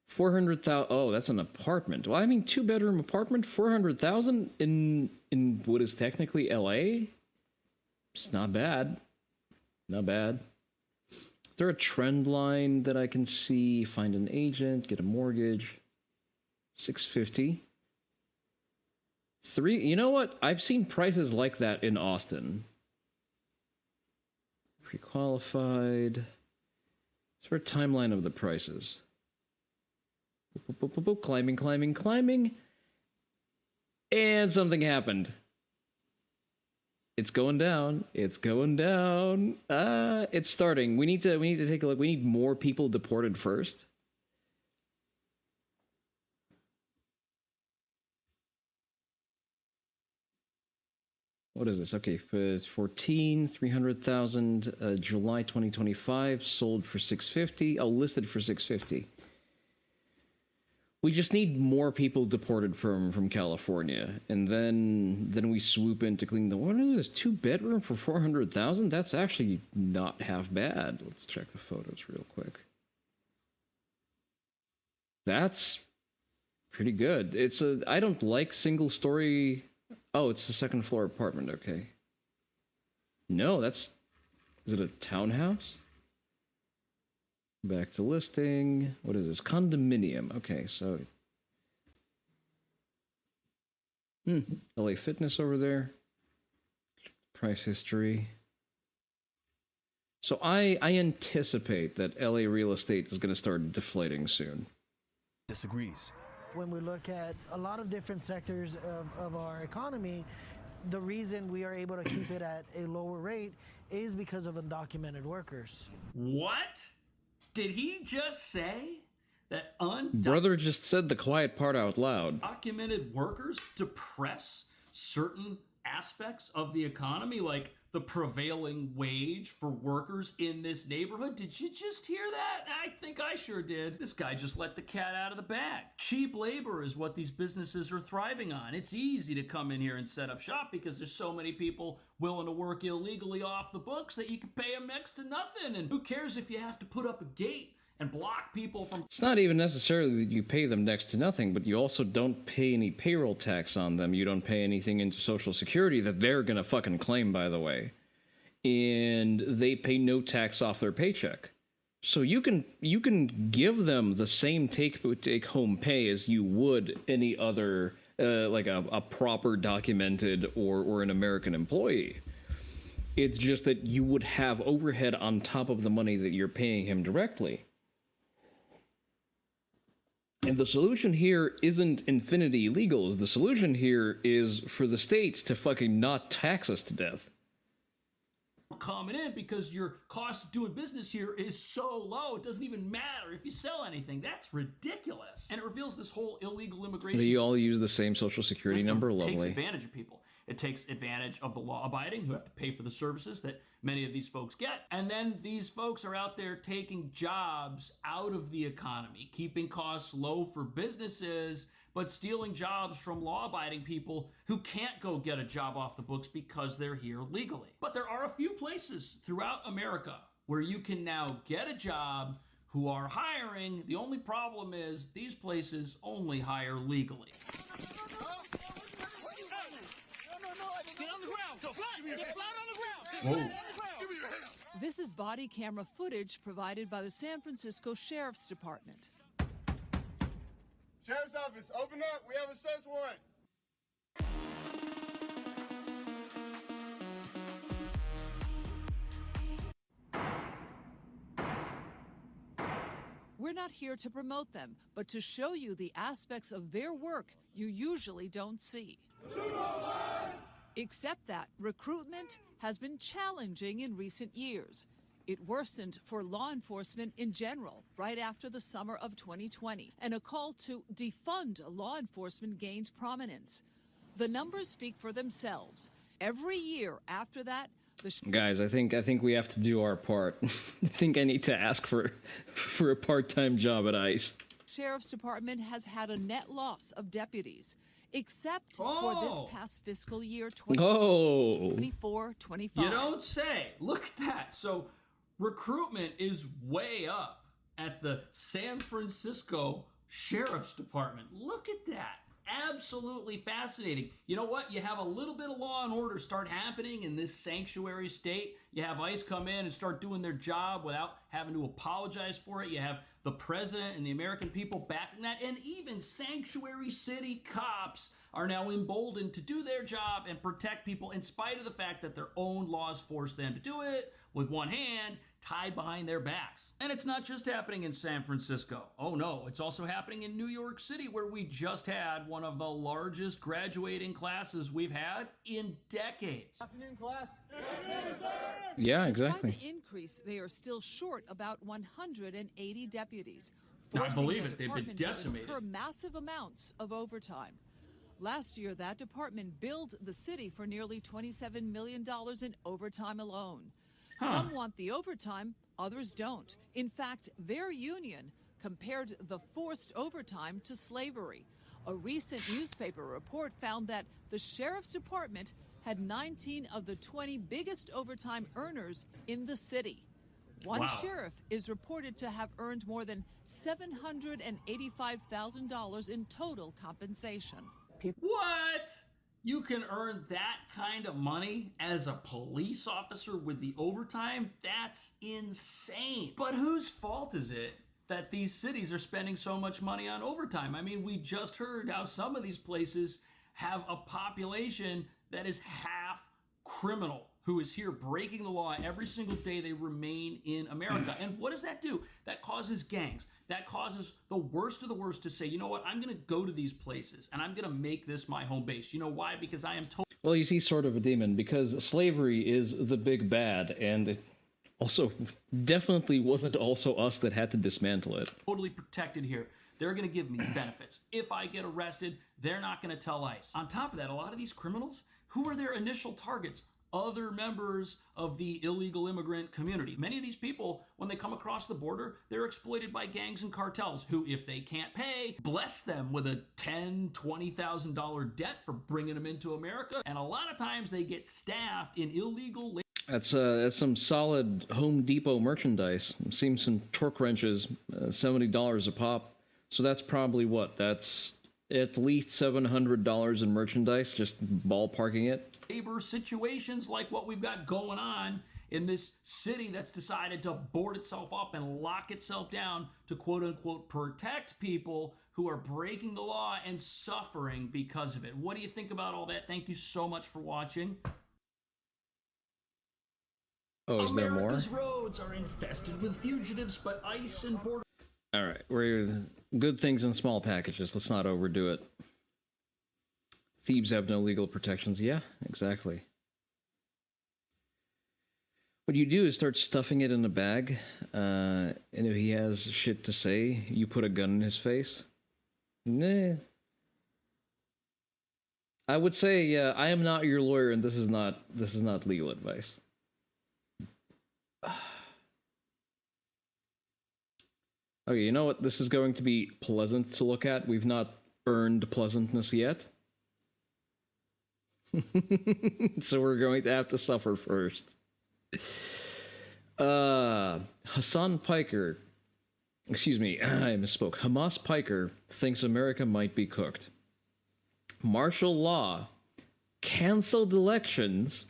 Speaker 1: 400,000. Oh, that's an apartment. Well, I mean, 2-bedroom apartment, 400,000 in what is technically LA. It's not bad. Not bad. Is there a trend line that I can see? Find an agent, get a mortgage. 650. 3. You know what? I've seen prices like that in Austin. Pre-qualified. Is there a timeline of the prices? Boop, boop, boop, boop, boop. Climbing, climbing, climbing. And something happened. It's going down. It's going down. It's starting. We need to take a look. We need more people deported first. What is this? Okay, for 300,000, July 2025, sold for 650. Oh, listed for 650. We just need more people deported from California, and then we swoop in to clean the. What is this? 2-bedroom for 400,000? That's actually not half bad. Let's check the photos real quick. That's pretty good. I don't like single story. Oh, it's the 2nd floor apartment. Okay. No, is it a townhouse? Back to listing. What is this? Condominium. Okay, so... LA Fitness over there. Price history. So I anticipate that LA real estate is going to start deflating soon.
Speaker 14: Disagrees.
Speaker 16: When we look at a lot of different sectors of our economy, the reason we are able to keep it at a lower rate is because of undocumented workers.
Speaker 15: What? Did he just say that
Speaker 1: Brother just said the quiet part out loud.
Speaker 15: undocumented workers depress certain aspects of the economy, like the prevailing wage for workers in this neighborhood? Did you just hear that? I think I sure did. This guy just let the cat out of the bag. Cheap labor is what these businesses are thriving on. It's easy to come in here and set up shop because there's so many people willing to work illegally off the books that you can pay them next to nothing. And who cares if you have to put up a gate and block people from...
Speaker 1: It's not even necessarily that you pay them next to nothing, but you also don't pay any payroll tax on them. You don't pay anything into Social Security that they're gonna fucking claim, by the way. And they pay no tax off their paycheck. So you can give them the same take-home pay as you would any other, like a proper documented or an American employee. It's just that you would have overhead on top of the money that you're paying him directly. And the solution here isn't infinity illegals. The solution here is for the states to fucking not tax us to death.
Speaker 15: Coming in because your cost of doing business here is so low, it doesn't even matter if you sell anything. That's ridiculous. And it reveals this whole illegal immigration...
Speaker 1: They all use the same Social Security number. Lovely.
Speaker 15: Takes advantage of people. It takes advantage of the law-abiding who have to pay for the services that many of these folks get. And then these folks are out there taking jobs out of the economy, keeping costs low for businesses, but stealing jobs from law-abiding people who can't go get a job off the books because they're here legally. But there are a few places throughout America where you can now get a job, who are hiring. The only problem is these places only hire legally.
Speaker 8: Get on the ground. Get flat on the ground. Whoa. This is body camera footage provided by the San Francisco Sheriff's Department.
Speaker 9: Sheriff's Office, open up. We have a search warrant.
Speaker 8: We're not here to promote them, but to show you the aspects of their work you usually don't see. Except that recruitment has been challenging in recent years. It worsened for law enforcement in general right after the summer of 2020, and a call to defund law enforcement gained prominence. The numbers speak for themselves. Every year after that,
Speaker 1: Guys, I think we have to do our part. I think I need to ask for a part-time job at ICE.
Speaker 8: Sheriff's Department has had a net loss of deputies, except for this past fiscal year, 2024-25.
Speaker 15: You don't say. Look at that. So recruitment is way up at the San Francisco Sheriff's Department. Look at that. Absolutely fascinating. You know what? You have a little bit of law and order start happening in this sanctuary state. You have ICE come in and start doing their job without having to apologize for it. You have the president and the American people backing that. And even sanctuary city cops are now emboldened to do their job and protect people in spite of the fact that their own laws force them to do it with one hand tied behind their backs. And it's not just happening in San Francisco. Oh no, it's also happening in New York City, where we just had one of the largest graduating classes we've had in decades.
Speaker 2: Afternoon, class.
Speaker 1: Yeah, exactly.
Speaker 8: Despite the increase, they are still short about 180 deputies,
Speaker 15: I
Speaker 8: forcing
Speaker 15: believe
Speaker 8: the
Speaker 15: it. They've been
Speaker 8: department to
Speaker 15: decimated.
Speaker 8: incur massive amounts of overtime. Last year, that department billed the city for nearly $27 million in overtime alone. Some want the overtime, others don't. In fact, their union compared the forced overtime to slavery. A recent newspaper report found that the Sheriff's Department had 19 of the 20 biggest overtime earners in the city. One sheriff is reported to have earned more than $785,000 in total compensation.
Speaker 15: What? You can earn that kind of money as a police officer with the overtime? That's insane. But whose fault is it that these cities are spending so much money on overtime? I mean, we just heard how some of these places have a population that is half criminal, who is here breaking the law every single day they remain in America. And what does that do? That causes gangs. That causes the worst of the worst to say, you know what, I'm going to go to these places and I'm going to make this my home base. You know why? Because I am
Speaker 1: Well, you see, sort of a demon, because slavery is the big bad, and it also definitely wasn't also us that had to dismantle it.
Speaker 15: totally protected here. They're going to give me benefits. If I get arrested, they're not going to tell ICE. On top of that, a lot of these criminals, who are their initial targets? Other members of the illegal immigrant community. Many of these people, when they come across the border, they're exploited by gangs and cartels who, if they can't pay, bless them with a $10,000, $20,000 debt for bringing them into America. And a lot of times they get staffed in illegal labor.
Speaker 1: That's some solid Home Depot merchandise. I'm seeing some torque wrenches, $70 a pop. So that's probably what? That's at least $700 in merchandise, just ballparking it.
Speaker 15: Labor situations like what we've got going on in this city that's decided to board itself up and lock itself down to quote unquote protect people who are breaking the law and suffering because of it. What do you think about all that? Thank you so much for watching.
Speaker 1: Oh, is there more?
Speaker 15: America's roads are infested with fugitives, but ICE and border.
Speaker 1: All right, we're good things in small packages. Let's not overdo it. Thieves have no legal protections. Yeah, exactly. What you do is start stuffing it in a bag, and if he has shit to say, you put a gun in his face. Nah. I would say, I am not your lawyer, and this is not legal advice. Okay, you know what? This is going to be pleasant to look at. We've not earned pleasantness yet. So we're going to have to suffer first. Hassan Piker. Excuse me, I misspoke. Hamas Piker thinks America might be cooked. Martial law. Canceled elections.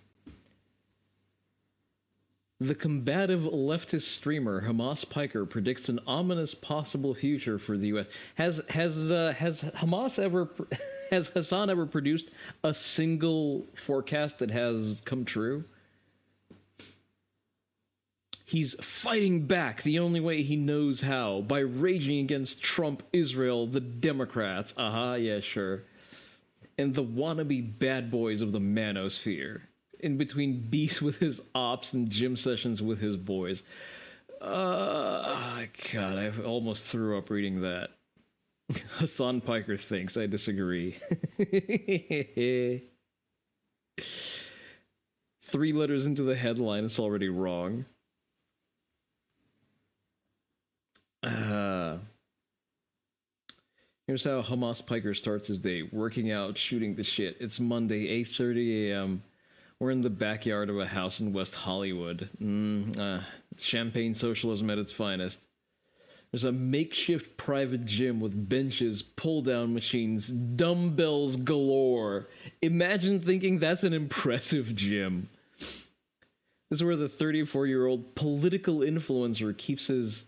Speaker 1: The combative leftist streamer Hamas Piker predicts an ominous possible future for the U.S. Has Hassan ever produced a single forecast that has come true? He's fighting back the only way he knows how, by raging against Trump, Israel, the Democrats. Yeah, sure. And the wannabe bad boys of the manosphere. In between beefs with his ops and gym sessions with his boys. God, I almost threw up reading that. Hassan Piker thinks. I disagree. 3 letters into the headline, it's already wrong. Here's how Hamas Piker starts his day. Working out, shooting the shit. It's Monday, 8:30 a.m. We're in the backyard of a house in West Hollywood. Champagne socialism at its finest. There's a makeshift private gym with benches, pull-down machines, dumbbells galore. Imagine thinking that's an impressive gym. This is where the 34-year-old political influencer keeps his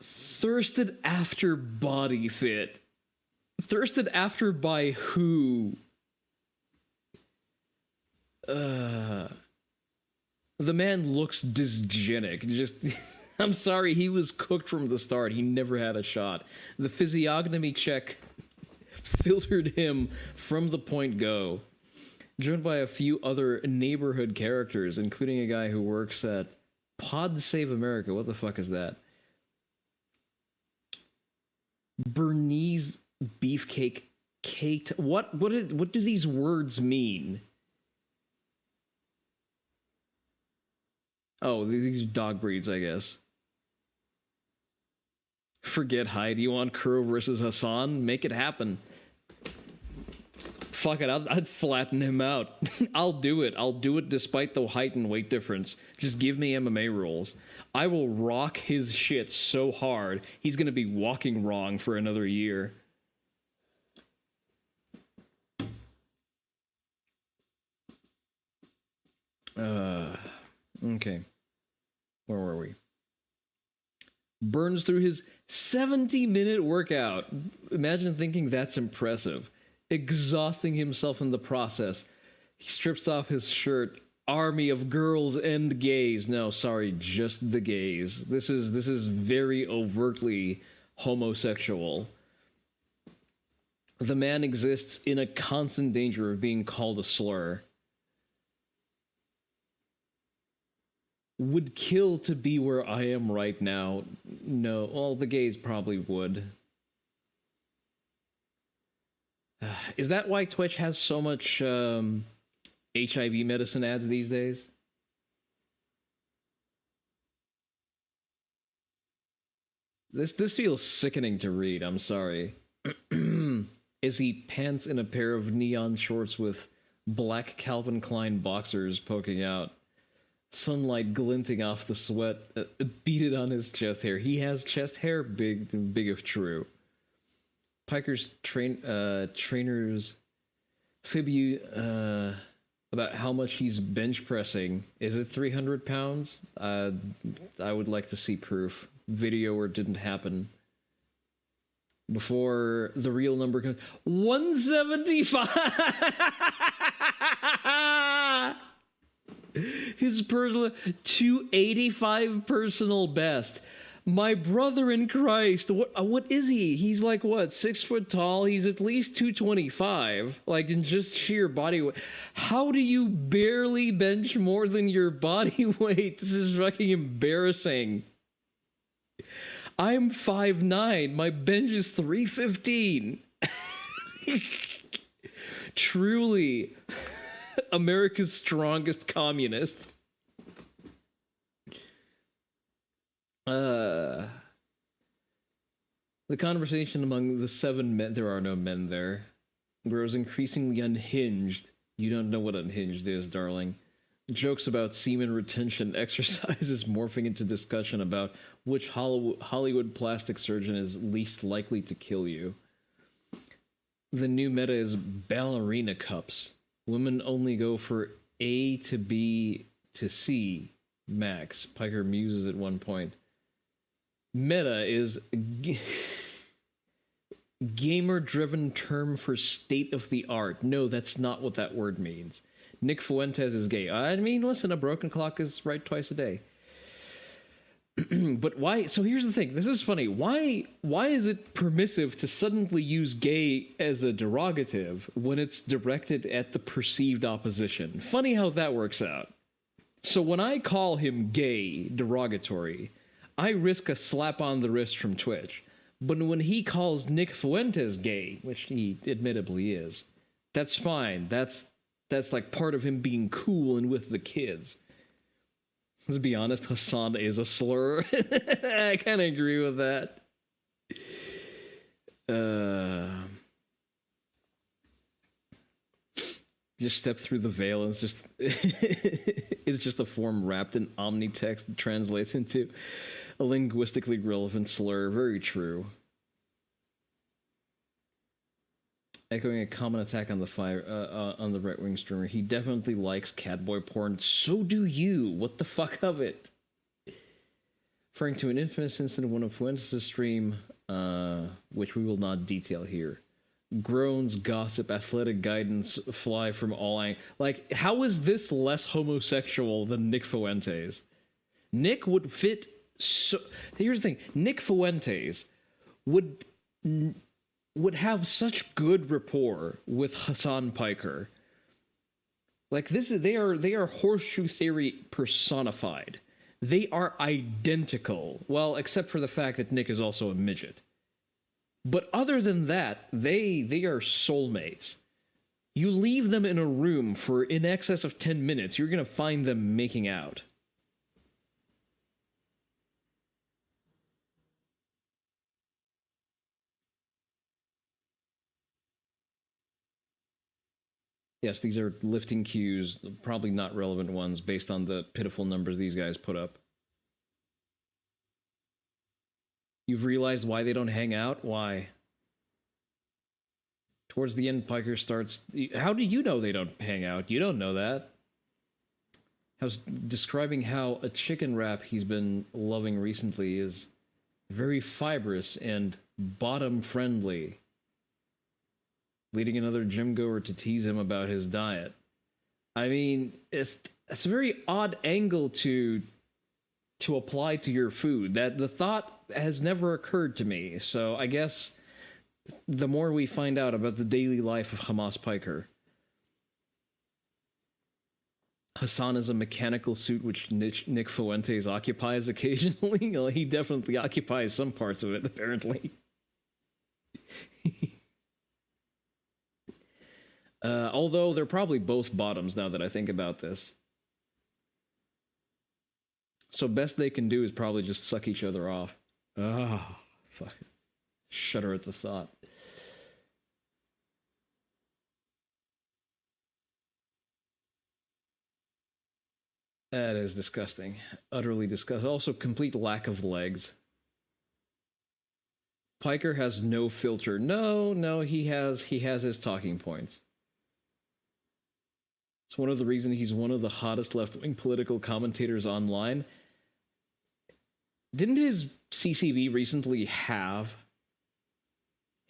Speaker 1: thirsted after body fit. Thirsted after by who? The man looks dysgenic. Just, I'm sorry, he was cooked from the start. He never had a shot. The physiognomy check filtered him from the point go. Joined by a few other neighborhood characters, including a guy who works at Pod Save America. What the fuck is that? Bernese beefcake caked. What do these words mean? Oh, these dog breeds, I guess. Forget Heidi. You want Kuro versus Hassan? Make it happen. Fuck it, I'd flatten him out. I'll do it. I'll do it despite the height and weight difference. Just give me MMA rules. I will rock his shit so hard, he's gonna be walking wrong for another year. Okay. Where were we? Burns through his 70-minute workout. Imagine thinking that's impressive. Exhausting himself in the process. He strips off his shirt. Army of girls and gays. No, sorry, just the gays. This is very overtly homosexual. The man exists in a constant danger of being called a slur. Would kill to be where I am right now. No, well, the gays probably would. Is that why Twitch has so much HIV medicine ads these days? This feels sickening to read, I'm sorry. Is he pants in a pair of neon shorts with black Calvin Klein boxers poking out? Sunlight glinting off the sweat beaded on his chest hair. He has chest hair, big if true. Piker's trainer's fib you about how much he's bench pressing. Is it 300 pounds? I would like to see proof. Video where it didn't happen. Before the real number comes. 175! His personal 285 personal best. My brother in Christ. What is he? He's like what? 6 foot tall. He's at least 225. Like in just sheer body weight. How do you barely bench more than your body weight? This is fucking embarrassing. I'm 5'9". My bench is 315. Truly. America's strongest communist. The conversation among the 7 men, there are no men there, grows increasingly unhinged. You don't know what unhinged is, darling. Jokes about semen retention exercises morphing into discussion about which Hollywood plastic surgeon is least likely to kill you. The new meta is ballerina cups. Women only go for A to B to C max. Piker muses at one point. Meta is gamer-driven term for state-of-the-art. No, that's not what that word means. Nick Fuentes is gay. I mean, listen, a broken clock is right twice a day. But why? So here's the thing. This is funny. Why is it permissive to suddenly use gay as a derogative when it's directed at the perceived opposition? Funny how that works out. So when I call him gay derogatory, I risk a slap on the wrist from Twitch. But when he calls Nick Fuentes gay, which he admittedly is, that's fine. That's like part of him being cool and with the kids. Let's be honest, Hassan is a slur. I kind of agree with that. Just step through the veil and it's just a form wrapped in omni-text that translates into a linguistically relevant slur. Very true. Echoing a common attack on the right-wing streamer. He definitely likes catboy porn. So do you. What the fuck of it? Referring to an infamous incident of one of Fuentes' stream, which we will not detail here. Groans, gossip, athletic guidance fly from all angles. Like, how is this less homosexual than Nick Fuentes? Nick would fit so... Here's the thing. Nick Fuentes would have such good rapport with Hassan Piker. Like, they are horseshoe theory personified. They are identical. Well, except for the fact that Nick is also a midget. But other than that, they are soulmates. You leave them in a room for in excess of 10 minutes, you're going to find them making out. Yes, these are lifting cues, probably not relevant ones based on the pitiful numbers these guys put up. You've realized why they don't hang out? Why? Towards the end, Piker starts... How do you know they don't hang out? You don't know that. I was describing how a chicken wrap he's been loving recently is very fibrous and bottom-friendly, leading another gym goer to tease him about his diet. I mean, it's a very odd angle to apply to your food. That the thought has never occurred to me. So I guess the more we find out about the daily life of Hamas Piker, Hassan is a mechanical suit which Nick Fuentes occupies occasionally. Well, he definitely occupies some parts of it, apparently. Although they're probably both bottoms now that I think about this. So best they can do is probably just suck each other off. Oh, fuck. Shudder at the thought. That is disgusting. Utterly disgusting. Also, complete lack of legs. Piker has no filter. No, he has his talking points. It's one of the reasons he's one of the hottest left-wing political commentators online. Didn't his CCB recently have...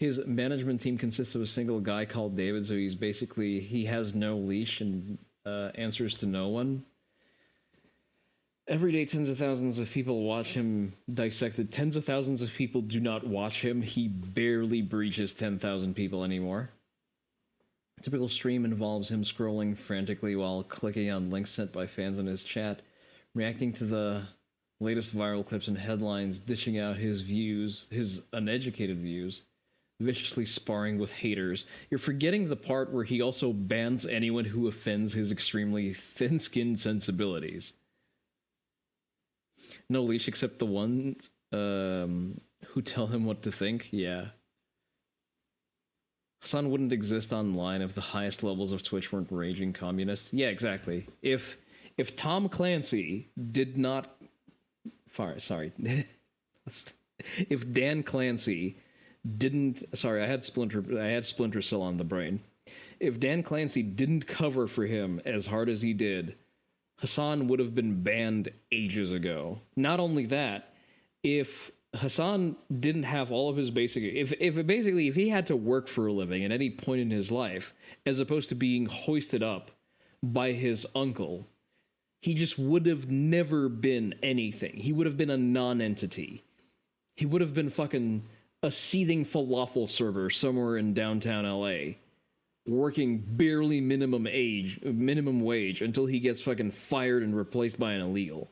Speaker 1: His management team consists of a single guy called David, so he has no leash and answers to no one. Every day, tens of thousands of people watch him dissected. Tens of thousands of people do not watch him. He barely breaches 10,000 people anymore. A typical stream involves him scrolling frantically while clicking on links sent by fans in his chat, reacting to the latest viral clips and headlines, dishing out his views, his uneducated views, viciously sparring with haters. You're forgetting the part where he also bans anyone who offends his extremely thin-skinned sensibilities. No leash except the ones who tell him what to think. Yeah. Hassan wouldn't exist online if the highest levels of Twitch weren't raging communists. Yeah, exactly. If Tom Clancy did not... Sorry. If Dan Clancy didn't... Sorry, I had Splinter Cell on the brain. If Dan Clancy didn't cover for him as hard as he did, Hassan would have been banned ages ago. Not only that, if Hassan didn't have all of his basic... If he had to work for a living at any point in his life, as opposed to being hoisted up by his uncle, He just would have never been anything. He would have been a non-entity. He would have been fucking a seething falafel server somewhere in downtown LA, working barely minimum wage until he gets fucking fired and replaced by an illegal.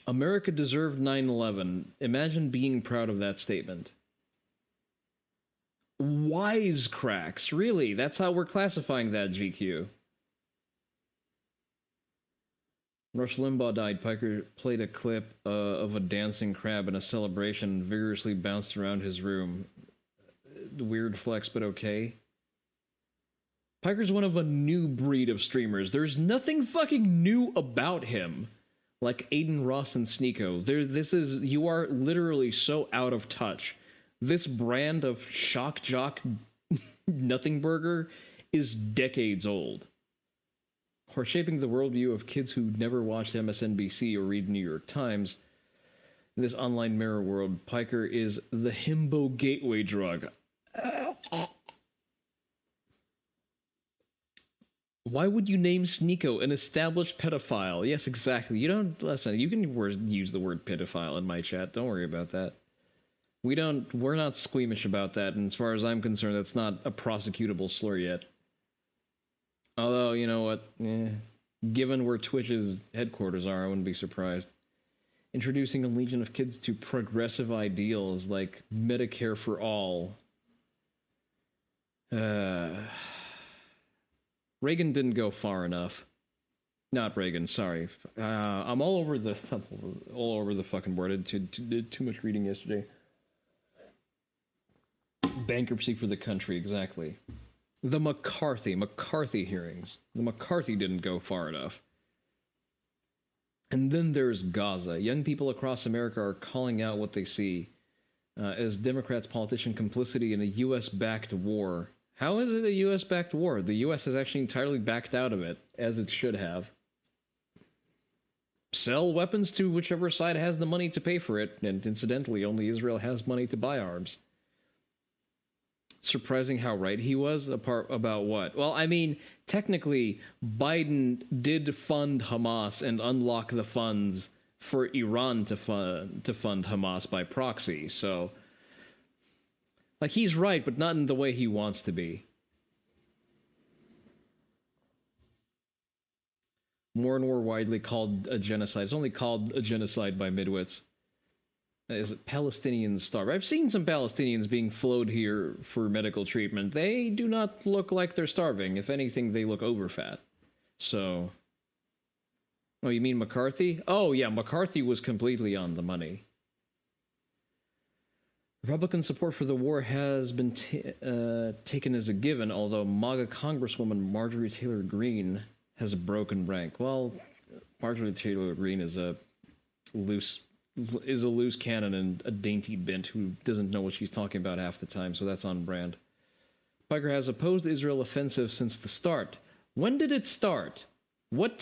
Speaker 1: America deserved 9/11. Imagine being proud of that statement. Wisecracks, really? That's how we're classifying that, GQ. Rush Limbaugh died. Piker played a clip of a dancing crab in a celebration and vigorously bounced around his room. Weird flex, but okay. Piker's one of a new breed of streamers. There's nothing fucking new about him. Like Aiden Ross and Sneeko. You are literally so out of touch. This brand of shock jock nothing burger is decades old. Or shaping the worldview of kids who never watched MSNBC or read New York Times. In this online mirror world, Piker is the himbo gateway drug. Why would you name Sneeko an established pedophile? Yes, exactly. You don't listen. You can use the word pedophile in my chat. Don't worry about that. We're not squeamish about that, and as far as I'm concerned, that's not a prosecutable slur yet. Although, you know what? Given where Twitch's headquarters are, I wouldn't be surprised. Introducing a legion of kids to progressive ideals like Medicare for all. Reagan didn't go far enough. Not Reagan, sorry. I'm all over the fucking board. I did too much reading yesterday. Bankruptcy for the country, exactly. The McCarthy hearings. The McCarthy didn't go far enough. And then there's Gaza. Young people across America are calling out what they see as Democrats' politician complicity in a U.S.-backed war. How is it a U.S.-backed war? The U.S. has actually entirely backed out of it, as it should have. Sell weapons to whichever side has the money to pay for it, and incidentally, only Israel has money to buy arms. Surprising how right he was about what? Well, I mean, technically, Biden did fund Hamas and unlock the funds for Iran to fund Hamas by proxy, so... Like, he's right, but not in the way he wants to be. More and more widely called a genocide. It's only called a genocide by midwits. Is it Palestinians starve? I've seen some Palestinians being flowed here for medical treatment. They do not look like they're starving. If anything, they look overfat. So... Oh, you mean McCarthy? Oh, yeah, McCarthy was completely on the money. Republican support for the war has been taken as a given, although MAGA Congresswoman Marjorie Taylor Greene has a broken rank. Well, Marjorie Taylor Greene is a loose cannon and a dainty bint who doesn't know what she's talking about half the time, so that's on brand. Piker has opposed the Israel offensive since the start. When did it start? What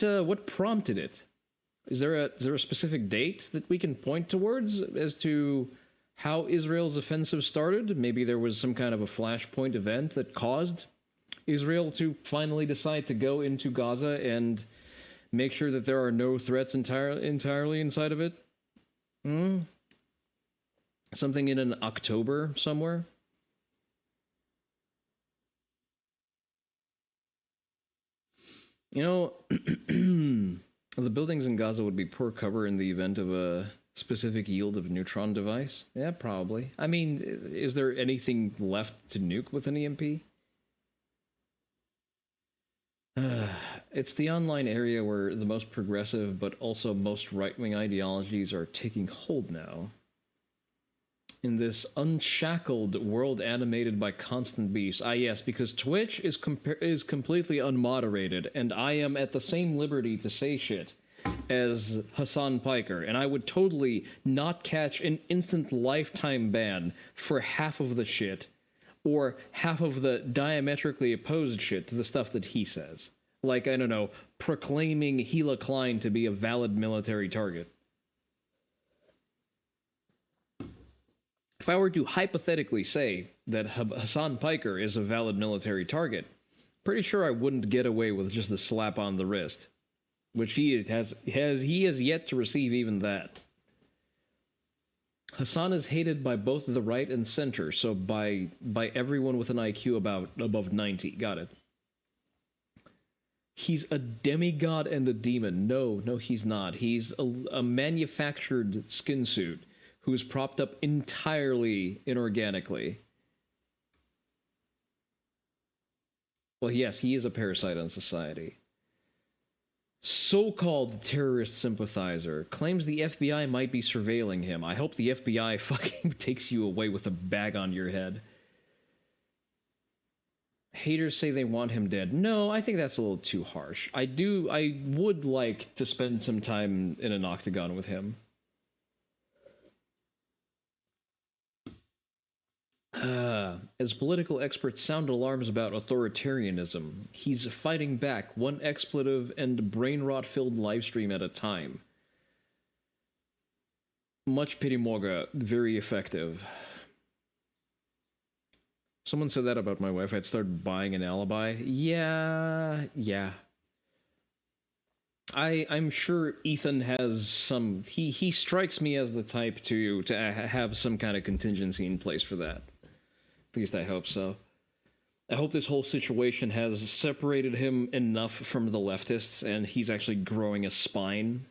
Speaker 1: prompted it? Is there a specific date that we can point towards as to how Israel's offensive started? Maybe there was some kind of a flashpoint event that caused Israel to finally decide to go into Gaza and make sure that there are no threats entirely inside of it? Something in an October somewhere? You know, the buildings in Gaza would be poor cover in the event of a specific yield of neutron device? Yeah, probably. I mean, is there anything left to nuke with an EMP? It's the online area where the most progressive but also most right-wing ideologies are taking hold now. In this unshackled world animated by constant beefs. Ah, yes, because Twitch is completely unmoderated, and I am at the same liberty to say shit as Hassan Piker, and I would totally not catch an instant lifetime ban for half of the shit, or half of the diametrically opposed shit to the stuff that he says. Like, I don't know, proclaiming Hila Klein to be a valid military target. If I were to hypothetically say that Hassan Piker is a valid military target, Pretty sure I wouldn't get away with just the slap on the wrist, which he has yet to receive even that. Hassan is hated by both the right and center, so by everyone with an IQ above 90. Got it. He's a demigod and a demon. No, he's not. He's a manufactured skin suit who's propped up entirely inorganically. Well, yes, he is a parasite on society. So-called terrorist sympathizer claims the FBI might be surveilling him. I hope the FBI fucking takes you away with a bag on your head. Haters say they want him dead. No, I think that's a little too harsh. I would like to spend some time in an octagon with him. As political experts sound alarms about authoritarianism, he's fighting back one expletive and brain rot-filled livestream at a time. Much pity Morga, very effective. Someone said that about my wife. I'd start buying an alibi. Yeah. I'm sure Ethan has some... He strikes me as the type to have some kind of contingency in place for that. At least I hope so. I hope this whole situation has separated him enough from the leftists and he's actually growing a spine.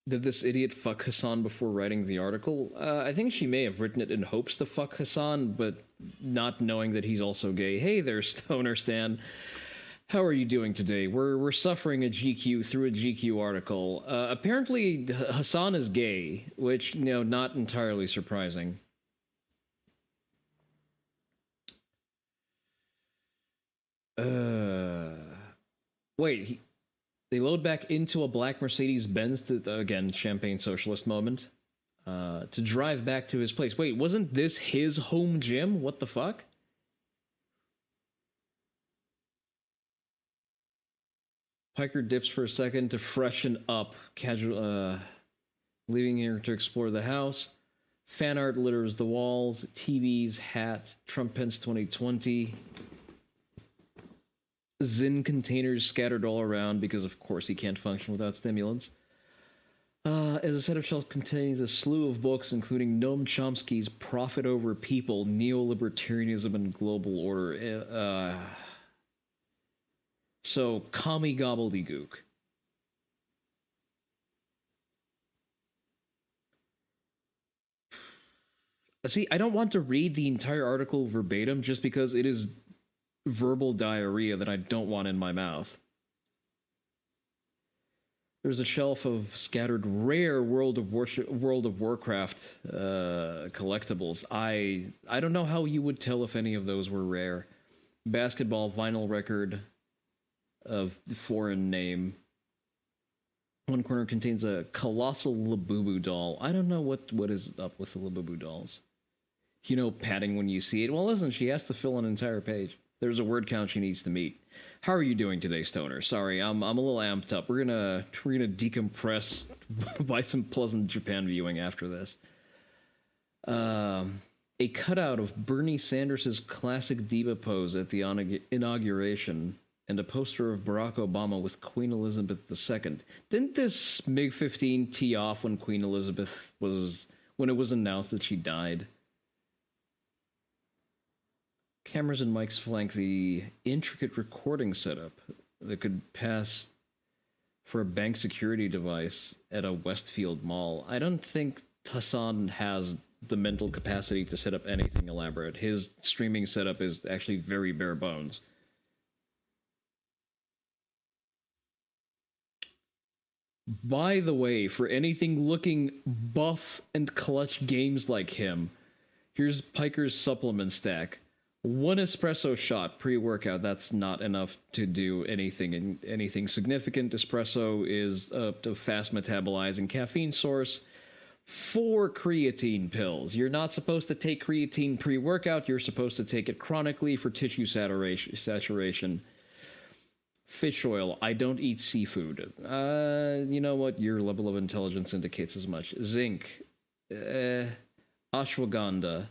Speaker 1: Did this idiot fuck Hassan before writing the article? I think she may have written it in hopes to fuck Hassan, but not knowing that he's also gay. Hey there, Stoner Stan. How are you doing today? We're suffering a GQ through a GQ article. Apparently, Hassan is gay, which, not entirely surprising. Wait, they load back into a black Mercedes-Benz, again, champagne socialist moment, to drive back to his place. Wait, wasn't this his home gym? What the fuck? Piker dips for a second to freshen up, leaving here to explore the house. Fan art litters the walls, TVs, hat, Trump Pence 2020. Zyn containers scattered all around because, of course, he can't function without stimulants. As a set of shelves contains a slew of books, including Noam Chomsky's Profit Over People, Neo-Libertarianism and Global Order. So, commie gobbledygook. See, I don't want to read the entire article verbatim just because it is verbal diarrhea that I don't want in my mouth. There's a shelf of scattered rare World of Warcraft collectibles. I don't know how you would tell if any of those were rare. Basketball vinyl record of foreign name. One corner contains a colossal Labubu doll. I don't know what is up with the Labubu dolls. Padding when you see it. Well, listen, she has to fill an entire page. There's a word count she needs to meet. How are you doing today, Stoner? Sorry, I'm a little amped up. We're gonna decompress by some pleasant Japan viewing after this. A cutout of Bernie Sanders' classic diva pose at the inauguration, and a poster of Barack Obama with Queen Elizabeth II. Didn't this MiG-15 tee off when Queen Elizabeth when it was announced that she died? Cameras and mics flank the intricate recording setup that could pass for a bank security device at a Westfield mall. I don't think Hassan has the mental capacity to set up anything elaborate. His streaming setup is actually very bare bones. By the way, for anything looking buff and clutch games like him, here's Piker's supplement stack. 1 espresso shot pre-workout. That's not enough to do anything significant. Espresso is a fast metabolizing caffeine source. 4 creatine pills. You're not supposed to take creatine pre-workout. You're supposed to take it chronically for tissue saturation. Fish oil. I don't eat seafood. You know what? Your level of intelligence indicates as much. Zinc. ashwagandha.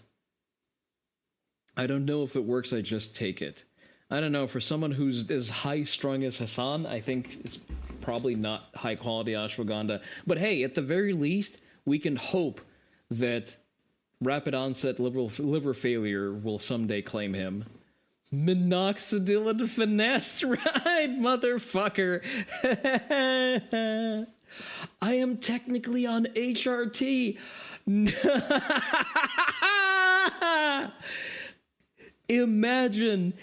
Speaker 1: I don't know if it works, I just take it. I don't know, for someone who's as high-strung as Hassan, I think it's probably not high-quality ashwagandha. But hey, at the very least, we can hope that rapid-onset liver failure will someday claim him. Minoxidil and finasteride, motherfucker! I am technically on HRT. Imagine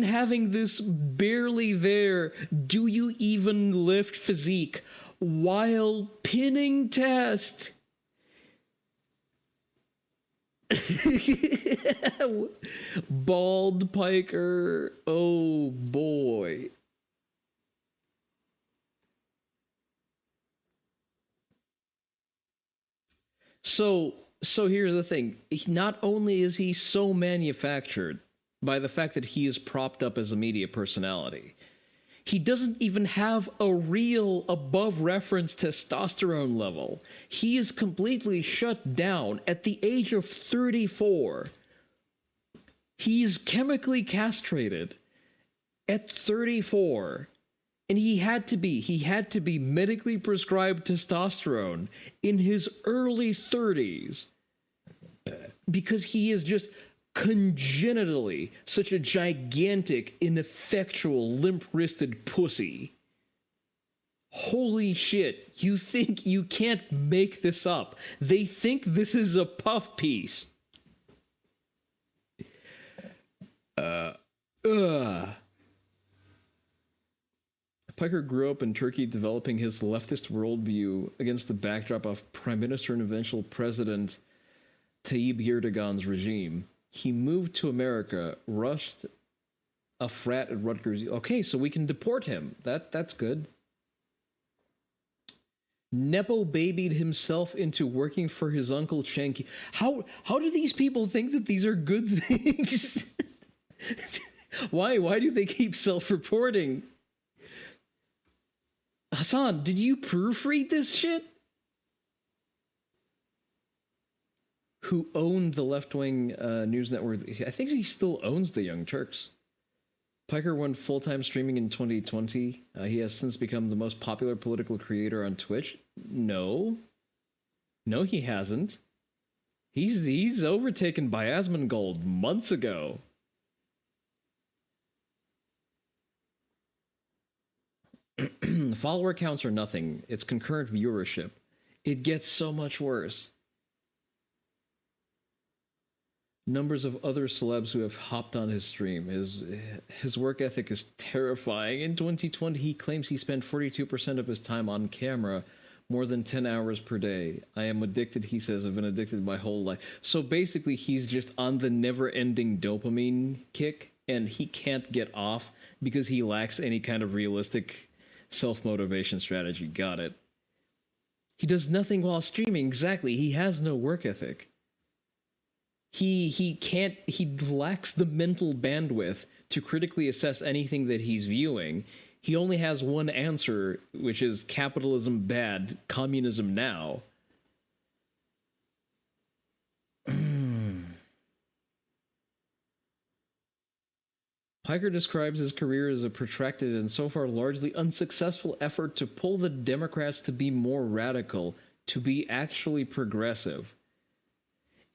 Speaker 1: having this barely there, do you even lift physique while pinning test. Bald Piker, oh boy. So here's the thing. Not only is he so manufactured by the fact that he is propped up as a media personality, he doesn't even have a real above-reference testosterone level. He is completely shut down at the age of 34. He's chemically castrated at 34. And he had to be medically prescribed testosterone in his early 30s because he is just congenitally such a gigantic, ineffectual, limp-wristed pussy. Holy shit, you think you can't make this up. They think this is a puff piece. Piker grew up in Turkey developing his leftist worldview against the backdrop of Prime Minister and eventual President Tayyip Erdogan's regime. He moved to America, rushed a frat at Rutgers. Okay, so we can deport him. That's good. Nepo babied himself into working for his uncle Chenki. How do these people think that these are good things? Why do they keep self-reporting? Hassan, did you proofread this shit? Who owned the left-wing news network? I think he still owns the Young Turks. Piker went full-time streaming in 2020. He has since become the most popular political creator on Twitch. No, he hasn't. He's overtaken by Asmongold months ago. Follower counts are nothing. It's concurrent viewership. It gets so much worse. Numbers of other celebs who have hopped on his stream. His work ethic is terrifying. In 2020, he claims he spent 42% of his time on camera, more than 10 hours per day. I am addicted, he says. I've been addicted my whole life. So basically, he's just on the never-ending dopamine kick, and he can't get off because he lacks any kind of realistic self-motivation strategy. Got it. He does nothing while streaming. Exactly. He has no work ethic. He lacks the mental bandwidth to critically assess anything that he's viewing. He only has one answer, which is capitalism bad, communism now. Piker describes his career as a protracted and so far largely unsuccessful effort to pull the Democrats to be more radical, to be actually progressive.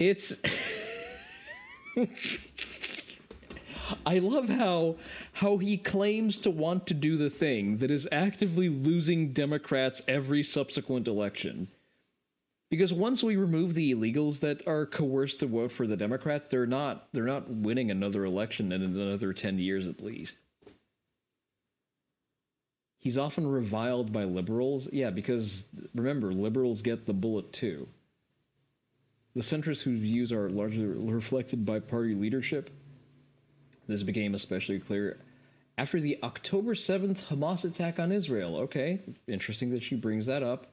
Speaker 1: It's... I love how he claims to want to do the thing that is actively losing Democrats every subsequent election. Because once we remove the illegals that are coerced to vote for the Democrats, they're not winning another election in another 10 years at least. He's often reviled by liberals. Yeah, because remember, liberals get the bullet too. The centrists whose views are largely reflected by party leadership. This became especially clear after the October 7th Hamas attack on Israel. Okay, interesting that she brings that up.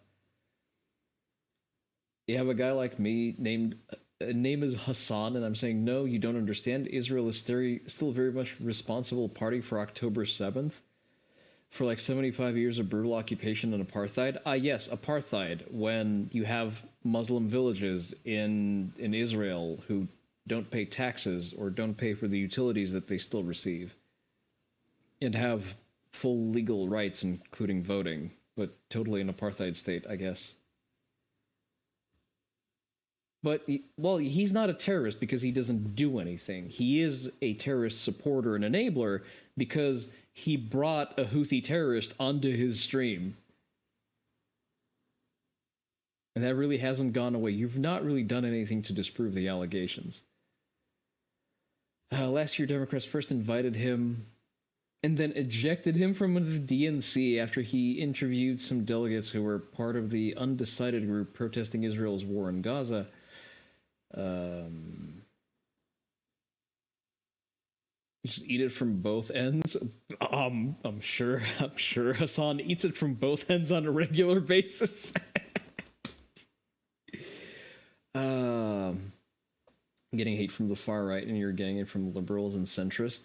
Speaker 1: You have a guy like me name is Hassan, and I'm saying, no, you don't understand. Israel is still very much responsible party for October 7th. for like 75 years of brutal occupation and apartheid? Yes, apartheid, when you have Muslim villages in Israel who don't pay taxes or don't pay for the utilities that they still receive and have full legal rights, including voting, but totally an apartheid state, I guess. But, well, he's not a terrorist because he doesn't do anything. He is a terrorist supporter and enabler because he brought a Houthi terrorist onto his stream. And that really hasn't gone away. You've not really done anything to disprove the allegations. Last year, Democrats first invited him and then ejected him from the DNC after he interviewed some delegates who were part of the undecided group protesting Israel's war in Gaza. Just eat it from both ends. I'm sure Hassan eats it from both ends on a regular basis. Getting hate from the far right, and you're getting it from liberals and centrists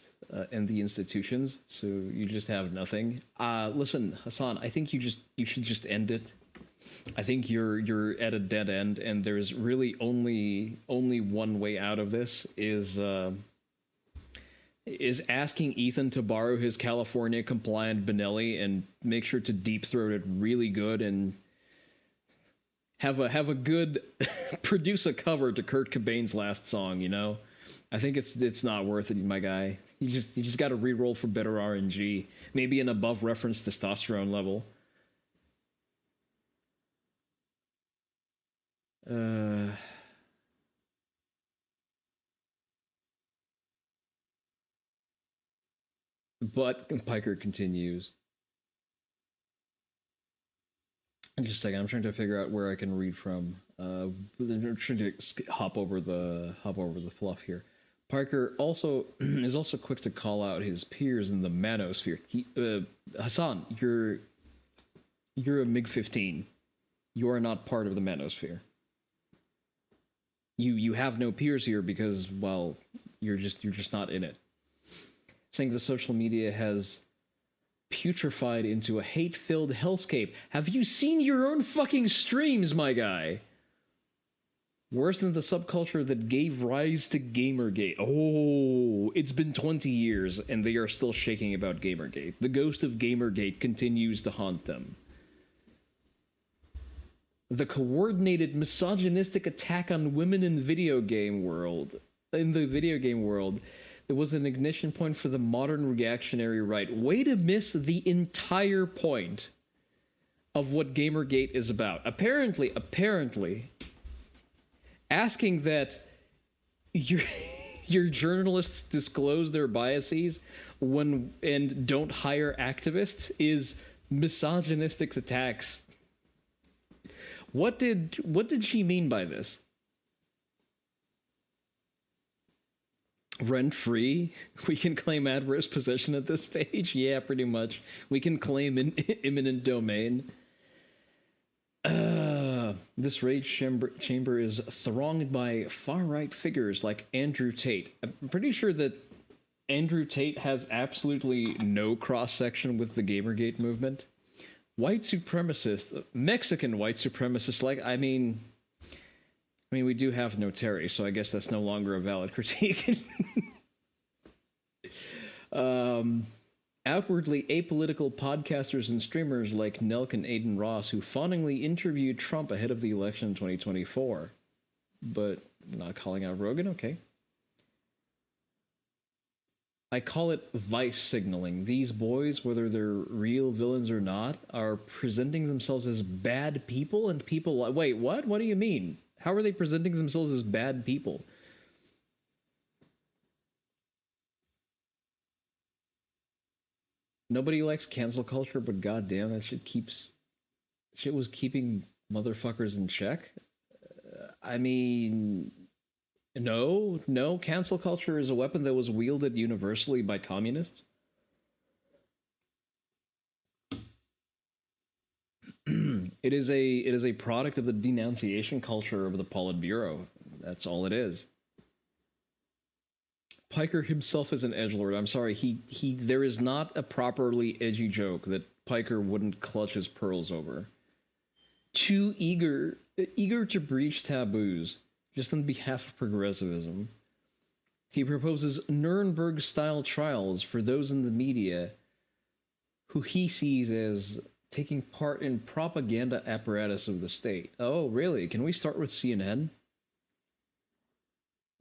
Speaker 1: and the institutions. So you just have nothing. Listen, Hassan, I think you should just end it. I think you're at a dead end, and there's really only one way out of this is asking Ethan to borrow his California compliant Benelli and make sure to deep throat it really good and have a good produce a cover to Kurt Cobain's last song, you know? I think it's not worth it, my guy. You just got to re-roll for better RNG, maybe an above reference testosterone level. But Piker continues. Just a second, I'm trying to figure out where I can read from. I'm trying to hop over the fluff here. Parker also is also quick to call out his peers in the manosphere. Hassan, you're a MiG-15. You are not part of the manosphere. You have no peers here because, well, you're just not in it. Saying the social media has putrefied into a hate-filled hellscape. Have you seen your own fucking streams, my guy? Worse than the subculture that gave rise to Gamergate. Oh, it's been 20 years and they are still shaking about Gamergate. The ghost of Gamergate continues to haunt them. The coordinated misogynistic attack on women in the video game world, it was an ignition point for the modern reactionary right. Way to miss the entire point of what Gamergate is about. Apparently, asking that your journalists disclose their biases and don't hire activists is misogynistic attacks. What did she mean by this? Rent-free? We can claim adverse possession at this stage? Yeah, pretty much. We can claim imminent domain. This rage chamber is thronged by far-right figures like Andrew Tate. I'm pretty sure that Andrew Tate has absolutely no cross-section with the Gamergate movement. White supremacists, Mexican white supremacists, like, I mean, we do have no Terry, so I guess that's no longer a valid critique. Outwardly apolitical podcasters and streamers like Nelk and Aiden Ross, who fawningly interviewed Trump ahead of the election in 2024. But not calling out Rogan? Okay. I call it vice signaling. These boys, whether they're real villains or not, are presenting themselves as bad people, and people like, wait, what? What do you mean? How are they presenting themselves as bad people? Nobody likes cancel culture, but goddamn, that shit was keeping motherfuckers in check. I mean, no, cancel culture is a weapon that was wielded universally by communists. It is a product of the denunciation culture of the Politburo. That's all it is. Piker himself is an edgelord. I'm sorry, there is not a properly edgy joke that Piker wouldn't clutch his pearls over. Too eager to breach taboos, just on behalf of progressivism. He proposes Nuremberg-style trials for those in the media who he sees as taking part in propaganda apparatus of the state. Oh, really? Can we start with CNN?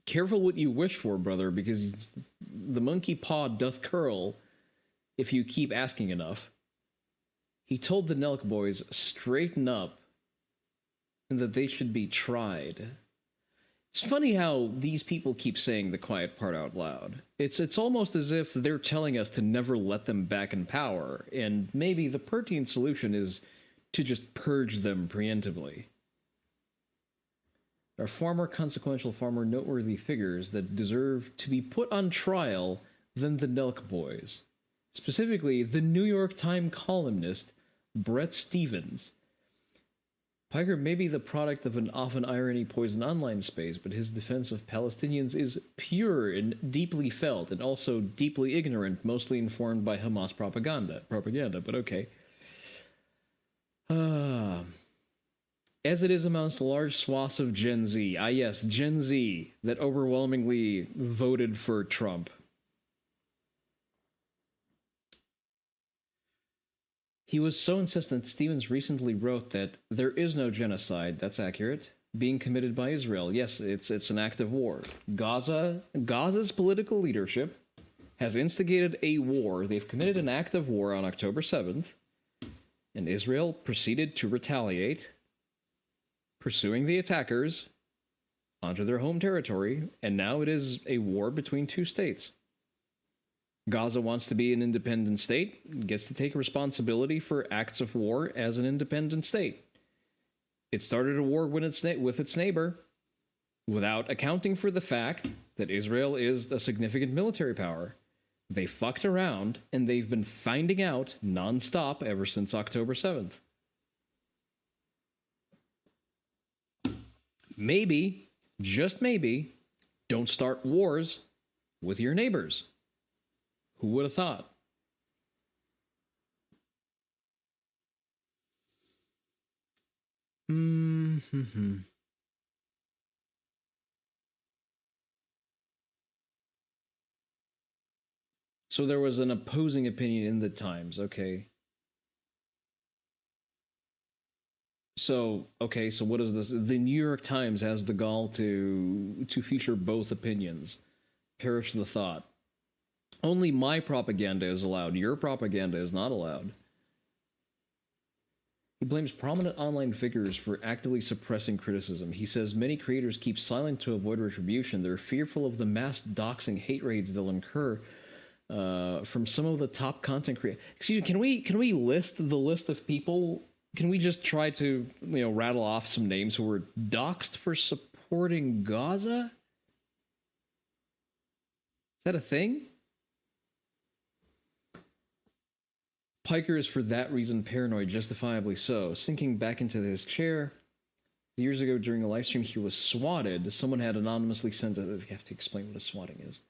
Speaker 1: Careful what you wish for, brother, because the monkey paw doth curl if you keep asking enough. He told the Nelk boys, straighten up, and that they should be tried. It's funny how these people keep saying the quiet part out loud. It's almost as if they're telling us to never let them back in power, and maybe the pertinent solution is to just purge them preemptively. There are far more consequential, far more noteworthy figures that deserve to be put on trial than the Nelk boys. Specifically, the New York Times columnist Bret Stephens. Piker may be the product of an often irony-poisoned online space, but his defense of Palestinians is pure and deeply felt, and also deeply ignorant, mostly informed by Hamas propaganda, but okay. As it is amongst large swaths of Gen Z, yes, Gen Z, that overwhelmingly voted for Trump. He was so insistent, Stevens recently wrote that there is no genocide, that's accurate, being committed by Israel. Yes, it's an act of war. Gaza's political leadership has instigated a war. They've committed an act of war on October 7th, and Israel proceeded to retaliate, pursuing the attackers onto their home territory, and now it is a war between two states. Gaza wants to be an independent state, gets to take responsibility for acts of war as an independent state. It started a war with its neighbor without accounting for the fact that Israel is a significant military power. They fucked around, and they've been finding out nonstop ever since October 7th. Maybe, just maybe, don't start wars with your neighbors. Who would have thought? So there was an opposing opinion in the Times, okay. So what is this? The New York Times has the gall to feature both opinions. Perish the thought. Only my propaganda is allowed. Your propaganda is not allowed. He blames prominent online figures for actively suppressing criticism. He says many creators keep silent to avoid retribution. They're fearful of the mass doxing hate raids they'll incur from some of the top content creators. Excuse me, can we list the list of people? Can we just try to rattle off some names who were doxed for supporting Gaza? Is that a thing? Piker is for that reason paranoid, justifiably so. Sinking back into his chair, years ago during a live stream, he was swatted. Someone had anonymously sent a... You have to explain what a swatting is.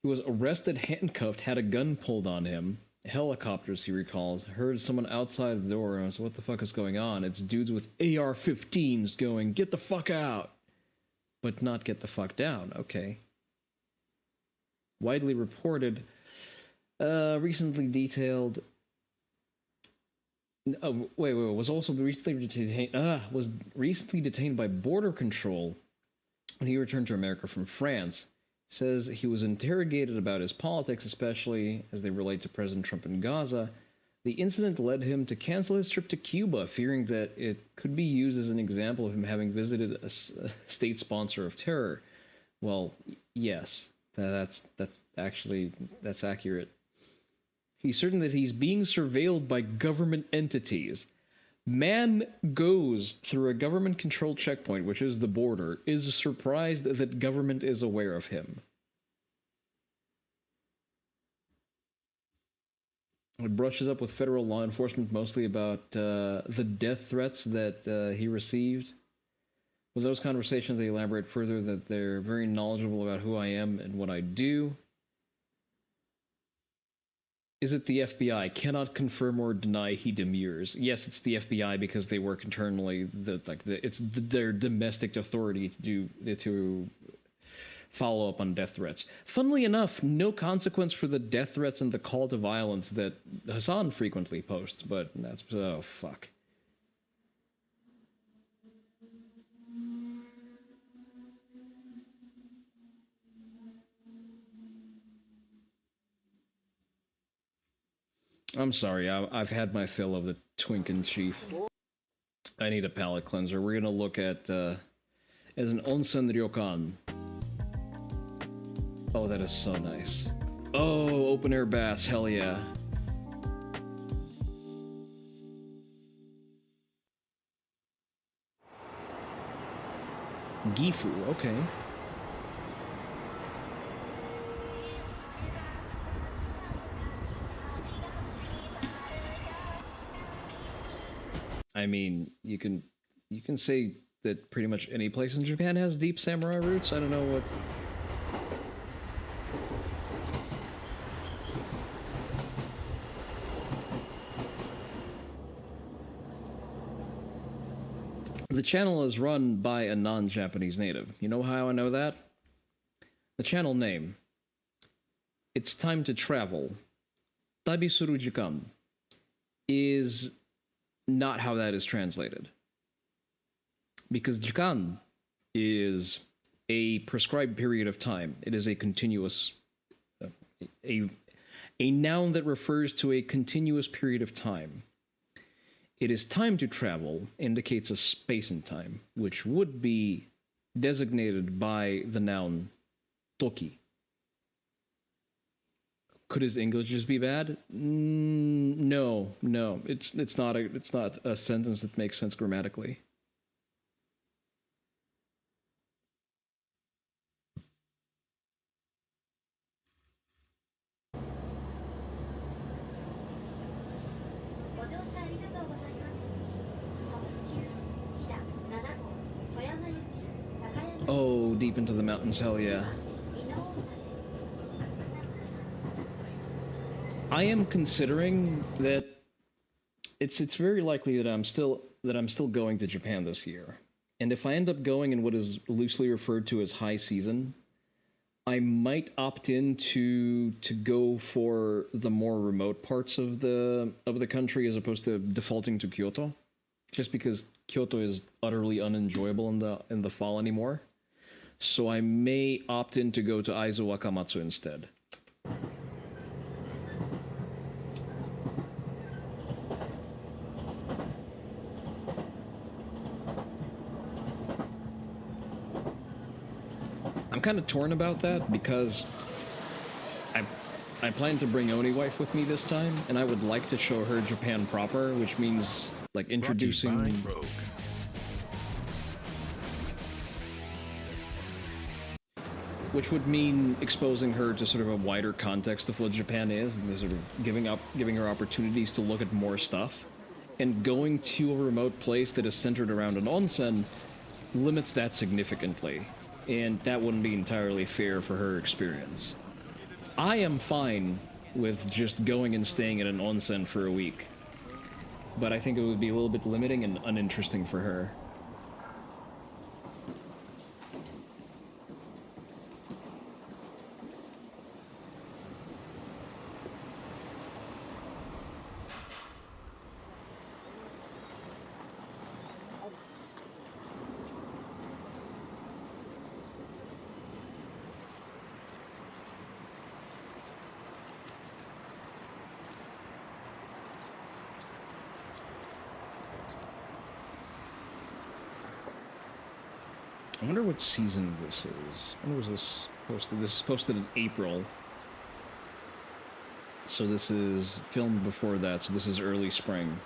Speaker 1: He was arrested, handcuffed, had a gun pulled on him. Helicopters, he recalls. Heard someone outside the door. And I was, what the fuck is going on? It's dudes with AR-15s going, get the fuck out! But not get the fuck down. Okay. Widely reported... recently detailed. Was also recently detained. Was recently detained by Border Control when he returned to America from France. Says he was interrogated about his politics, especially as they relate to President Trump in Gaza. The incident led him to cancel his trip to Cuba, fearing that it could be used as an example of him having visited a state sponsor of terror. Well, yes, that's accurate. He's certain that he's being surveilled by government entities. Man goes through a government-controlled checkpoint, which is the border, is surprised that government is aware of him. It brushes up with federal law enforcement mostly about the death threats that he received With those conversations, they elaborate further that they're very knowledgeable about who I am and what I do. Is it the FBI? Cannot confirm or deny, he demurs. Yes, it's the FBI because they work internally. It's their domestic authority to follow up on death threats. Funnily enough, no consequence for the death threats and the call to violence that Hassan frequently posts, but that's... oh, fuck. I'm sorry, I've had my fill of the Twink and Chief. I need a palate cleanser. We're gonna look at, as an onsen ryokan. Oh, that is so nice. Oh, open air baths, hell yeah. Gifu, okay. I mean, you can say that pretty much any place in Japan has deep samurai roots. I don't know what... The channel is run by a non-Japanese native. You know how I know that? The channel name. It's time to travel. Tabi suru jikan is not how that is translated. Because jikan is a prescribed period of time. It is a continuous... a noun that refers to a continuous period of time. It is time to travel indicates a space and time, which would be designated by the noun toki. Could his English just be bad? No. It's not a sentence that makes sense grammatically. Oh, deep into the mountains, hell yeah. I am considering that it's very likely that I'm still going to Japan this year. And if I end up going in what is loosely referred to as high season, I might opt in to go for the more remote parts of the country as opposed to defaulting to Kyoto, just because Kyoto is utterly unenjoyable in the fall anymore. So I may opt in to go to Aizu Wakamatsu instead. I'm kind of torn about that because I plan to bring Oni wife with me this time, and I would like to show her Japan proper, which means like introducing. Which would mean exposing her to sort of a wider context of what Japan is, and sort of giving her opportunities to look at more stuff. And going to a remote place that is centered around an onsen limits that significantly, and that wouldn't be entirely fair for her experience. I am fine with just going and staying at an onsen for a week, but I think it would be a little bit limiting and uninteresting for her. I wonder what season this is. When was this posted? This is posted in April. So this is filmed before that, so this is early spring.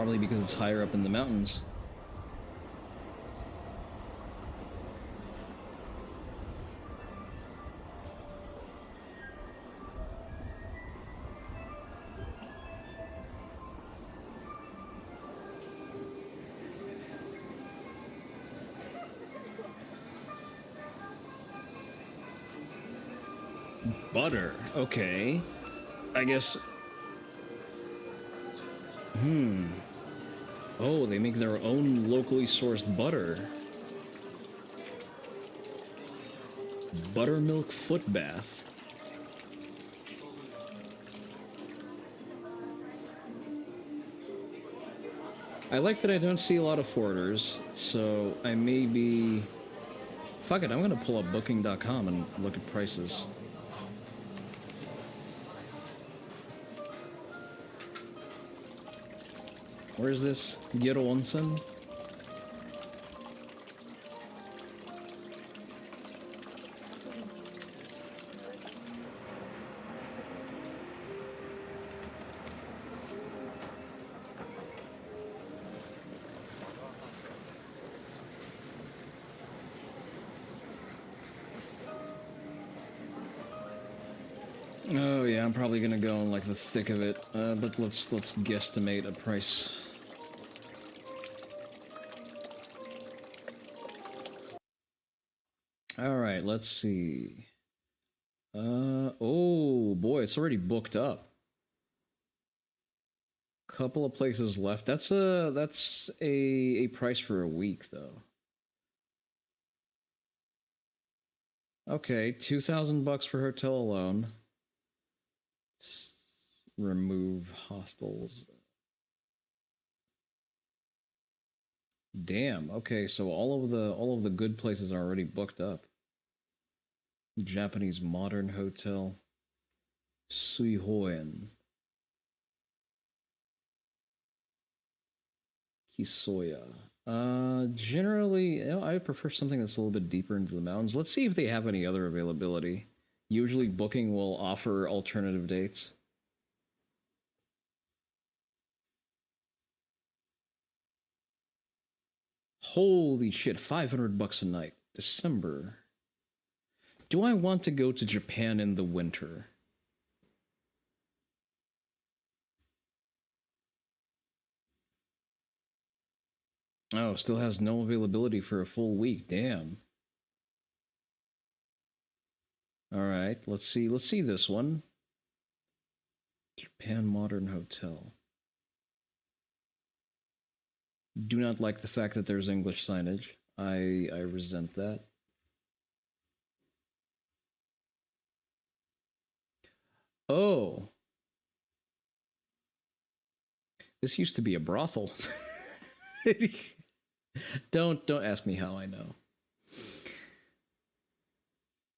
Speaker 1: Probably because it's higher up in the mountains. Butter. Okay. I guess... Oh, they make their own locally sourced butter. Buttermilk foot bath. I like that I don't see a lot of foreigners, so I may be... Fuck it, I'm gonna pull up booking.com and look at prices. Where's this? Giro Onsen? Oh yeah, I'm probably gonna go in like the thick of it, but let's guesstimate a price. All right, let's see. Oh boy, it's already booked up. Couple of places left. That's a price for a week though. Okay, $2,000 for hotel alone. Remove hostels. Damn. Okay, so all of the good places are already booked up. Japanese modern hotel. Suihoen. Kisoya. Generally, you know, I prefer something that's a little bit deeper into the mountains. Let's see if they have any other availability. Usually Booking will offer alternative dates. Holy shit, $500 a night. December. Do I want to go to Japan in the winter? Oh, still has no availability for a full week. Damn. All right, let's see this one. Japan Modern Hotel. Do not like the fact that there's English signage. I resent that. Oh. This used to be a brothel. Don't ask me how I know.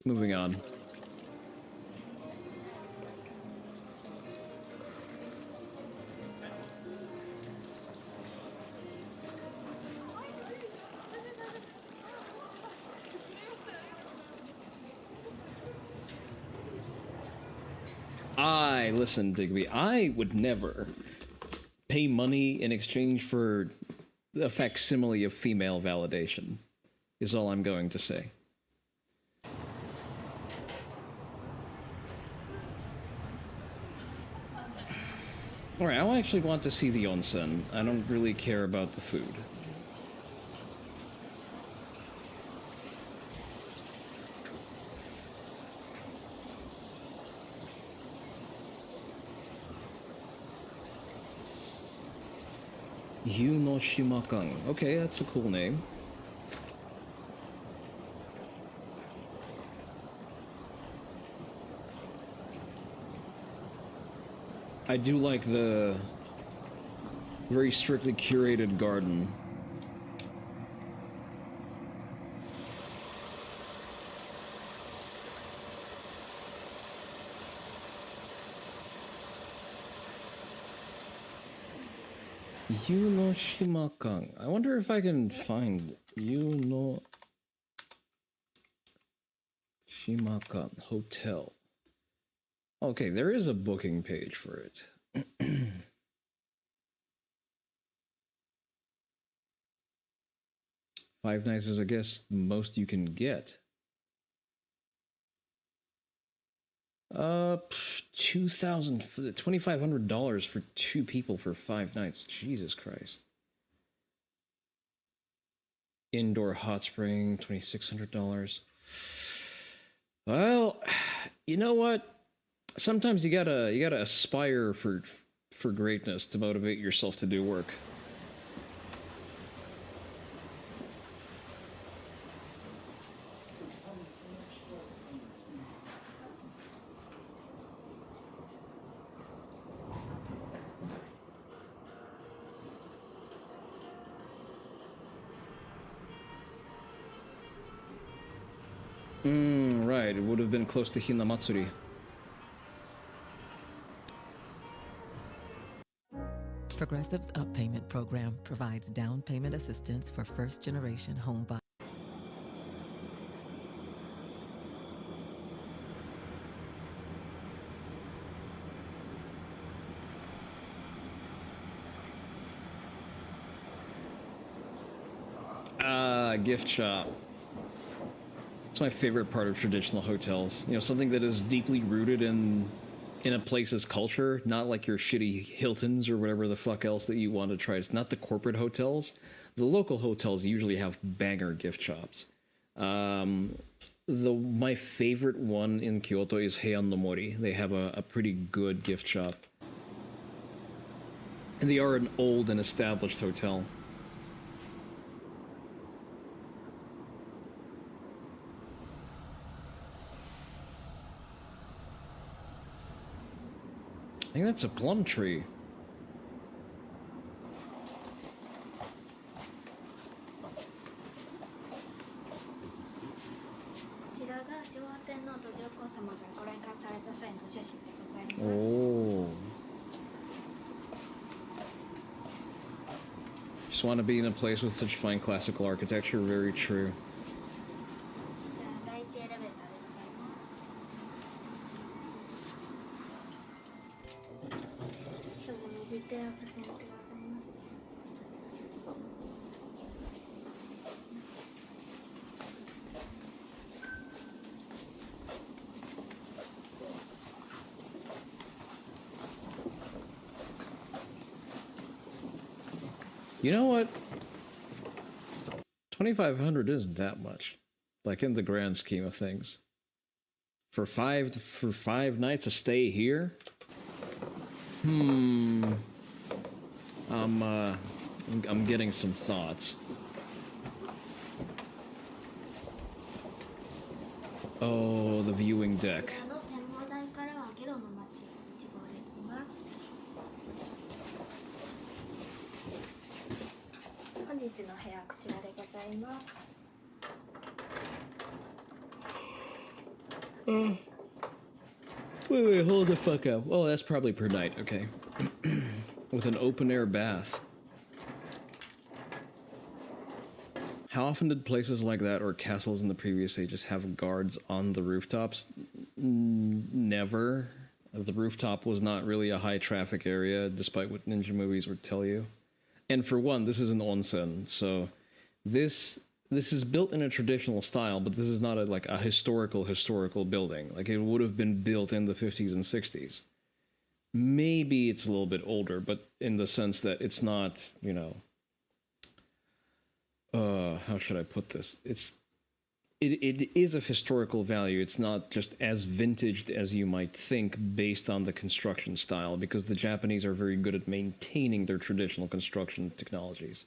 Speaker 1: Moving on. Listen, Digby, I would never pay money in exchange for a facsimile of female validation, is all I'm going to say. Alright, I actually want to see the onsen. I don't really care about the food. Yunoshimakan. Okay, that's a cool name. I do like the very strictly curated garden. Yunoshimakan. I wonder if I can find Yunoshimakan Hotel. Okay, there is a booking page for it. 5 nights is, I guess, the most you can get. $2,500 for 2 people for 5 nights. Jesus Christ. Indoor hot spring, $2,600. Well, you know what? Sometimes you gotta aspire for greatness to motivate yourself to do work. Right, it would have been close to Hinamatsuri.
Speaker 2: Progressive's Up Payment program provides down payment assistance for first-generation home buyers.
Speaker 1: Gift shop. It's my favorite part of traditional hotels. You know, something that is deeply rooted in a place's culture, not like your shitty Hiltons or whatever the fuck else that you want to try. It's not the corporate hotels. The local hotels usually have banger gift shops. My favorite one in Kyoto is Heian no Mori. They have a pretty good gift shop. And they are an old and established hotel. I think that's a plum tree. Oh. Just want to be in a place with such fine classical architecture. Very true. You know what? 2,500 isn't that much, like in the grand scheme of things. For five nights a stay here. I'm getting some thoughts. Oh, the viewing deck. Wait, hold the fuck up. Oh, that's probably per night, okay. With an open-air bath. How often did places like that or castles in the previous ages have guards on the rooftops? Never. The rooftop was not really a high-traffic area, despite what ninja movies would tell you. And for one, this is an onsen, so this is built in a traditional style, but this is not a historical building. Like, it would have been built in the 50s and 60s. Maybe it's a little bit older, but in the sense that it's not, you know, how should I put this? It is of historical value. It's not just as vintaged as you might think based on the construction style, because the Japanese are very good at maintaining their traditional construction technologies.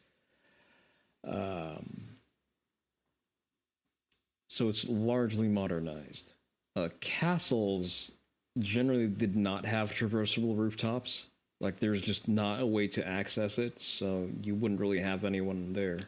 Speaker 1: So it's largely modernized. Castles generally did not have traversable rooftops. Like, there's just not a way to access it, so you wouldn't really have anyone there.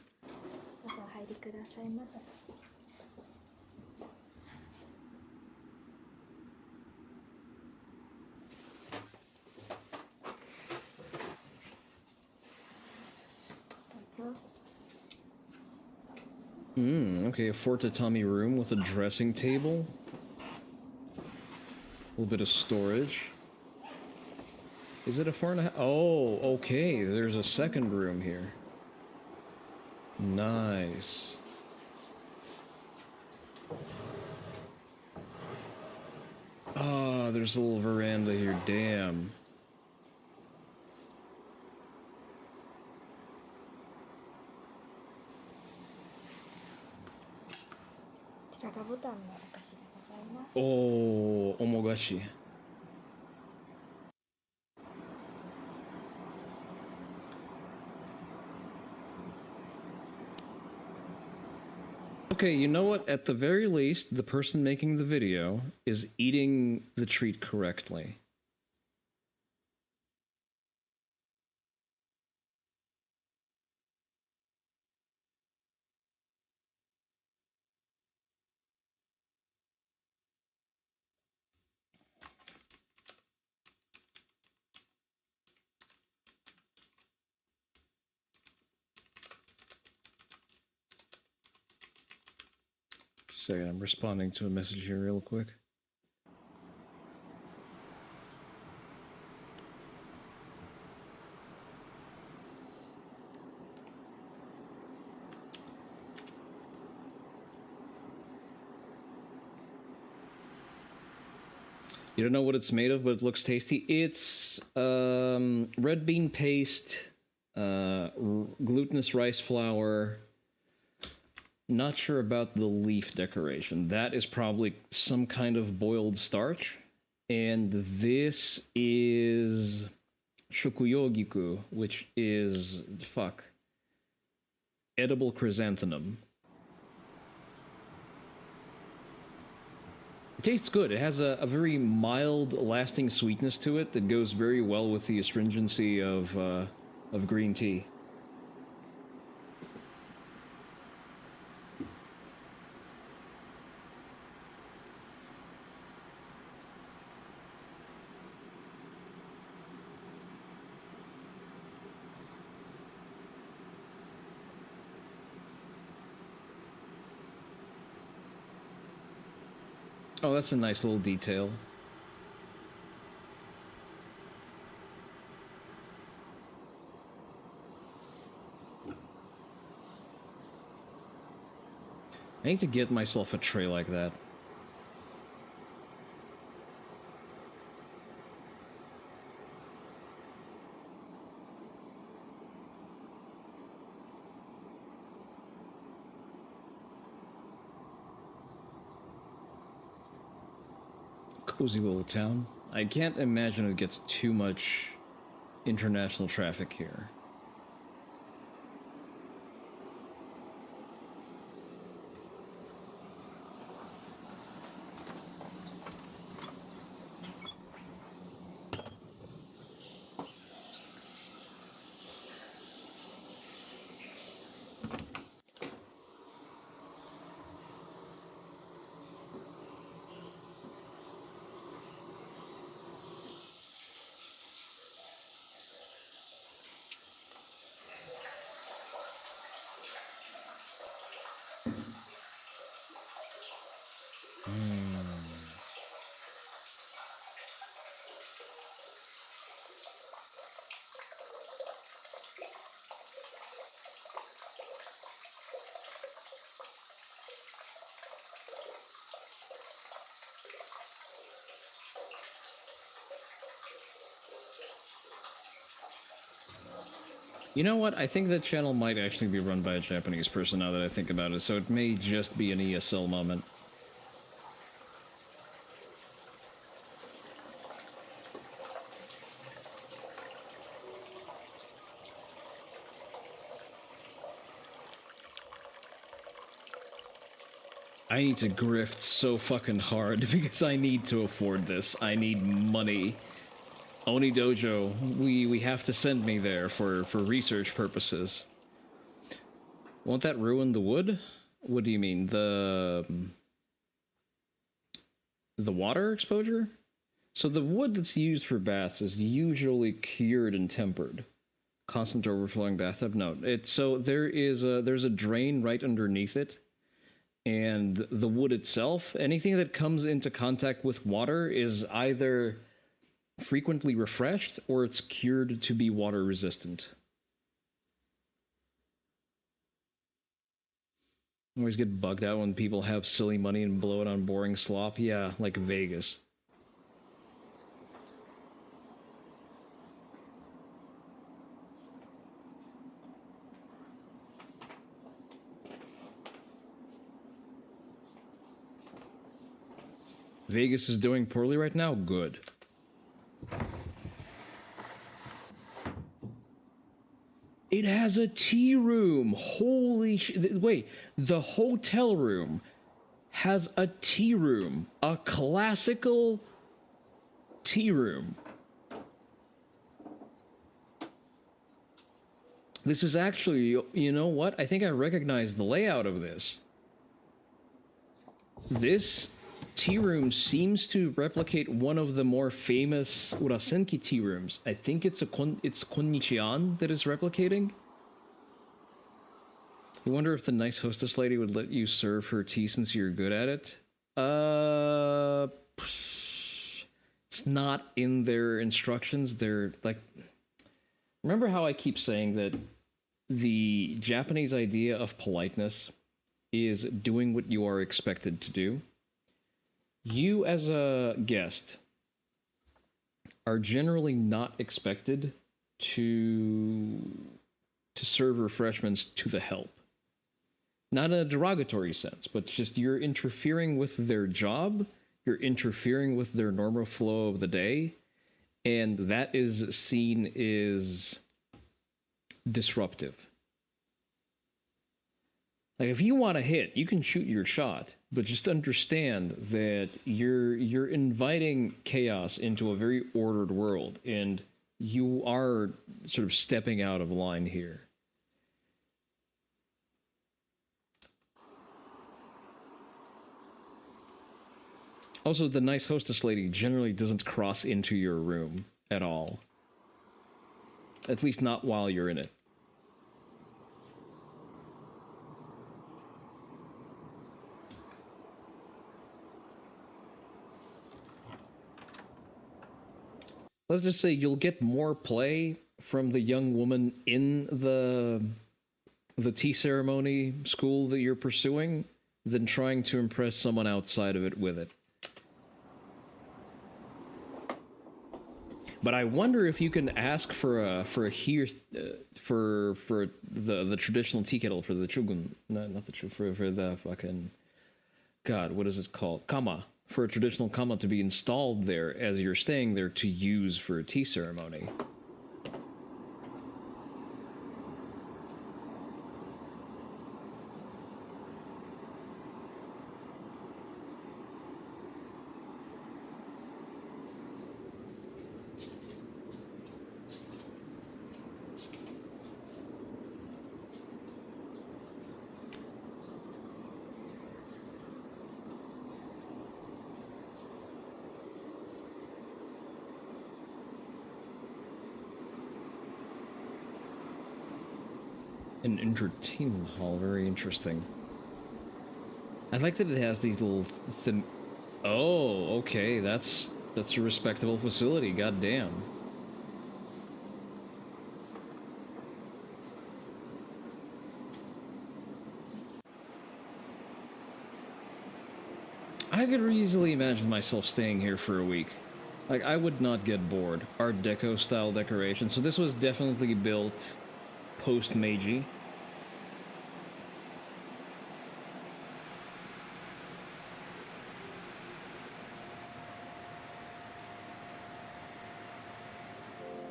Speaker 1: Okay, a 4 tatami room with a dressing table. A little bit of storage. Is it a 4.5? Oh, okay, there's a second room here. Nice. there's a little veranda here. Damn. Oh, omogashi. Okay, you know what? At the very least, the person making the video is eating the treat correctly. Second, I'm responding to a message here real quick. You don't know what it's made of, but it looks tasty. It's red bean paste, glutinous rice flour. Not sure about the leaf decoration. That is probably some kind of boiled starch. And this is shokuyogiku, which is, edible chrysanthemum. It tastes good. It has a very mild, lasting sweetness to it that goes very well with the astringency of green tea. Oh, that's a nice little detail. I need to get myself a tray like that. Cozy little town. I can't imagine it gets too much international traffic here. You know what? I think that channel might actually be run by a Japanese person now that I think about it, so it may just be an ESL moment. I need to grift so fucking hard because I need to afford this. I need money. Oni Dojo, we have to send me there for research purposes. Won't that ruin the wood? What do you mean? The water exposure? So the wood that's used for baths is usually cured and tempered. Constant overflowing bathtub? No. There's a drain right underneath it. And the wood itself, anything that comes into contact with water is either frequently refreshed or it's cured to be water resistant. I always get bugged out when people have silly money and blow it on boring slop. Yeah, like Vegas. Vegas is doing poorly right now? Good. It has a tea room. Holy shit. Wait, the hotel room has a tea room. A classical tea room. This is actually, you know what? I think I recognize the layout of this. This tea room seems to replicate one of the more famous Urasenki tea rooms. I think it's Konnichian that is replicating. I wonder if the nice hostess lady would let you serve her tea since you're good at it. It's not in their instructions. They're like... Remember how I keep saying that the Japanese idea of politeness is doing what you are expected to do? You, as a guest, are generally not expected to serve refreshments to the help. Not in a derogatory sense, but just you're interfering with their job, you're interfering with their normal flow of the day, and that is seen as disruptive. Like, if you want to hit, you can shoot your shot, but just understand that you're inviting chaos into a very ordered world, and you are sort of stepping out of line here. Also, the nice hostess lady generally doesn't cross into your room at all. At least not while you're in it. Let's just say you'll get more play from the young woman in the tea ceremony school that you're pursuing than trying to impress someone outside of it with it. But I wonder if you can ask for the traditional tea kettle for the chugun, not the for the fucking, God, what is it called? Kama. For a traditional kama to be installed there as you're staying there to use for a tea ceremony. An entertainment hall, very interesting. I like that it has these little oh, okay, that's a respectable facility, goddamn. I could easily imagine myself staying here for a week. Like, I would not get bored. Art Deco style decoration, so this was definitely built post-Meiji.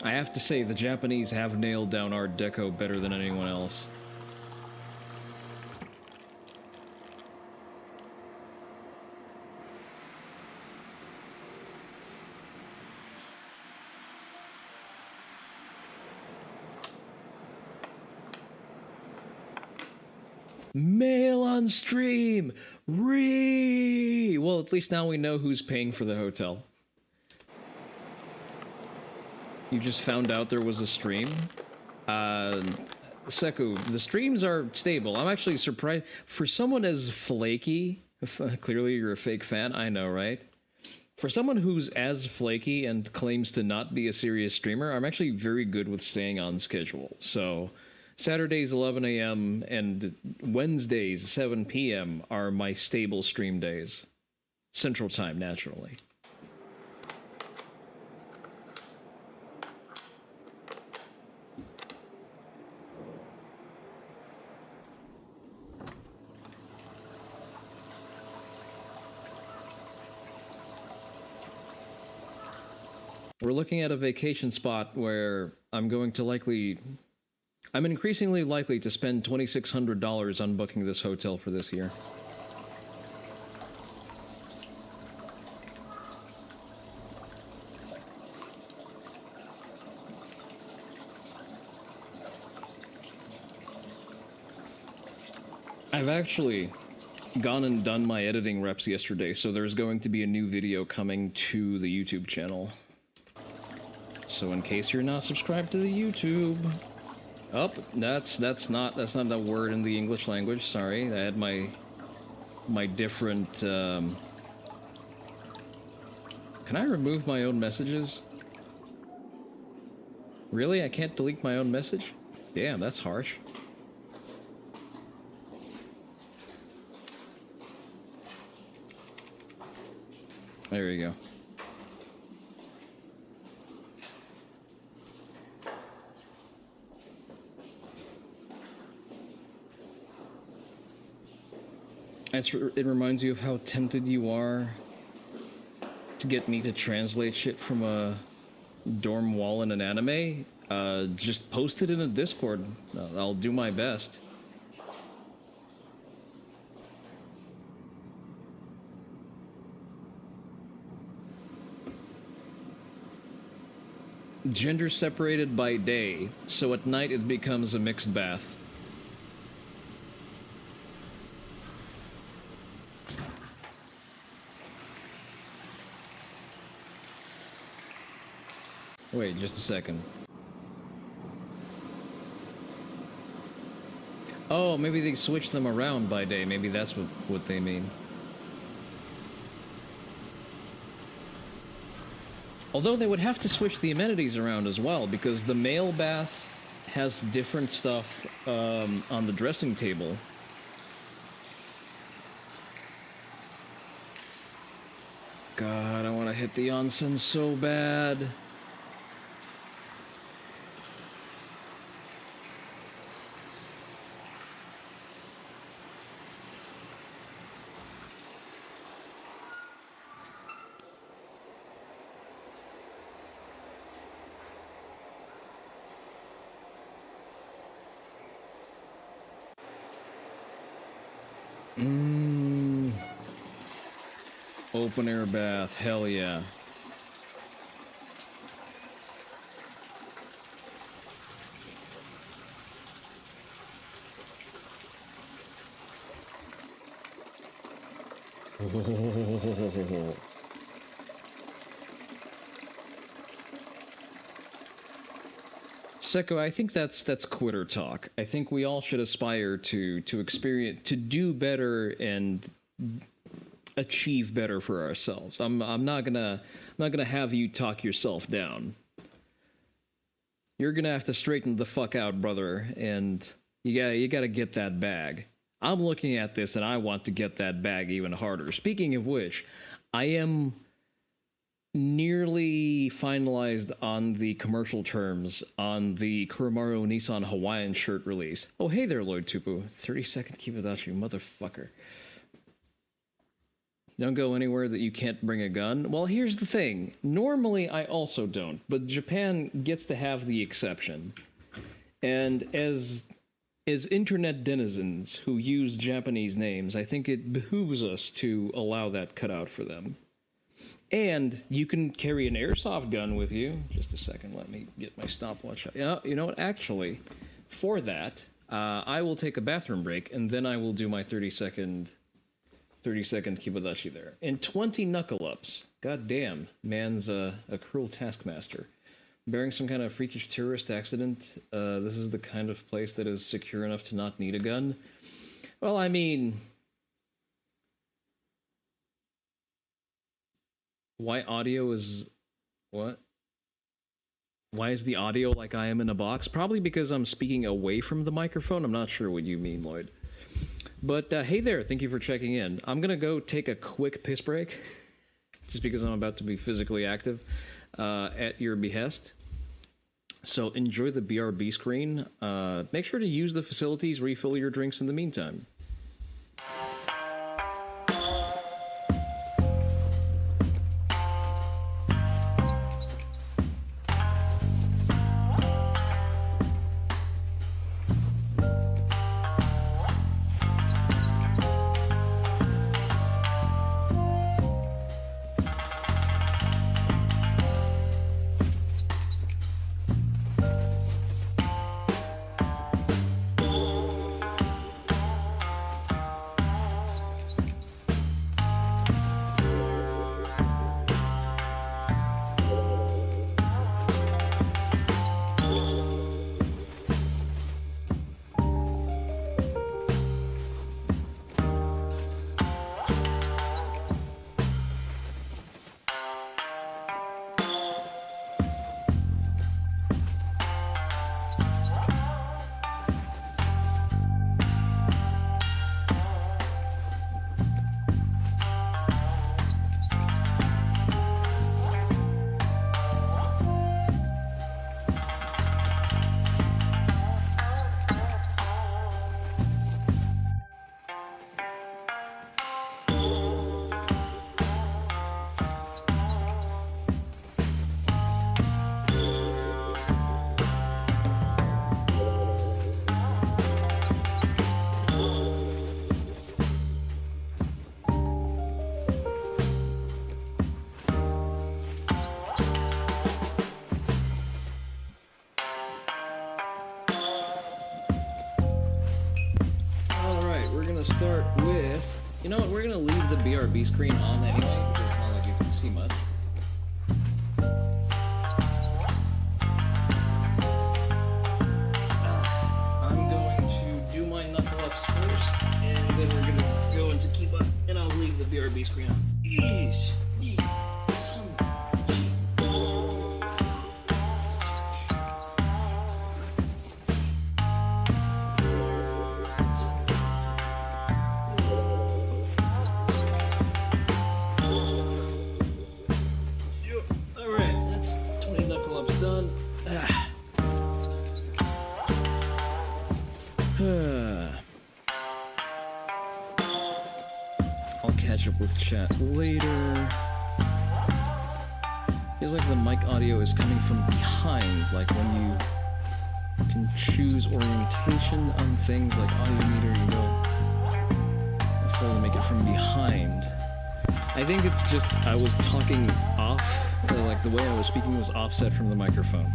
Speaker 1: I have to say, the Japanese have nailed down Art Deco better than anyone else. Mail on stream! Well, at least now we know who's paying for the hotel. You just found out there was a stream? Seku, the streams are stable. I'm actually surprised. For someone as flaky, clearly you're a fake fan, I know, right? For someone who's as flaky and claims to not be a serious streamer, I'm actually very good with staying on schedule. So, Saturdays 11 a.m. and Wednesdays 7 p.m. are my stable stream days. Central Time, naturally. We're looking at a vacation spot where I'm increasingly likely to spend $2,600 on booking this hotel for this year. I've actually gone and done my editing reps yesterday, so there's going to be a new video coming to the YouTube channel. So in case you're not subscribed to the YouTube... Oh, that's not the word in the English language, sorry. I had my different... Can I remove my own messages? Really? I can't delete my own message? Damn, that's harsh. There you go. It reminds you of how tempted you are to get me to translate shit from a dorm wall in an anime. Just post it in a Discord. I'll do my best. Gender separated by day, so at night it becomes a mixed bath. Wait, just a second. Oh, maybe they switch them around by day. Maybe that's what they mean. Although they would have to switch the amenities around as well, because the male bath has different stuff on the dressing table. God, I want to hit the onsen so bad. Open air bath, hell yeah. Seko, I think that's quitter talk. I think we all should aspire to experience, to do better and achieve better for ourselves. I'm not gonna have you talk yourself down. You're gonna have to straighten the fuck out, brother, and you gotta get that bag. I'm looking at this and I want to get that bag even harder. Speaking of which, I am nearly finalized on the commercial terms on the Kuromaru Nissan Hawaiian shirt release. Oh, hey there, Lloyd Tupu. 30-second Kibadashi, motherfucker. Don't go anywhere that you can't bring a gun. Well, here's the thing. Normally, I also don't, but Japan gets to have the exception. And as internet denizens who use Japanese names, I think it behooves us to allow that cutout for them. And you can carry an airsoft gun with you. Just a second, let me get my stopwatch out. You know what? Actually, for that, I will take a bathroom break, and then I will do my 30-second Kibodashi there. And 20 knuckle-ups. God damn, man's a cruel taskmaster. Bearing some kind of freakish terrorist accident, this is the kind of place that is secure enough to not need a gun. Well, I mean... Why audio is... What? Why is the audio like I am in a box? Probably because I'm speaking away from the microphone. I'm not sure what you mean, Lloyd. But hey there, thank you for checking in. I'm gonna go take a quick piss break, just because I'm about to be physically active at your behest. So enjoy the BRB screen. Make sure to use the facilities, refill your drinks in the meantime. gonna start with... You know what, we're gonna leave the BRB screen on anyway, because it's not like you can see much. I'm going to do my knuckle ups first, and then we're gonna go into keep up, and I'll leave the BRB screen on. Yeesh. Alright, that's 20 knuckle ups done. I'll catch up with chat later. Feels like the mic audio is coming from behind, like when you can choose orientation on things like audio meter, you don't have to make it from behind. I think it's just I was talking off, or like the way I was speaking was offset from the microphone.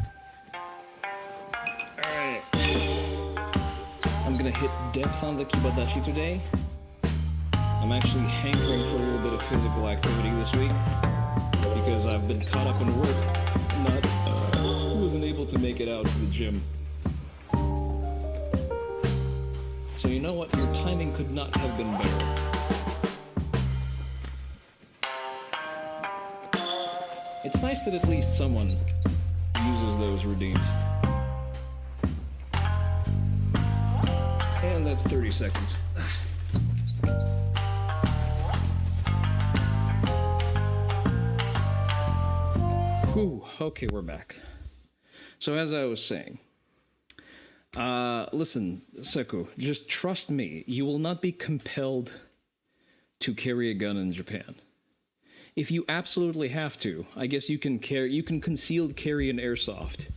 Speaker 1: Alright. I'm gonna hit depth on the kibadashi today. I'm actually hankering for a little bit of physical activity this week because I've been caught up in work, wasn't able to make it out to the gym. So you know what? Your timing could not have been better. It's nice that at least someone uses those redeems. And that's 30 seconds. Whew, okay, we're back. So as I was saying, listen, Seku, just trust me, you will not be compelled to carry a gun in Japan. If you absolutely have to, I guess you can concealed carry an airsoft.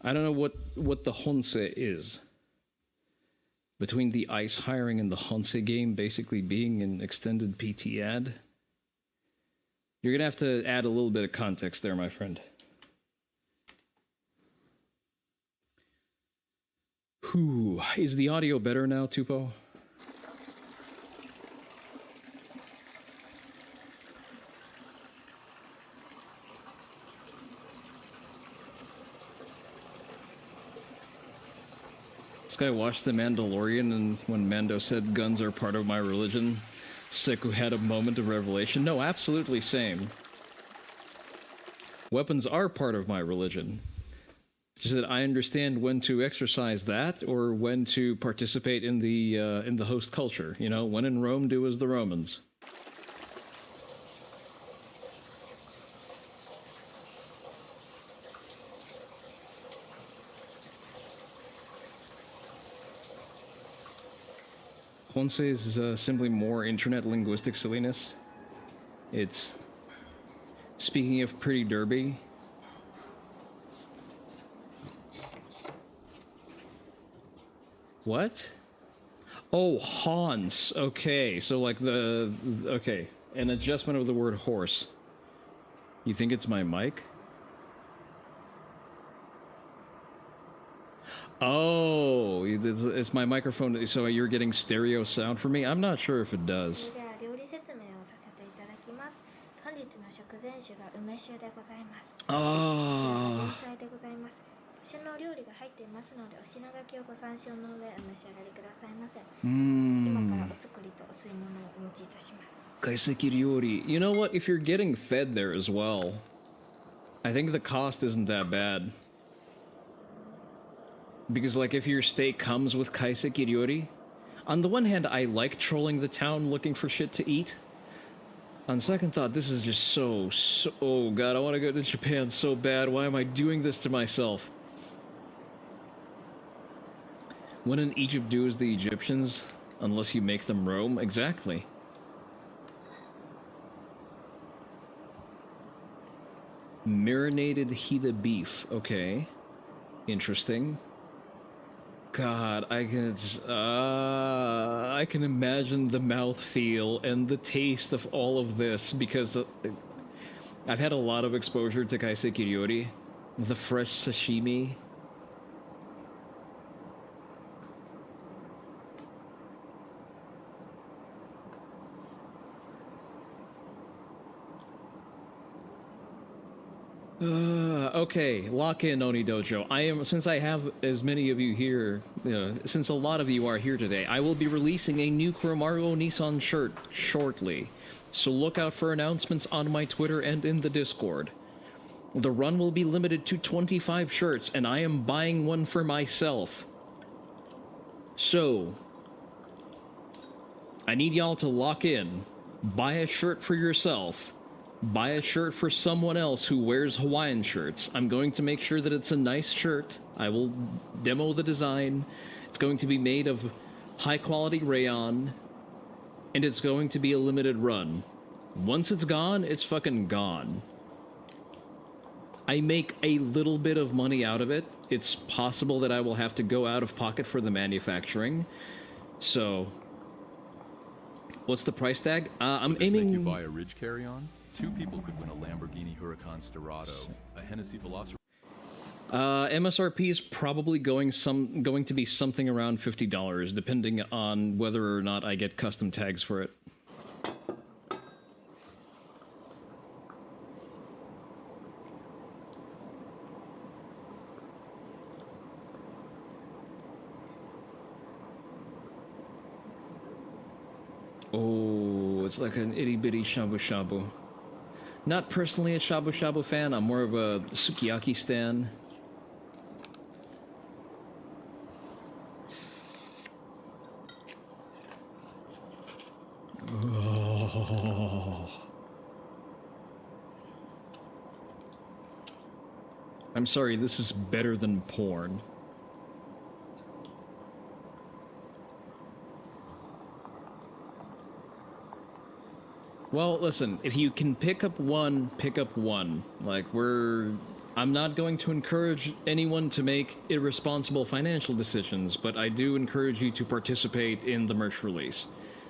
Speaker 1: I don't know what the Honsei is. Between the ICE hiring and the Honsei game basically being an extended PT ad. You're gonna have to add a little bit of context there, my friend. Whew. Is the audio better now, Tupo? I watched The Mandalorian, and when Mando said guns are part of my religion, Seku had a moment of revelation. No, absolutely same. Weapons are part of my religion. Just that I understand when to exercise that or when to participate in the host culture. You know, when in Rome, do as the Romans. Honsei is simply more internet linguistic silliness. It's... Speaking of Pretty Derby... What? Oh, Hans. Okay, so like the... Okay, an adjustment of the word horse. You think it's my mic? Oh, it's my microphone, so you're getting stereo sound from me? I'm not sure if it does. Oh. Kaiseki ryori. You know what? If you're getting fed there as well, I think the cost isn't that bad. Because, like, if your steak comes with kaiseki ryori, on the one hand, I like trolling the town looking for shit to eat. On second thought, this is just so... Oh, God, I want to go to Japan so bad. Why am I doing this to myself? When in Egypt, do as the Egyptians, unless you make them roam. Exactly. Marinated Hida beef. Okay. Interesting. God, I can imagine the mouthfeel and the taste of all of this because I've had a lot of exposure to kaiseki ryori, the fresh sashimi. Okay, lock in, Oni Dojo. Since I have as many of you here, since a lot of you are here today, I will be releasing a new Kuromaru Onii-san shirt shortly. So look out for announcements on my Twitter and in the Discord. The run will be limited to 25 shirts, and I am buying one for myself. So, I need y'all to lock in. Buy a shirt for yourself. Buy a shirt for someone else who wears Hawaiian shirts. I'm going to make sure that it's a nice shirt. I will demo the design. It's going to be made of high-quality rayon. And it's going to be a limited run. Once it's gone, it's fucking gone. I make a little bit of money out of it. It's possible that I will have to go out of pocket for the manufacturing. So, what's the price tag? I'm aiming...
Speaker 4: Make you buy a Ridge carry-on? 2 people could win a Lamborghini Huracan Sterrato, a Hennessy Velociraptor.
Speaker 1: MSRP is probably going to be something around $50, depending on whether or not I get custom tags for it. Oh, it's like an itty-bitty shabu-shabu. Not personally a shabu-shabu fan, I'm more of a sukiyaki stan. Oh. I'm sorry, this is better than porn. Well, listen, if you can pick up one, pick up one. Like, I'm not going to encourage anyone to make irresponsible financial decisions, but I do encourage you to participate in the merch release.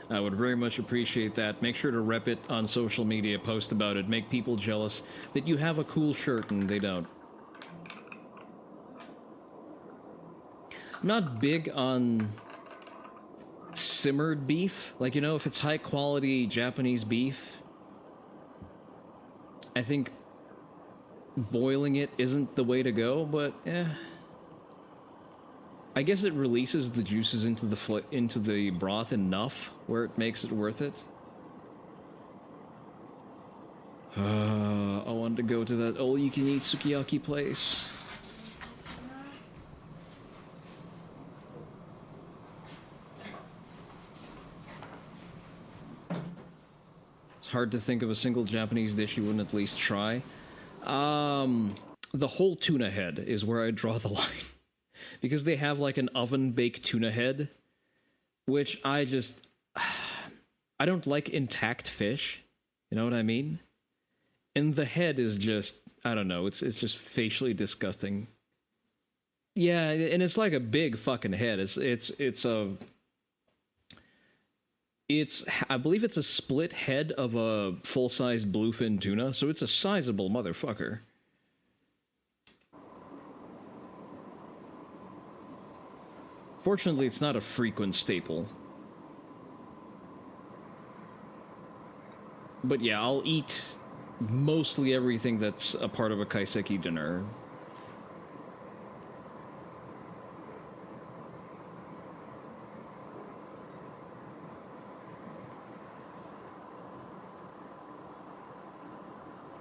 Speaker 1: I would very much appreciate that. Make sure to rep it on social media, post about it, make people jealous that you have a cool shirt and they don't. I'm not big on simmered beef. Like, you know, if it's high quality Japanese beef, I think boiling it isn't the way to go, but I guess it releases the juices into the broth enough where it makes it worth it. I wanted to go to that all-you-can-eat sukiyaki place. It's hard to think of a single Japanese dish you wouldn't at least try. The whole tuna head is where I draw the line. Because they have like an oven-baked tuna head, which I don't like intact fish. You know what I mean? And the head is just, I don't know, it's just facially disgusting. Yeah, and it's like a big fucking head. I believe it's a split head of a full-size bluefin tuna, so it's a sizable motherfucker. Fortunately, it's not a frequent staple. But yeah, I'll eat mostly everything that's a part of a kaiseki dinner.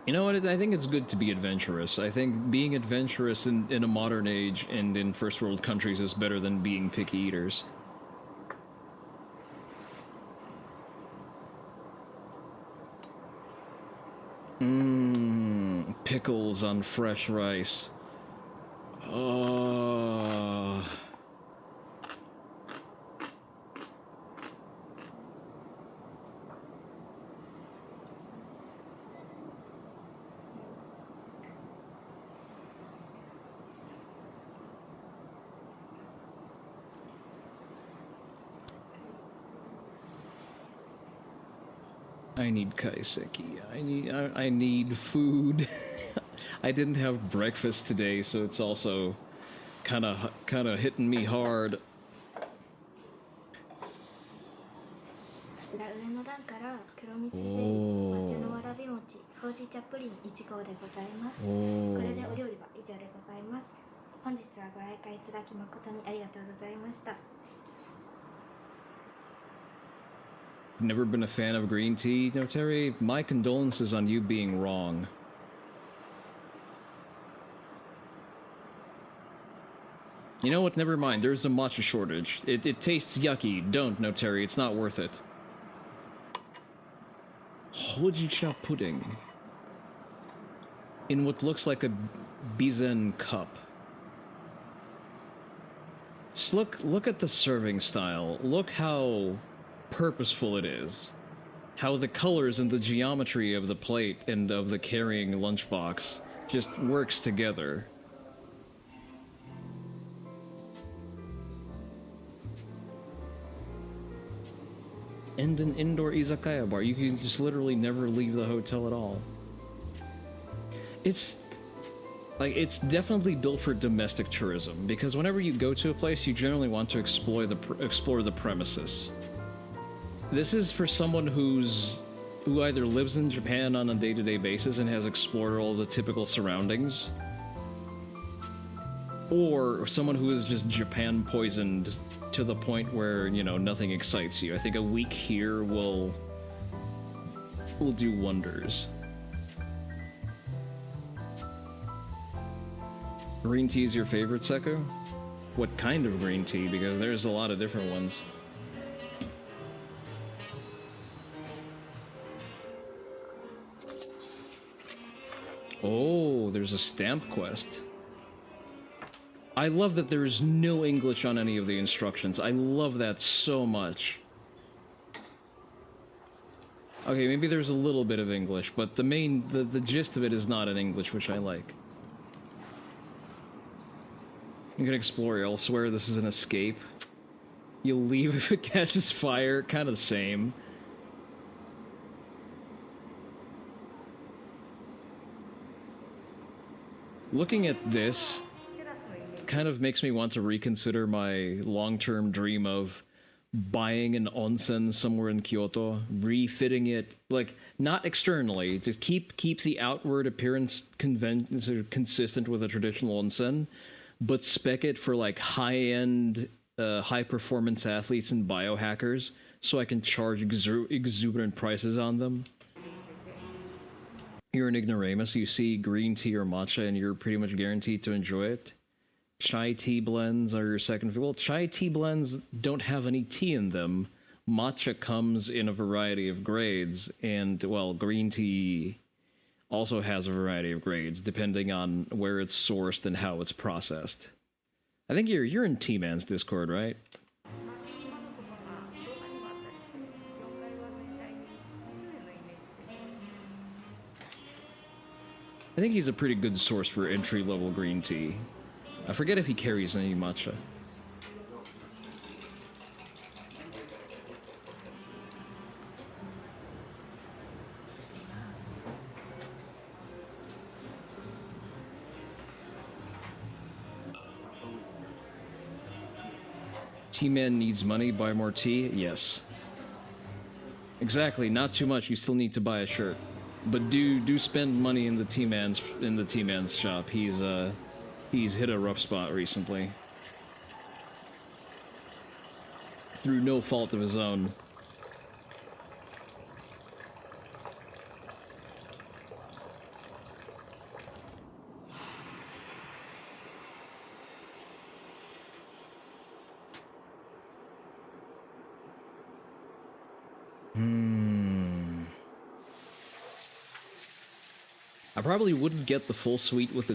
Speaker 1: You know what, I think it's good to be adventurous. I think being adventurous in a modern age and in first world countries is better than being picky eaters. Pickles on fresh rice. Oh. I need kaiseki. I need food. I didn't have breakfast today, so it's also kind of hitting me hard.
Speaker 10: 上の段から黒蜜ゼリー、抹茶のわらび餅、ほうじ茶プリン1号でございます。これでお料理は以上でございます。本日はご来館いただき誠にありがとうございました。
Speaker 1: Never been a fan of green tea, no, Terry? My condolences on you being wrong. You know what? Never mind. There's a matcha shortage. It tastes yucky. Don't, no, Terry. It's not worth it. Hojicha pudding. In what looks like a bizen cup. Just look at the serving style. Look how purposeful it is. How the colors and the geometry of the plate and of the carrying lunchbox just works together. And an indoor izakaya bar. You can just literally never leave the hotel at all. It's definitely built for domestic tourism, because whenever you go to a place, you generally want to explore the premises. This is for someone who either lives in Japan on a day-to-day basis and has explored all the typical surroundings, or someone who is just Japan poisoned to the point where, you know, nothing excites you. I think a week here will do wonders. Green tea is your favorite, Seko? What kind of green tea? Because there's a lot of different ones. Oh, there's a stamp quest. I love that there's no English on any of the instructions. I love that so much. Okay, maybe there's a little bit of English, but the gist of it is not in English, which I like. You can explore elsewhere. This is an escape. You'll leave if it catches fire. Kind of the same. Looking at this kind of makes me want to reconsider my long-term dream of buying an onsen somewhere in Kyoto, refitting it, like, not externally, to keep the outward appearance consistent with a traditional onsen, but spec it for, like, high-end, high-performance athletes and biohackers, so I can charge exuberant prices on them. You're an ignoramus, you see green tea or matcha and you're pretty much guaranteed to enjoy it. Chai tea blends are your second... Well, chai tea blends don't have any tea in them. Matcha comes in a variety of grades, and, well, green tea also has a variety of grades, depending on where it's sourced and how it's processed. I think you're in T-Man's Discord, right? I think he's a pretty good source for entry-level green tea. I forget if he carries any matcha. T-Man needs money, buy more tea? Yes. Exactly, not too much, you still need to buy a shirt. But do spend money in the T-Man's shop. He's hit a rough spot recently. Through no fault of his own. I probably wouldn't get the full suite with the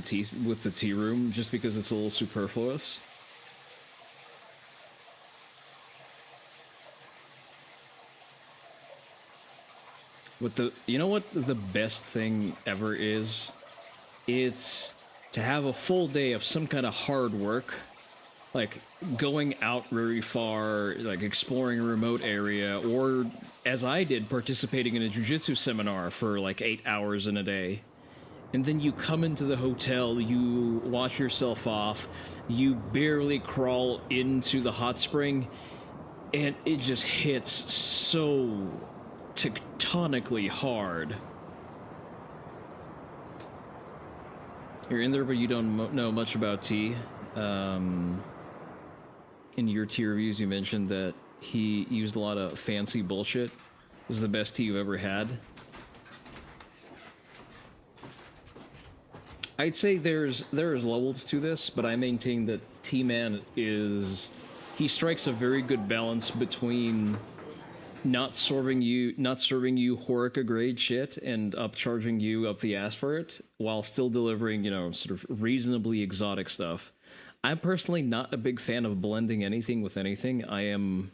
Speaker 1: tea room just because it's a little superfluous. You know what the best thing ever is? It's to have a full day of some kind of hard work like going out very far, like exploring a remote area, or as I did, participating in a jiu-jitsu seminar for like 8 hours in a day. And then you come into the hotel, you wash yourself off, you barely crawl into the hot spring, and it just hits so tectonically hard. You're in there, but you don't know much about tea. In your tea reviews, you mentioned that he used a lot of fancy bullshit. It was the best tea you've ever had. I'd say there's levels to this, but I maintain that T-Man he strikes a very good balance between not serving you Horeca grade shit and upcharging you up the ass for it, while still delivering, sort of reasonably exotic stuff. I'm personally not a big fan of blending anything with anything. I am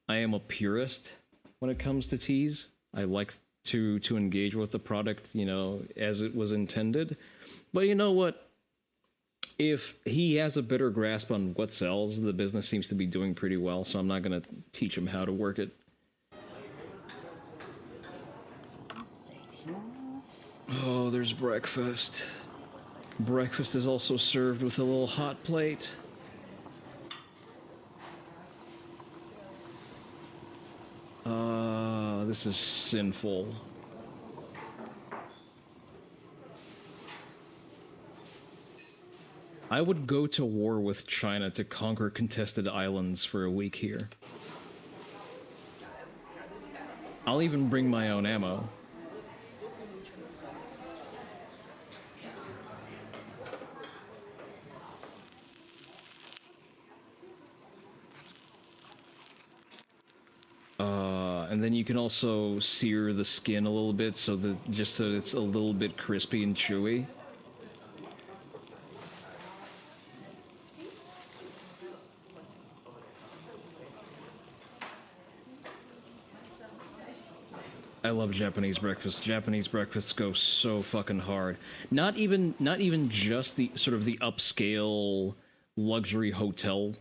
Speaker 1: a purist when it comes to teas. I like to engage with the product, as it was intended. But you know what? If he has a better grasp on what sells, the business seems to be doing pretty well, so I'm not going to teach him how to work it. Oh, there's breakfast. Breakfast is also served with a little hot plate. This is sinful. I would go to war with China to conquer contested islands for a week here. I'll even bring my own ammo. And then you can also sear the skin a little bit so that it's a little bit crispy and chewy. I love Japanese breakfast. Japanese breakfasts go so fucking hard. Not even just the sort of the upscale luxury hotel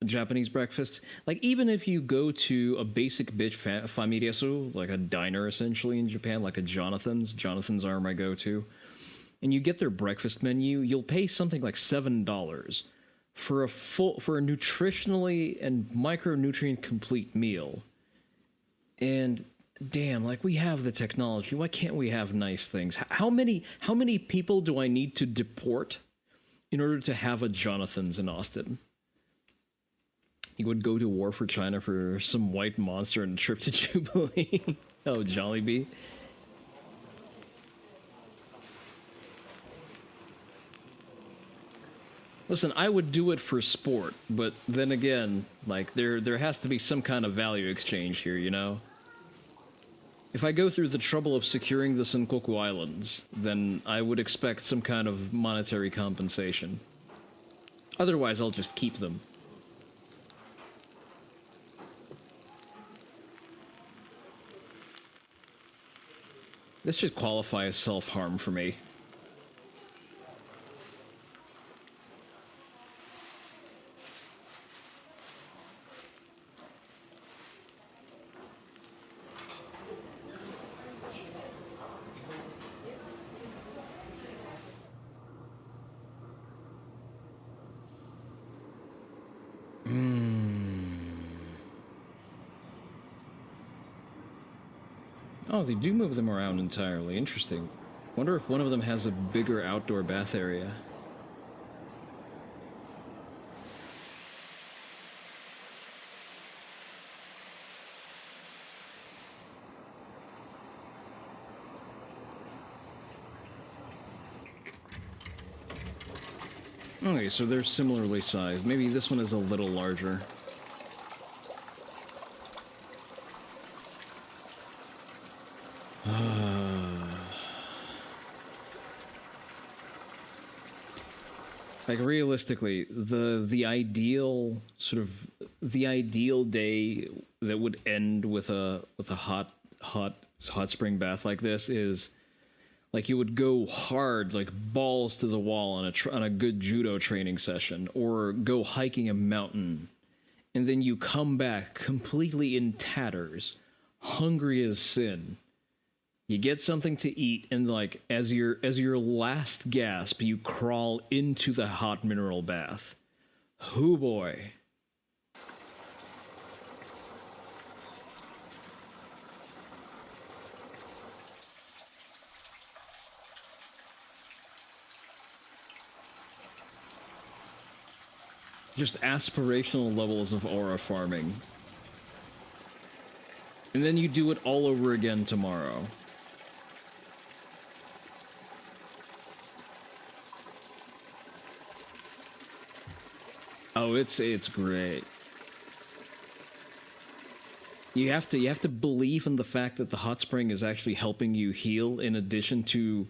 Speaker 1: Japanese breakfast. Like, even if you go to a basic bitch famiresu, like a diner essentially in Japan, like a Jonathan's are my go-to, and you get their breakfast menu, you'll pay something like $7 for a nutritionally and micronutrient complete meal. And damn, like, we have the technology. Why can't we have nice things? How many people do I need to deport in order to have a Jonathan's in Austin? You would go to war for China for some white monster and a trip to Jubilee. Oh, Jollibee. Listen, I would do it for sport, but then again, like, there has to be some kind of value exchange here, you know? If I go through the trouble of securing the Senkoku Islands, then I would expect some kind of monetary compensation. Otherwise, I'll just keep them. This should qualify as self-harm for me. Oh, they do move them around entirely. Interesting. Wonder if one of them has a bigger outdoor bath area. Okay, so they're similarly sized. Maybe this one is a little larger. Like, realistically, the ideal day that would end with a hot spring bath like this is Like you would go hard, like balls to the wall on a good judo training session, or go hiking a mountain, and then you come back completely in tatters, hungry as sin. You get something to eat, and like as your last gasp, you crawl into the hot mineral bath. Hoo boy. Just aspirational levels of aura farming. And then you do it all over again tomorrow. Oh, it's great. You have to believe in the fact that the hot spring is actually helping you heal, in addition to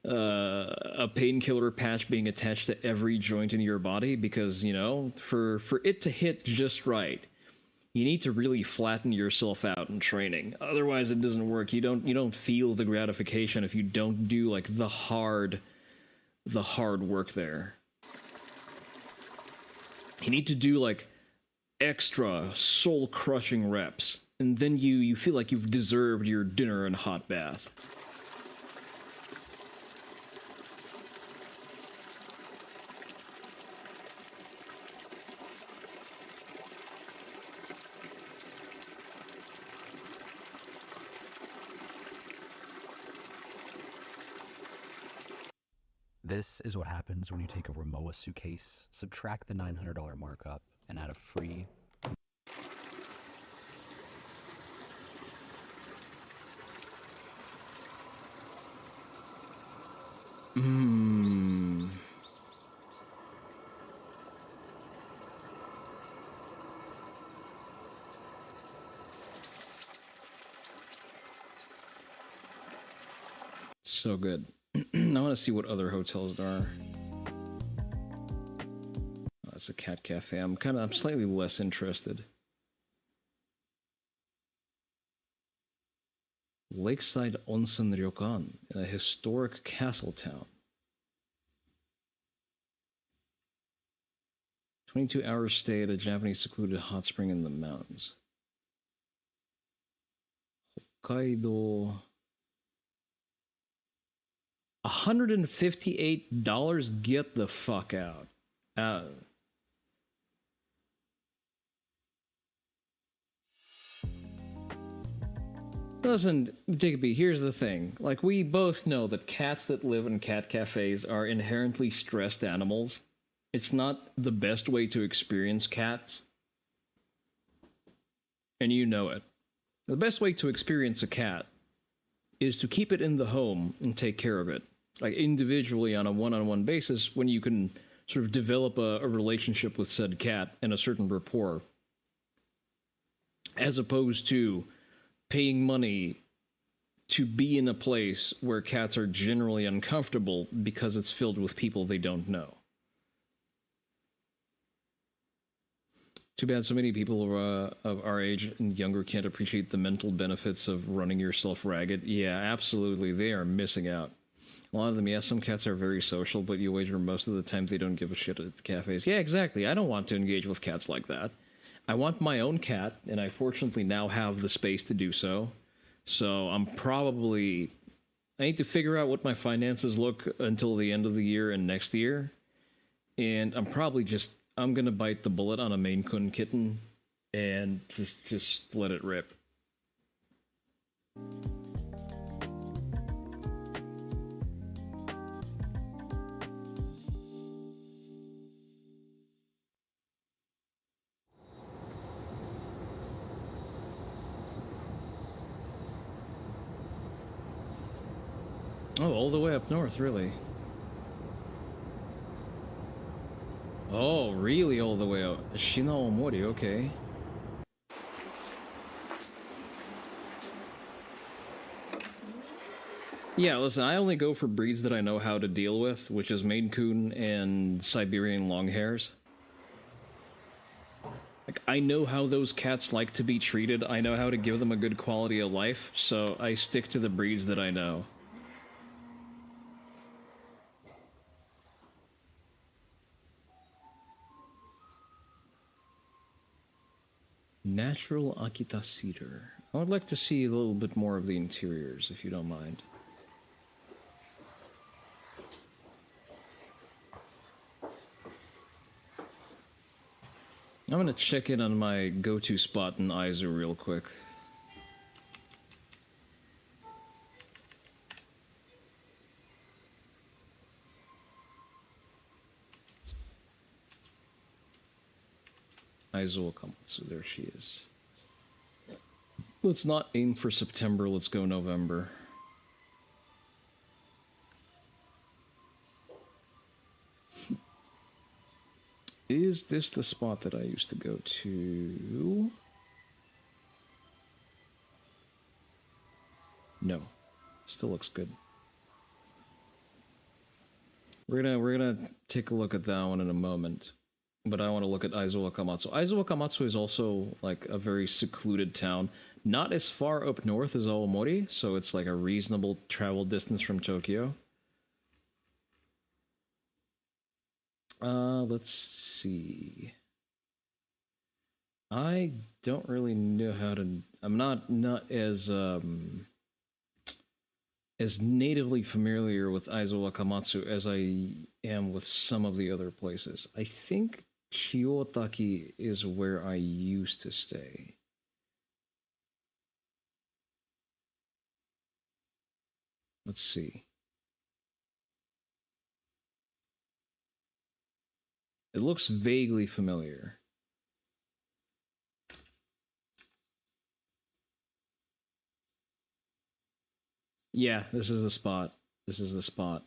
Speaker 1: a painkiller patch being attached to every joint in your body, because, you know, for it to hit just right, you need to really flatten yourself out in training. Otherwise it doesn't work. You don't feel the gratification if you don't do like the hard work there. You need to do like extra soul-crushing reps, and then you feel like you've deserved your dinner and hot bath.
Speaker 3: This is what happens when you take a Rimowa suitcase, subtract the $900 markup, and add a free...
Speaker 1: So good. I want to see what other hotels there are. Oh, that's a cat cafe. I'm slightly less interested. Lakeside Onsen Ryokan in a historic castle town. 22-hour stay at a Japanese secluded hot spring in the mountains. Hokkaido. $158? Get the fuck out. Listen, Digby, here's the thing. Like, we both know that cats that live in cat cafes are inherently stressed animals. It's not the best way to experience cats. And you know it. The best way to experience a cat is to keep it in the home and take care of it. Like, individually on a one-on-one basis, when you can sort of develop a relationship with said cat and a certain rapport, as opposed to paying money to be in a place where cats are generally uncomfortable because it's filled with people they don't know. Too bad so many people of our age and younger can't appreciate the mental benefits of running yourself ragged. Yeah, absolutely. They are missing out. A lot of them, yes, some cats are very social, but you wager most of the time they don't give a shit at the cafes. Yeah, exactly. I don't want to engage with cats like that. I want my own cat, and I fortunately now have the space to do so. So I need to figure out what my finances look until the end of the year and next year. And I'm going to bite the bullet on a Maine Coon kitten and just let it rip. Oh, all the way up north, really? Oh, really all the way out. Shinaomori, okay. Yeah, listen, I only go for breeds that I know how to deal with, which is Maine Coon and Siberian Longhairs. Like, I know how those cats like to be treated, I know how to give them a good quality of life, so I stick to the breeds that I know. Natural Akita cedar. I would like to see a little bit more of the interiors, if you don't mind. I'm gonna check in on my go-to spot in Aizu real quick. Aizu Wakamatsu, there she is. Let's not aim for September, let's go November. Is this the spot that I used to go to? No. Still looks good. We're gonna take a look at that one in a moment. But I want to look at Aizu Wakamatsu. Aizu Wakamatsu is also like a very secluded town. Not as far up north as Aomori, so it's like a reasonable travel distance from Tokyo. Let's see. I don't really know how to... I'm not as natively familiar with Aizu Wakamatsu as I am with some of the other places. I think Shiotaki is where I used to stay. Let's see. It looks vaguely familiar. Yeah, this is the spot. This is the spot.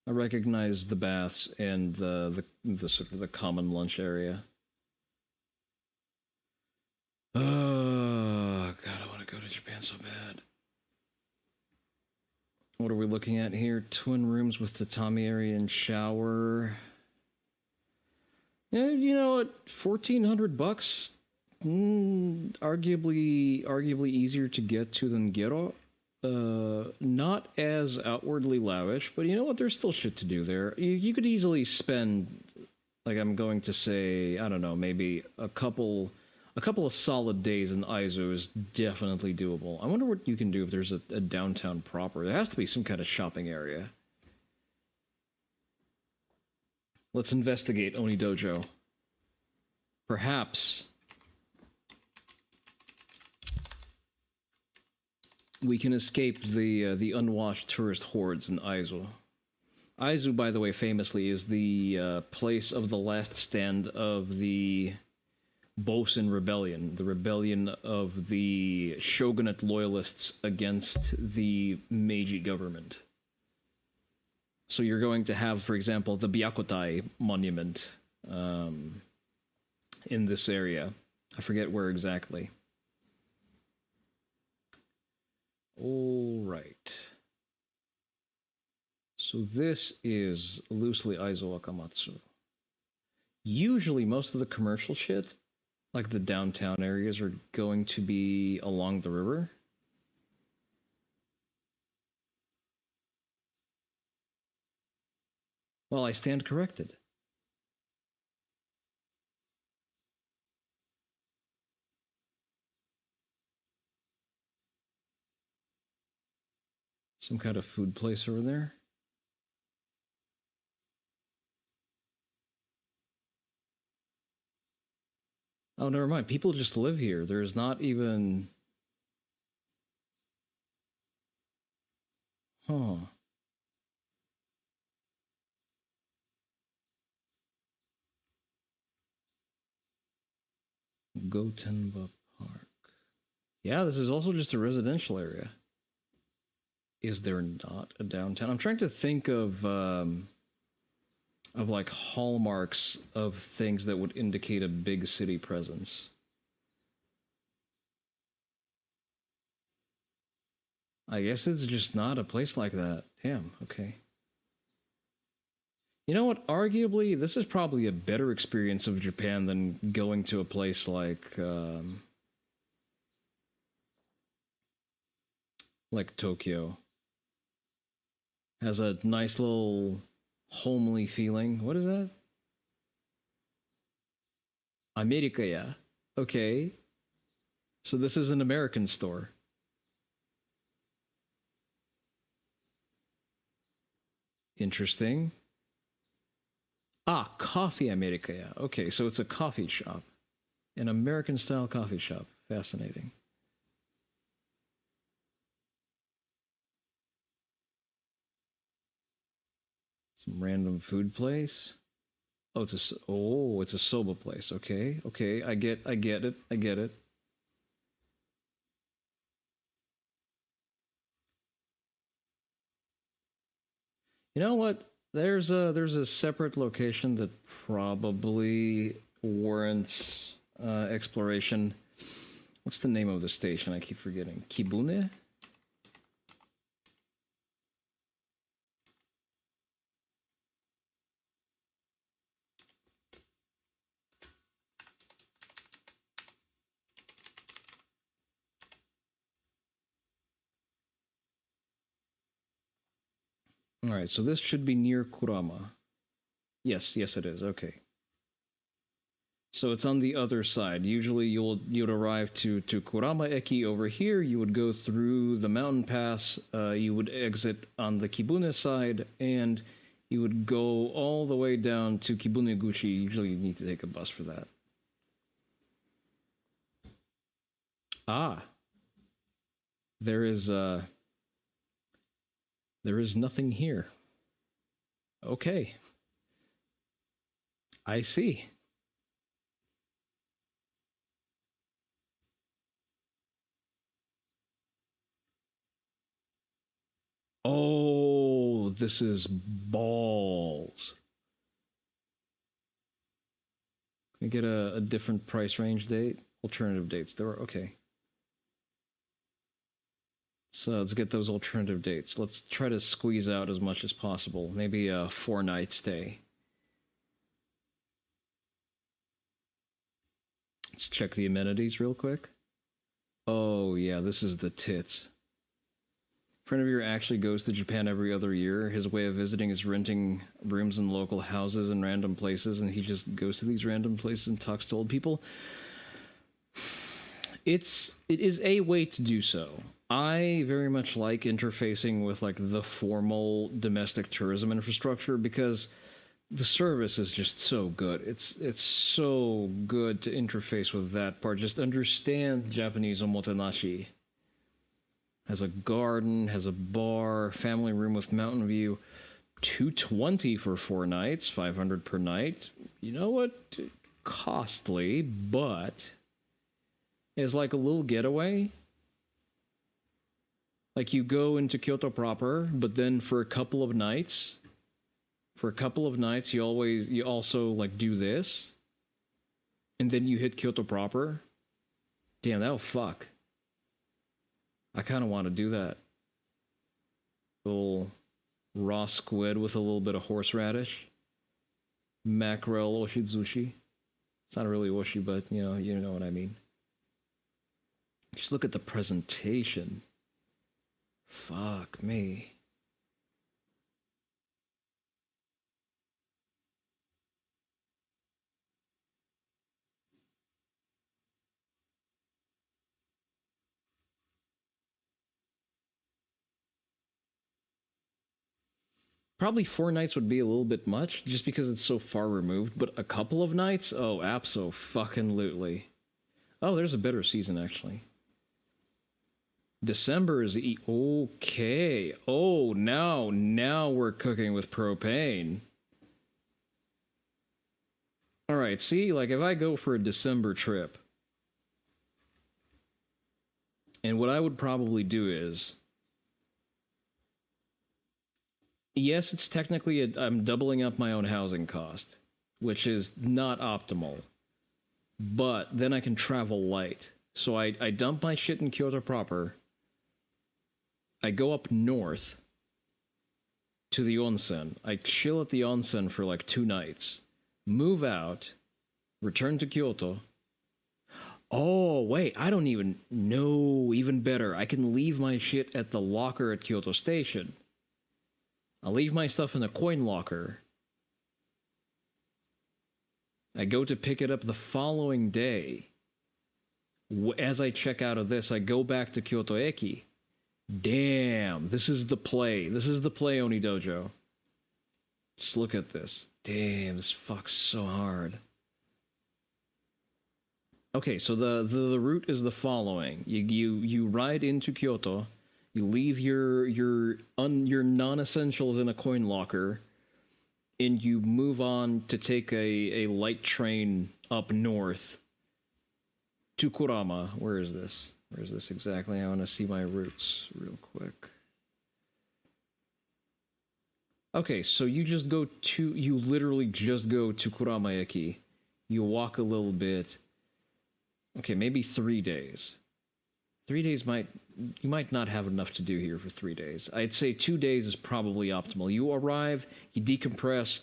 Speaker 1: I recognize the baths and the sort of the common lunch area. Oh God, I want to go to Japan so bad. What are we looking at here? Twin rooms with tatami area and shower. Yeah, you know what? $1,400. Arguably easier to get to than Gero. Not as outwardly lavish, but you know what? There's still shit to do there. You could easily spend, like I'm going to say, I don't know, maybe a couple of solid days in Aizu is definitely doable. I wonder what you can do if there's a downtown proper. There has to be some kind of shopping area. Let's investigate Oni Dojo. Perhaps we can escape the unwashed tourist hordes in Aizu. Aizu, by the way, famously is the place of the last stand of the Bosen Rebellion, the rebellion of the shogunate loyalists against the Meiji government. So you're going to have, for example, the Byakutai monument in this area. I forget where exactly. All right. So this is loosely Aizu Wakamatsu. Usually most of the commercial shit, like the downtown areas, are going to be along the river. Well, I stand corrected. Some kind of food place over there. Oh, never mind. People just live here. There's not even... Huh. Gotenba Park. Yeah, this is also just a residential area. Is there not a downtown? I'm trying to think of like hallmarks of things that would indicate a big city presence. I guess it's just not a place like that. Damn, okay. You know what? Arguably, this is probably a better experience of Japan than going to a place like Tokyo. Has a nice little homely feeling. What is that? America, yeah. Okay. So this is an American store. Interesting. Ah, Coffee America, yeah. Okay, so it's a coffee shop. An American-style coffee shop. Fascinating. Some random food place. Oh, it's a soba place. Okay, okay, I get it. I get it. You know what? There's a separate location that probably warrants exploration. What's the name of the station? I keep forgetting. Kibune? All right, so this should be near Kurama. Yes, yes it is. Okay. So it's on the other side. Usually you'd arrive to Kurama Eki over here. You would go through the mountain pass. You would exit on the Kibune side, and you would go all the way down to Kibuneguchi. Usually you need to take a bus for that. Ah. There is nothing here. Okay. I see. Oh, this is balls. Can I get a different price range date? Alternative dates. There are, okay. So let's get those alternative dates. Let's try to squeeze out as much as possible. Maybe a 4-night stay. Let's check the amenities real quick. Oh yeah, this is the tits. A friend of yours actually goes to Japan every other year. His way of visiting is renting rooms in local houses and random places, and he just goes to these random places and talks to old people. It is a way to do so. I very much like interfacing with like the formal domestic tourism infrastructure because the service is just so good. It's so good to interface with that part. Just understand Japanese omotenashi. Has a garden, has a bar, family room with mountain view. $220 for 4 nights, $500 per night. You know what? Costly, but it's like a little getaway. Like you go into Kyoto proper, but then for a couple of nights, you also like do this, and then you hit Kyoto proper. Damn, that'll fuck. I kind of want to do that. Little raw squid with a little bit of horseradish, mackerel oshizushi. It's not really oshi, but you know what I mean. Just look at the presentation. Fuck me. Probably 4 nights would be a little bit much, just because it's so far removed, but a couple of nights? Oh, abso-fucking-lutely. Oh, there's a better season, actually. December is okay. Oh, now we're cooking with propane. Alright, see, like if I go for a December trip, and what I would probably do is, yes, it's technically I'm doubling up my own housing cost, which is not optimal, but then I can travel light. So I dump my shit in Kyoto proper, I go up north to the onsen. I chill at the onsen for like 2 nights. Move out. Return to Kyoto. Oh, wait. I don't even know. Even better. I can leave my shit at the locker at Kyoto Station. I'll leave my stuff in the coin locker. I go to pick it up the following day. As I check out of this, I go back to Kyoto Eki. Damn, this is the play. This is the play, Oni Dojo. Just look at this. Damn, this fucks so hard. Okay, so the route is the following. You ride into Kyoto, you leave your non-essentials in a coin locker, and you move on to take a light train up north to Kurama. Where is this? Where is this exactly? I want to see my routes real quick. Okay, so you literally just go to Kurama Eki. You walk a little bit. Okay, maybe 3 days. 3 days you might not have enough to do here for 3 days. I'd say 2 days is probably optimal. You arrive, you decompress,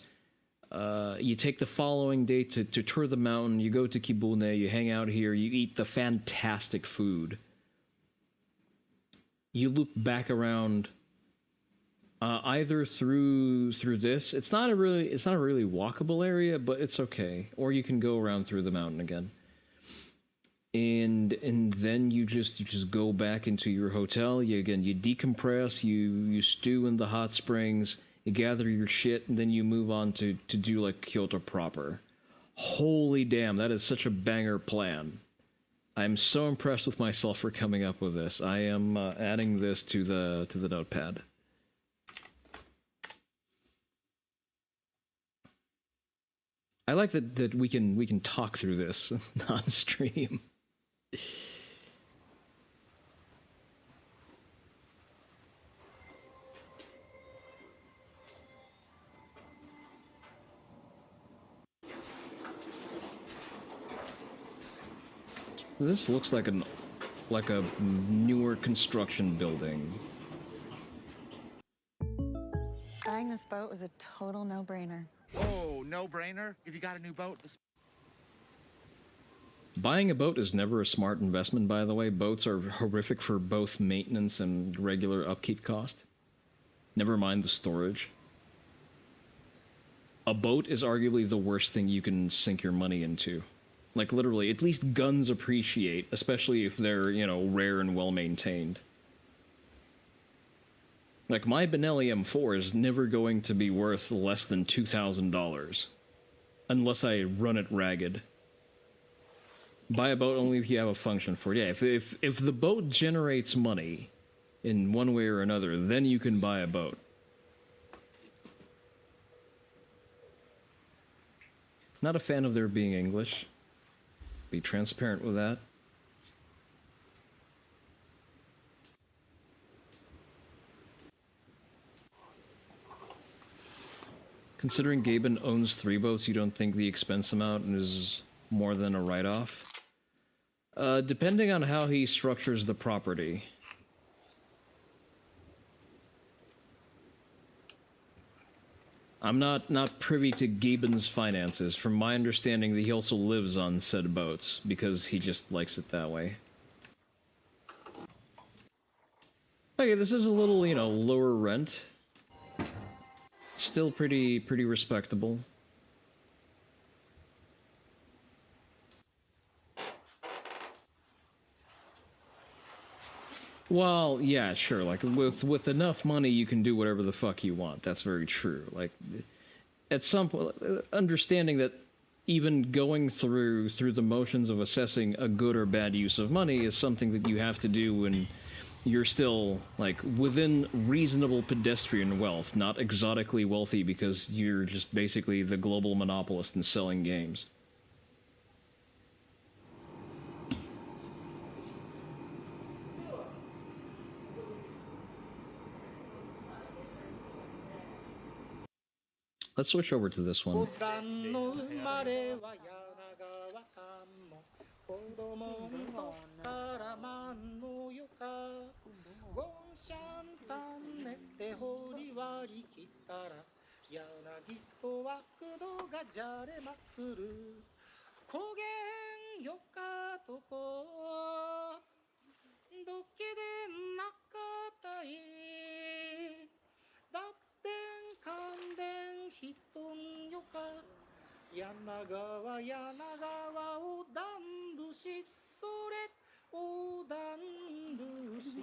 Speaker 1: you take the following day to tour the mountain, you go to Kibune, you hang out here, you eat the fantastic food. You loop back around either through this. It's not a really walkable area, but it's okay. Or you can go around through the mountain again. And then you just go back into your hotel. You decompress, you stew in the hot springs, you gather your shit, and then you move on to do like Kyoto proper. Holy damn, that is such a banger plan. I'm so impressed with myself for coming up with this. I am adding this to the notepad. I like that we can talk through this on stream. This looks like a newer construction building.
Speaker 11: Buying this boat was a total no-brainer.
Speaker 12: Oh, no-brainer? If you got a new boat,
Speaker 1: Buying a boat is never a smart investment, by the way. Boats are horrific for both maintenance and regular upkeep cost. Never mind the storage. A boat is arguably the worst thing you can sink your money into. Like, literally, at least guns appreciate, especially if they're, rare and well-maintained. Like, my Benelli M4 is never going to be worth less than $2,000. Unless I run it ragged. Buy a boat only if you have a function for it. Yeah, if the boat generates money in one way or another, then you can buy a boat. Not a fan of there being English. Be transparent with that. Considering Gaben owns 3 boats, you don't think the expense amount is more than a write-off? Depending on how he structures the property. I'm not privy to Gaben's finances. From my understanding, that he also lives on said boats, because he just likes it that way. Okay, this is a little, lower rent. Still pretty respectable. Well, yeah, sure. Like, with enough money, you can do whatever the fuck you want. That's very true. Like, at some point, understanding that even going through the motions of assessing a good or bad use of money is something that you have to do when you're still, like, within reasonable pedestrian wealth, not exotically wealthy because you're just basically the global monopolist in selling games. Let's switch over to this one.
Speaker 13: 柳川柳川を断るしそれを断るし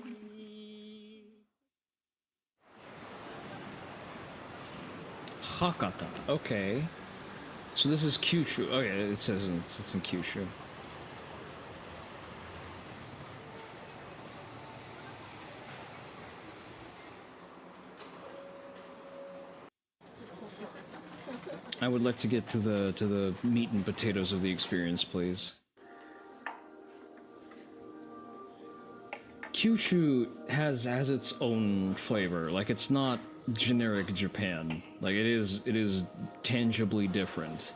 Speaker 1: Hakata. Okay. So this is Kyushu. Oh yeah, it says it's in Kyushu. I would like to get to the meat and potatoes of the experience, please. Kyushu has its own flavor. Like, it's not generic Japan. Like, it is tangibly different.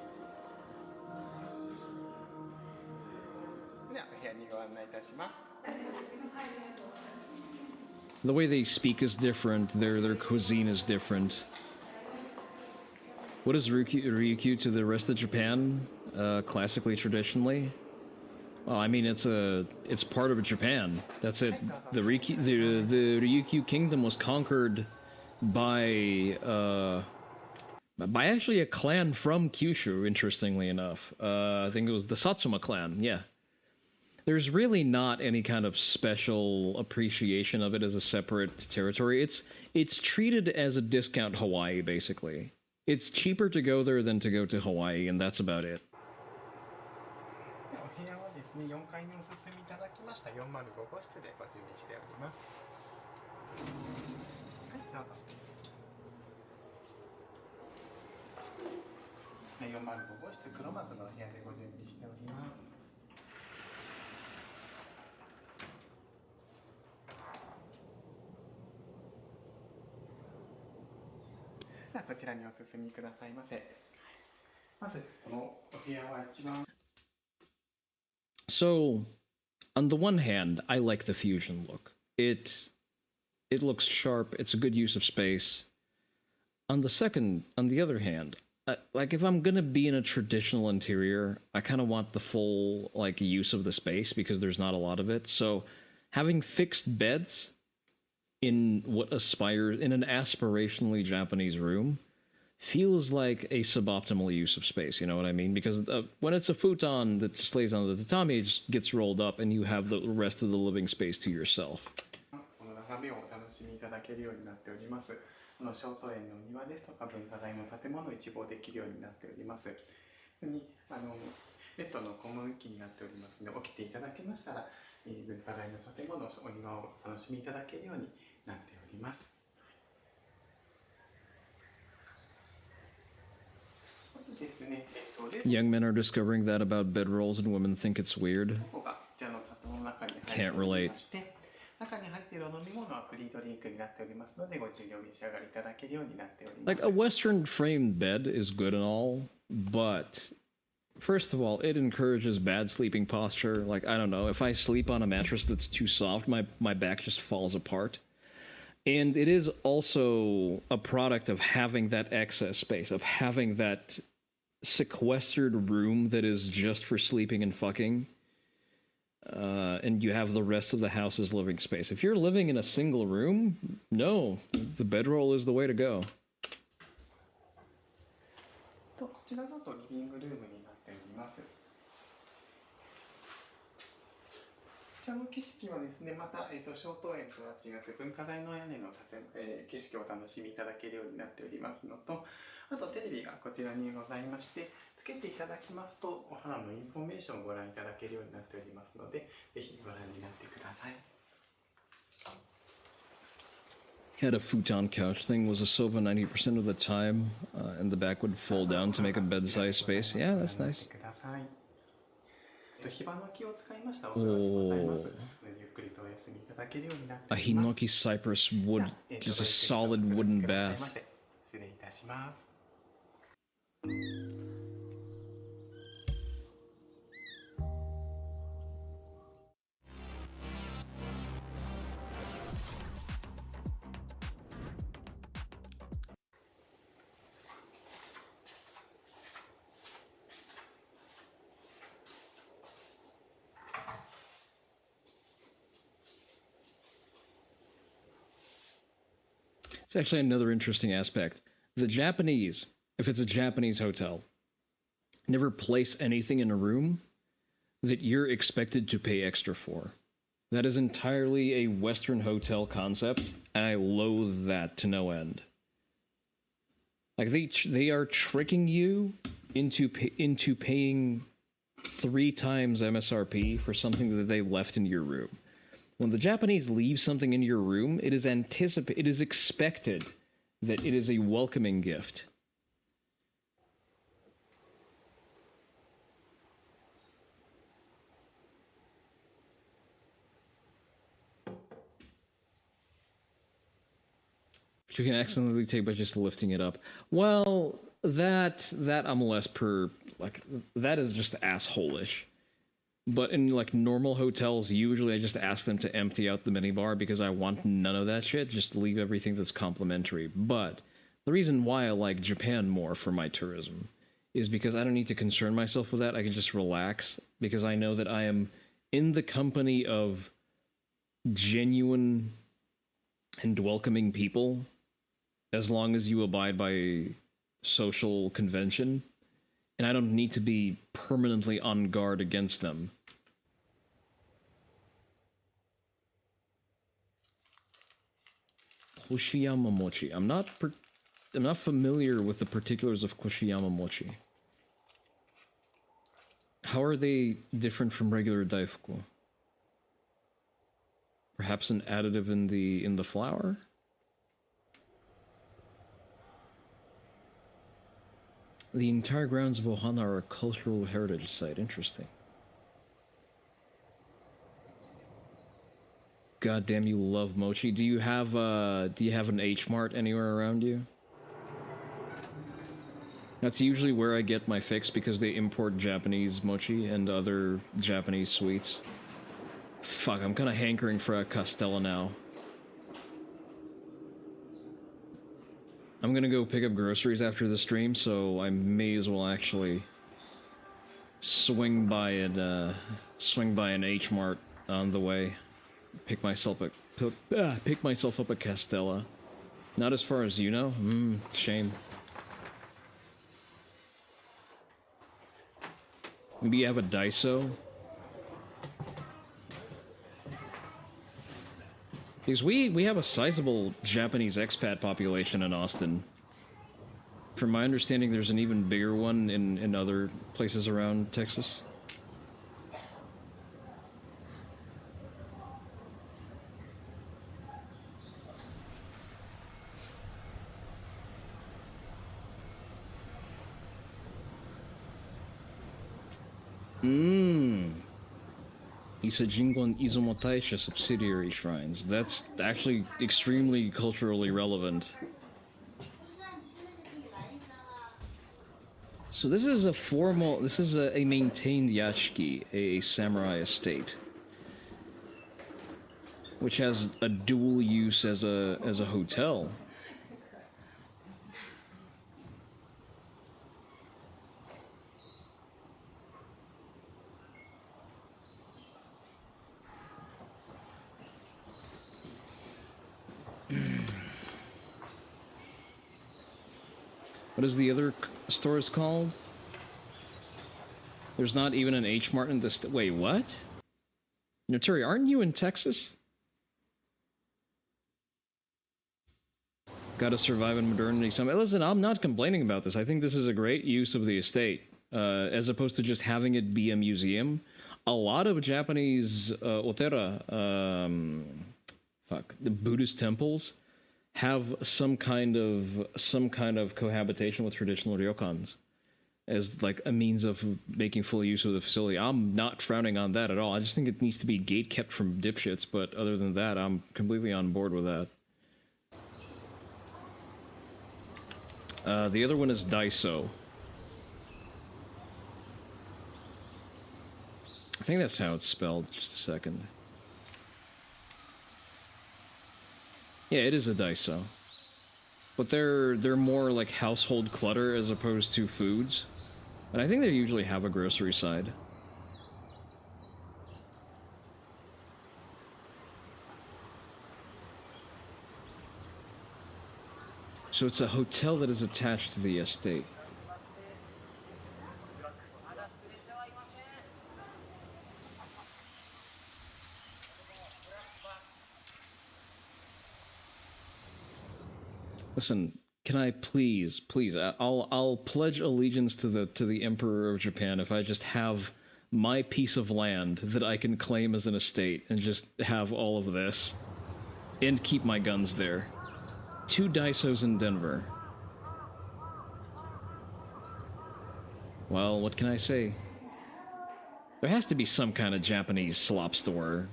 Speaker 1: The way they speak is different. Their cuisine is different. What is Ryukyu to the rest of Japan, classically, traditionally? Well, I mean, it's part of Japan. That's it. The Ryukyu kingdom was conquered by actually a clan from Kyushu, interestingly enough. I think it was the Satsuma clan, yeah. There's really not any kind of special appreciation of it as a separate territory. It's treated as a discount Hawaii, basically. It's cheaper to go there than to go to Hawaii, and that's about it.
Speaker 13: お部屋はですね、4階にお進みいただきました405号室でご準備しております。はい、どうぞ。405号室黒松のお部屋でご準備しております。こちらにお進みくださいませ。まずこのお部屋は一番
Speaker 1: So, on the one hand, I like the fusion look. It looks sharp. It's a good use of space. On the other hand, like if I'm gonna be in a traditional interior, I kind of want the full like use of the space because there's not a lot of it. So, having fixed beds in what aspires in an aspirationally Japanese room feels like a suboptimal use of space, you know what I mean? Because when it's a futon that just lays on the tatami, it just gets rolled up and you have the rest of the living space to yourself.
Speaker 13: この眺めをお楽しみいただけるようになっております。この小東園の庭ですとか文化財の建物を一望できるようになっております。ベッドの小向きになっておりますので、起きていただけましたら、文化財の建物、お庭をお楽しみいただけるようになっております。
Speaker 1: Young men are discovering that about bedrolls and women think it's weird. Can't relate. Like, a Western framed bed is good and all, but first of all, it encourages bad sleeping posture. Like, I don't know, if I sleep on a mattress that's too soft, my back just falls apart. And it is also a product of having that excess space, of having that sequestered room that is just for sleeping and fucking. And you have the rest of the house's living space. If you're living in a single room, no, the bedroll is the way to go.
Speaker 13: こちらだとリビングルームになっております。こちらの景色はですね、また、小東園とは違って文化財の屋根の景色をお楽しみいただけるようになっておりますのと、あとテレビがこちらにございまして、つけていただきますとお花のインフォメーションをご覧いただけるようになっておりますので、ぜひご覧になってください。
Speaker 1: Had a futon couch thing, was a sofa 90% of the time, and the back would fold down to make a bed-sized space. Yeah, that's nice. Oh. A hinoki cypress wood, just a solid wooden bath. It's actually another interesting aspect. The Japanese, if it's a Japanese hotel, Never place anything in a room that you're expected to pay extra for. That is entirely a Western hotel concept, and I loathe that to no end. Like, they are tricking you into paying 3 times MSRP for something that they left in your room. When the Japanese leave something in your room, it is expected that it is a welcoming gift. Which you can accidentally take by just lifting it up. Well, that I'm less that is just asshole-ish. But in like normal hotels, usually I just ask them to empty out the minibar because I want none of that shit. Just leave everything that's complimentary. But the reason why I like Japan more for my tourism is because I don't need to concern myself with that. I can just relax because I know that I am in the company of genuine and welcoming people. As long as you abide by social convention, and I don't need to be permanently on guard against them. Koshiyama mochi. I'm not familiar with the particulars of Koshiyama mochi. How are they different from regular daifuku? Perhaps an additive in the flour? The entire grounds of Ohana are a cultural heritage site. Interesting. God damn, you love mochi. Do you have an H Mart anywhere around you? That's usually where I get my fix because they import Japanese mochi and other Japanese sweets. Fuck, I'm kind of hankering for a Castella now. I'm gonna go pick up groceries after the stream, so I may as well actually swing by an H Mart on the way. Pick myself up a Castella. Not as far as you know. Shame. Maybe you have a Daiso. Because we have a sizable Japanese expat population in Austin. From my understanding, there's an even bigger one in other places around Texas. Isajingo and Izumotaisha subsidiary shrines. That's actually extremely culturally relevant. So this is a maintained yashiki, a samurai estate, which has a dual use as a hotel. What is the other stores called? There's not even an H Mart in this. Wait, what? Noturi, aren't you in Texas? Gotta survive in modernity. Listen, I'm not complaining about this. I think this is a great use of the estate, as opposed to just having it be a museum. A lot of Japanese otera, the Buddhist temples, have some kind of cohabitation with traditional ryokans as like a means of making full use of the facility. I'm not frowning on that at all. I just think it needs to be gate kept from dipshits, but other than that, I'm completely on board with that. The other one is Daiso. I think that's how it's spelled. Just a second. Yeah, it is a Daiso. But they're more like household clutter as opposed to foods. And I think they usually have a grocery side. So it's a hotel that is attached to the estate. Listen, can I please, I'll pledge allegiance to the Emperor of Japan if I just have my piece of land that I can claim as an estate and just have all of this and keep my guns there. 2 Daisos in Denver. Well, what can I say? There has to be some kind of Japanese slop store.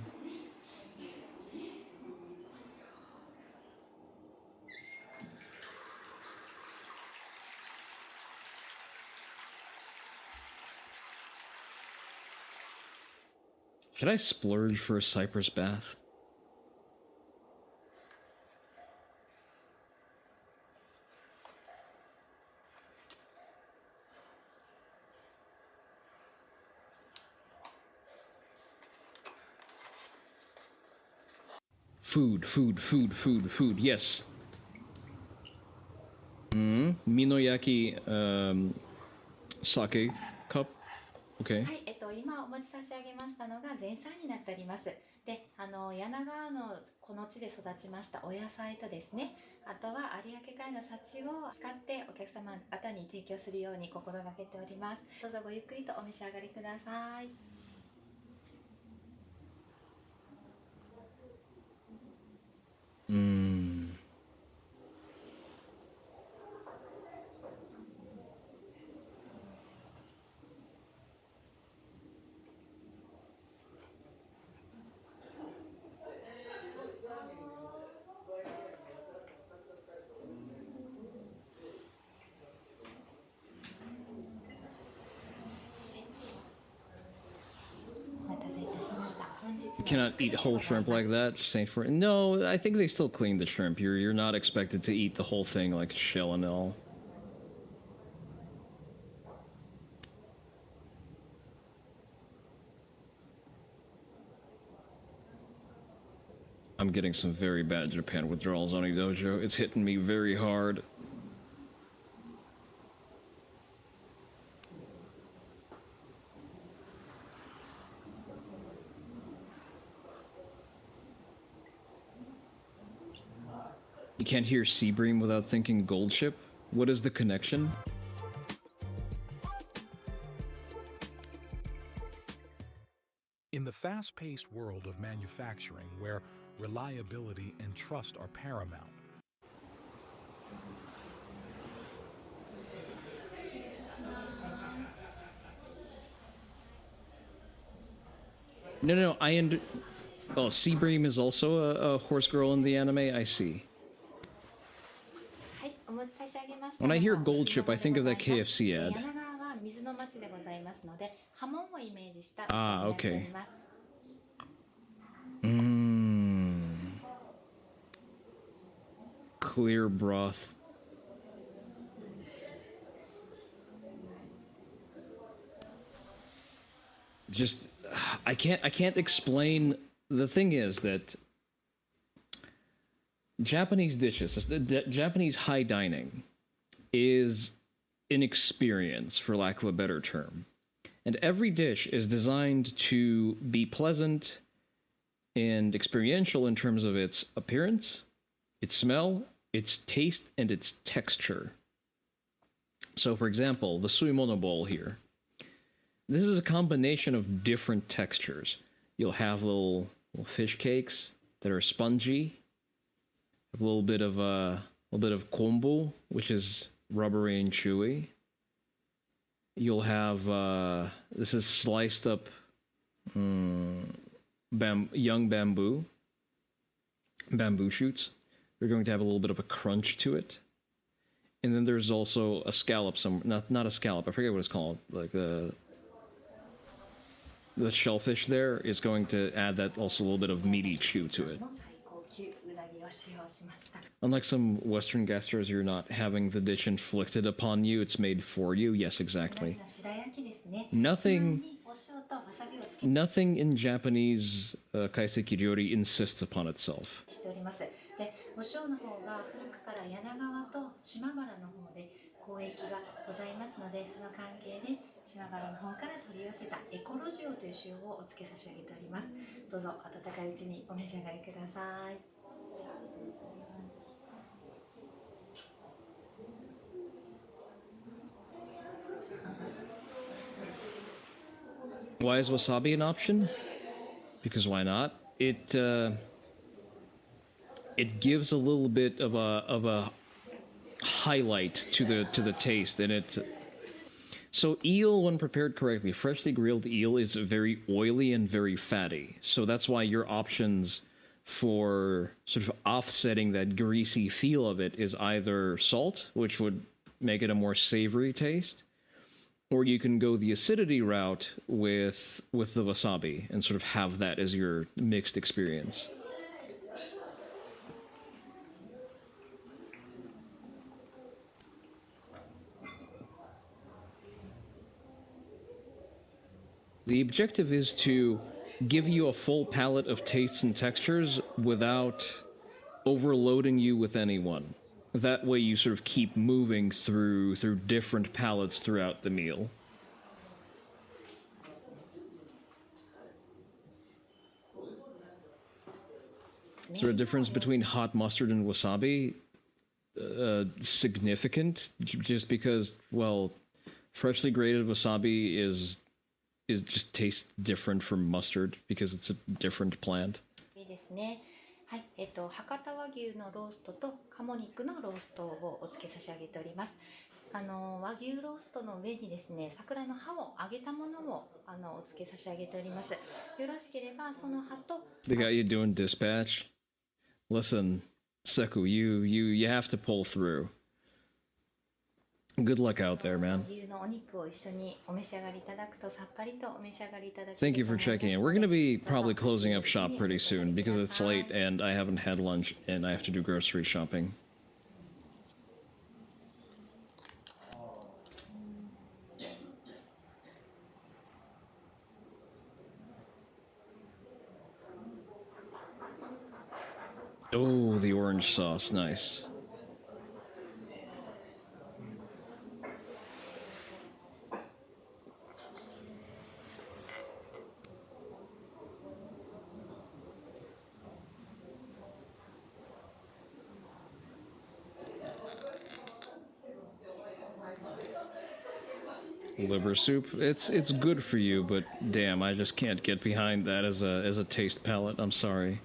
Speaker 1: Should I splurge for a cypress bath? Food. Yes. Minoyaki sake cup. Okay.
Speaker 17: はい、今お持ち差し上げましたのが前菜になっております。で、柳川のこの地で育ちましたお野菜とですね、あとは有明海の幸を使ってお客様方に提供するように心がけております。どうぞごゆっくりとお召し上がりください。
Speaker 1: You cannot eat whole shrimp like that. Just saying for no, I think they still clean the shrimp. You're not expected to eat the whole thing like shell and all. I'm getting some very bad Japan withdrawals on Dojo. It's hitting me very hard. You can't hear Seabream without thinking Gold Ship? What is the connection?
Speaker 18: In the fast-paced world of manufacturing, where reliability and trust are paramount,
Speaker 1: No, oh, Seabream is also a horse girl in the anime? I see. When I hear Gold Ship, I think of that KFC ad. Ah, okay. Clear broth. Just, I can't explain. The thing is that Japanese dishes, Japanese high dining, is an experience, for lack of a better term. And every dish is designed to be pleasant and experiential in terms of its appearance, its smell, its taste, and its texture. So, for example, the suimono bowl here. This is a combination of different textures. You'll have little fish cakes that are spongy, a little bit of kombu, which is rubbery and chewy. You'll have this is sliced up young bamboo shoots. They're going to have a little bit of a crunch to it. And then there's also a scallop, not a scallop, I forget what it's called, like the shellfish there is going to add that also a little bit of meaty chew to it. Unlike some Western gastros, you're not having the dish inflicted upon you, it's made for you. Yes, exactly. Nothing in Japanese kaiseki ryori insists upon itself.
Speaker 17: で、お塩の方が古くから柳川と島原の方で交易がございますので、その関係で島原の方から取り寄せたエコロ塩という塩をお付け差し上げております。どうぞ温かいうちにお召し上がりください。
Speaker 1: Why is wasabi an option? Because why not? It gives a little bit of a highlight to the taste, and it. So eel, when prepared correctly, freshly grilled eel is very oily and very fatty. So that's why your options for sort of offsetting that greasy feel of it is either salt, which would make it a more savory taste, or you can go the acidity route with the wasabi and sort of have that as your mixed experience. The objective is to give you a full palette of tastes and textures without overloading you with any one. That way you sort of keep moving through different palettes throughout the meal. Is there a difference between hot mustard and wasabi? Significant, just because, well, freshly grated wasabi is just tastes different from mustard because it's a different plant.
Speaker 17: いいですね。はい、博多和牛のローストと鴨肉のローストをお付け差し上げております。和牛ローストの上にですね、桜の葉を揚げたものをお付け差し上げております。よろしければその葉と
Speaker 1: They got you doing dispatch. Listen, Seku, you have to pull through. Good luck out there, man.
Speaker 17: 和牛のお肉を一緒にお召し上がりいただくとさっぱりとお召し上がりいただける
Speaker 1: Thank you for checking in. We're going to be probably closing up shop pretty soon because it's late and I haven't had lunch and I have to do grocery shopping. Oh, the orange sauce, nice. Liver soup, it's good for you, but damn, I just can't get behind that as a taste palette. I'm sorry.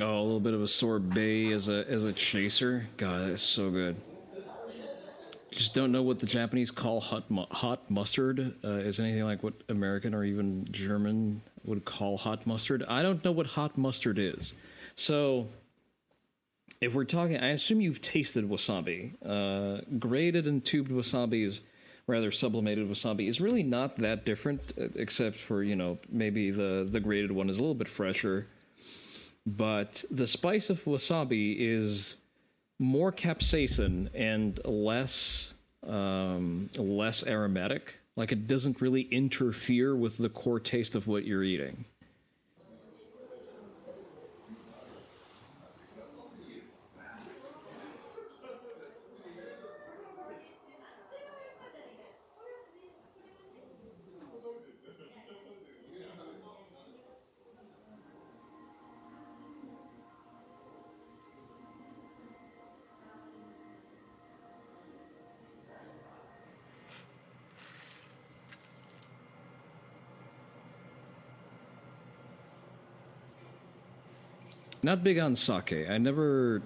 Speaker 1: Oh, a little bit of a sorbet as a chaser. God, that is so good. Just don't know what the Japanese call hot mustard. Is anything like what American or even German would call hot mustard? I don't know what hot mustard is. So, if we're talking, I assume you've tasted wasabi. Grated and tubed wasabi is, rather sublimated wasabi, is really not that different, except for, you know, maybe the grated one is a little bit fresher. But the spice of wasabi is more capsaicin and less aromatic. Like, it doesn't really interfere with the core taste of what you're eating. Not big on sake. I never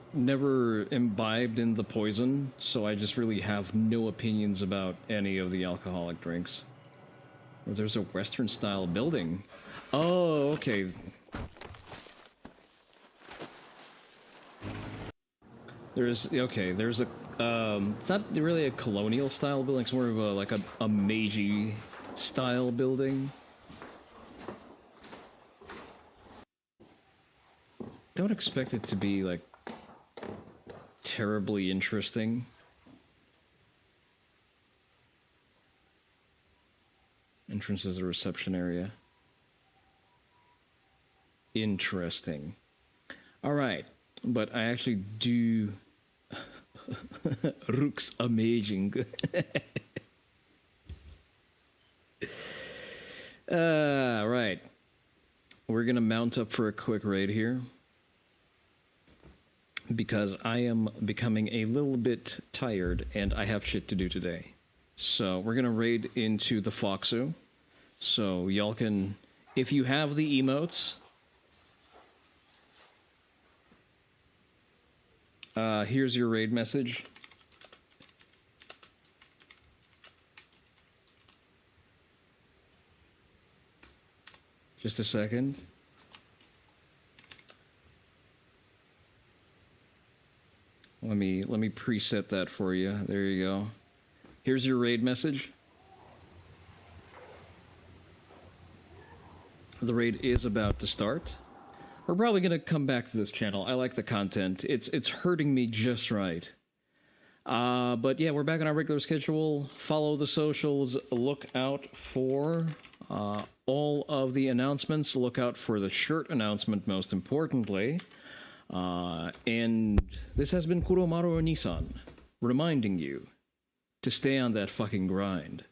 Speaker 1: imbibed in the poison, so I just really have no opinions about any of the alcoholic drinks. Oh, there's a Western-style building. Oh, okay. There's a, it's not really a colonial-style building, it's more of a Meiji-style building. Don't expect it to be, like, terribly interesting. entrance is a reception area. Interesting. All right, but I actually do. Rook's amazing. Right. We're gonna mount up for a quick raid here because I am becoming a little bit tired and I have shit to do today. So we're gonna raid into the Foxu. So y'all can, if you have the emotes, here's your raid message. Just a second. Let me preset that for you. There you go. Here's your raid message. The raid is about to start. We're probably gonna come back to this channel. I like the content. It's hurting me just right. But yeah, we're back on our regular schedule. Follow the socials. Look out for all of the announcements. Look out for the shirt announcement, most importantly. And this has been Kuromaru Onii-san, reminding you to stay on that fucking grind.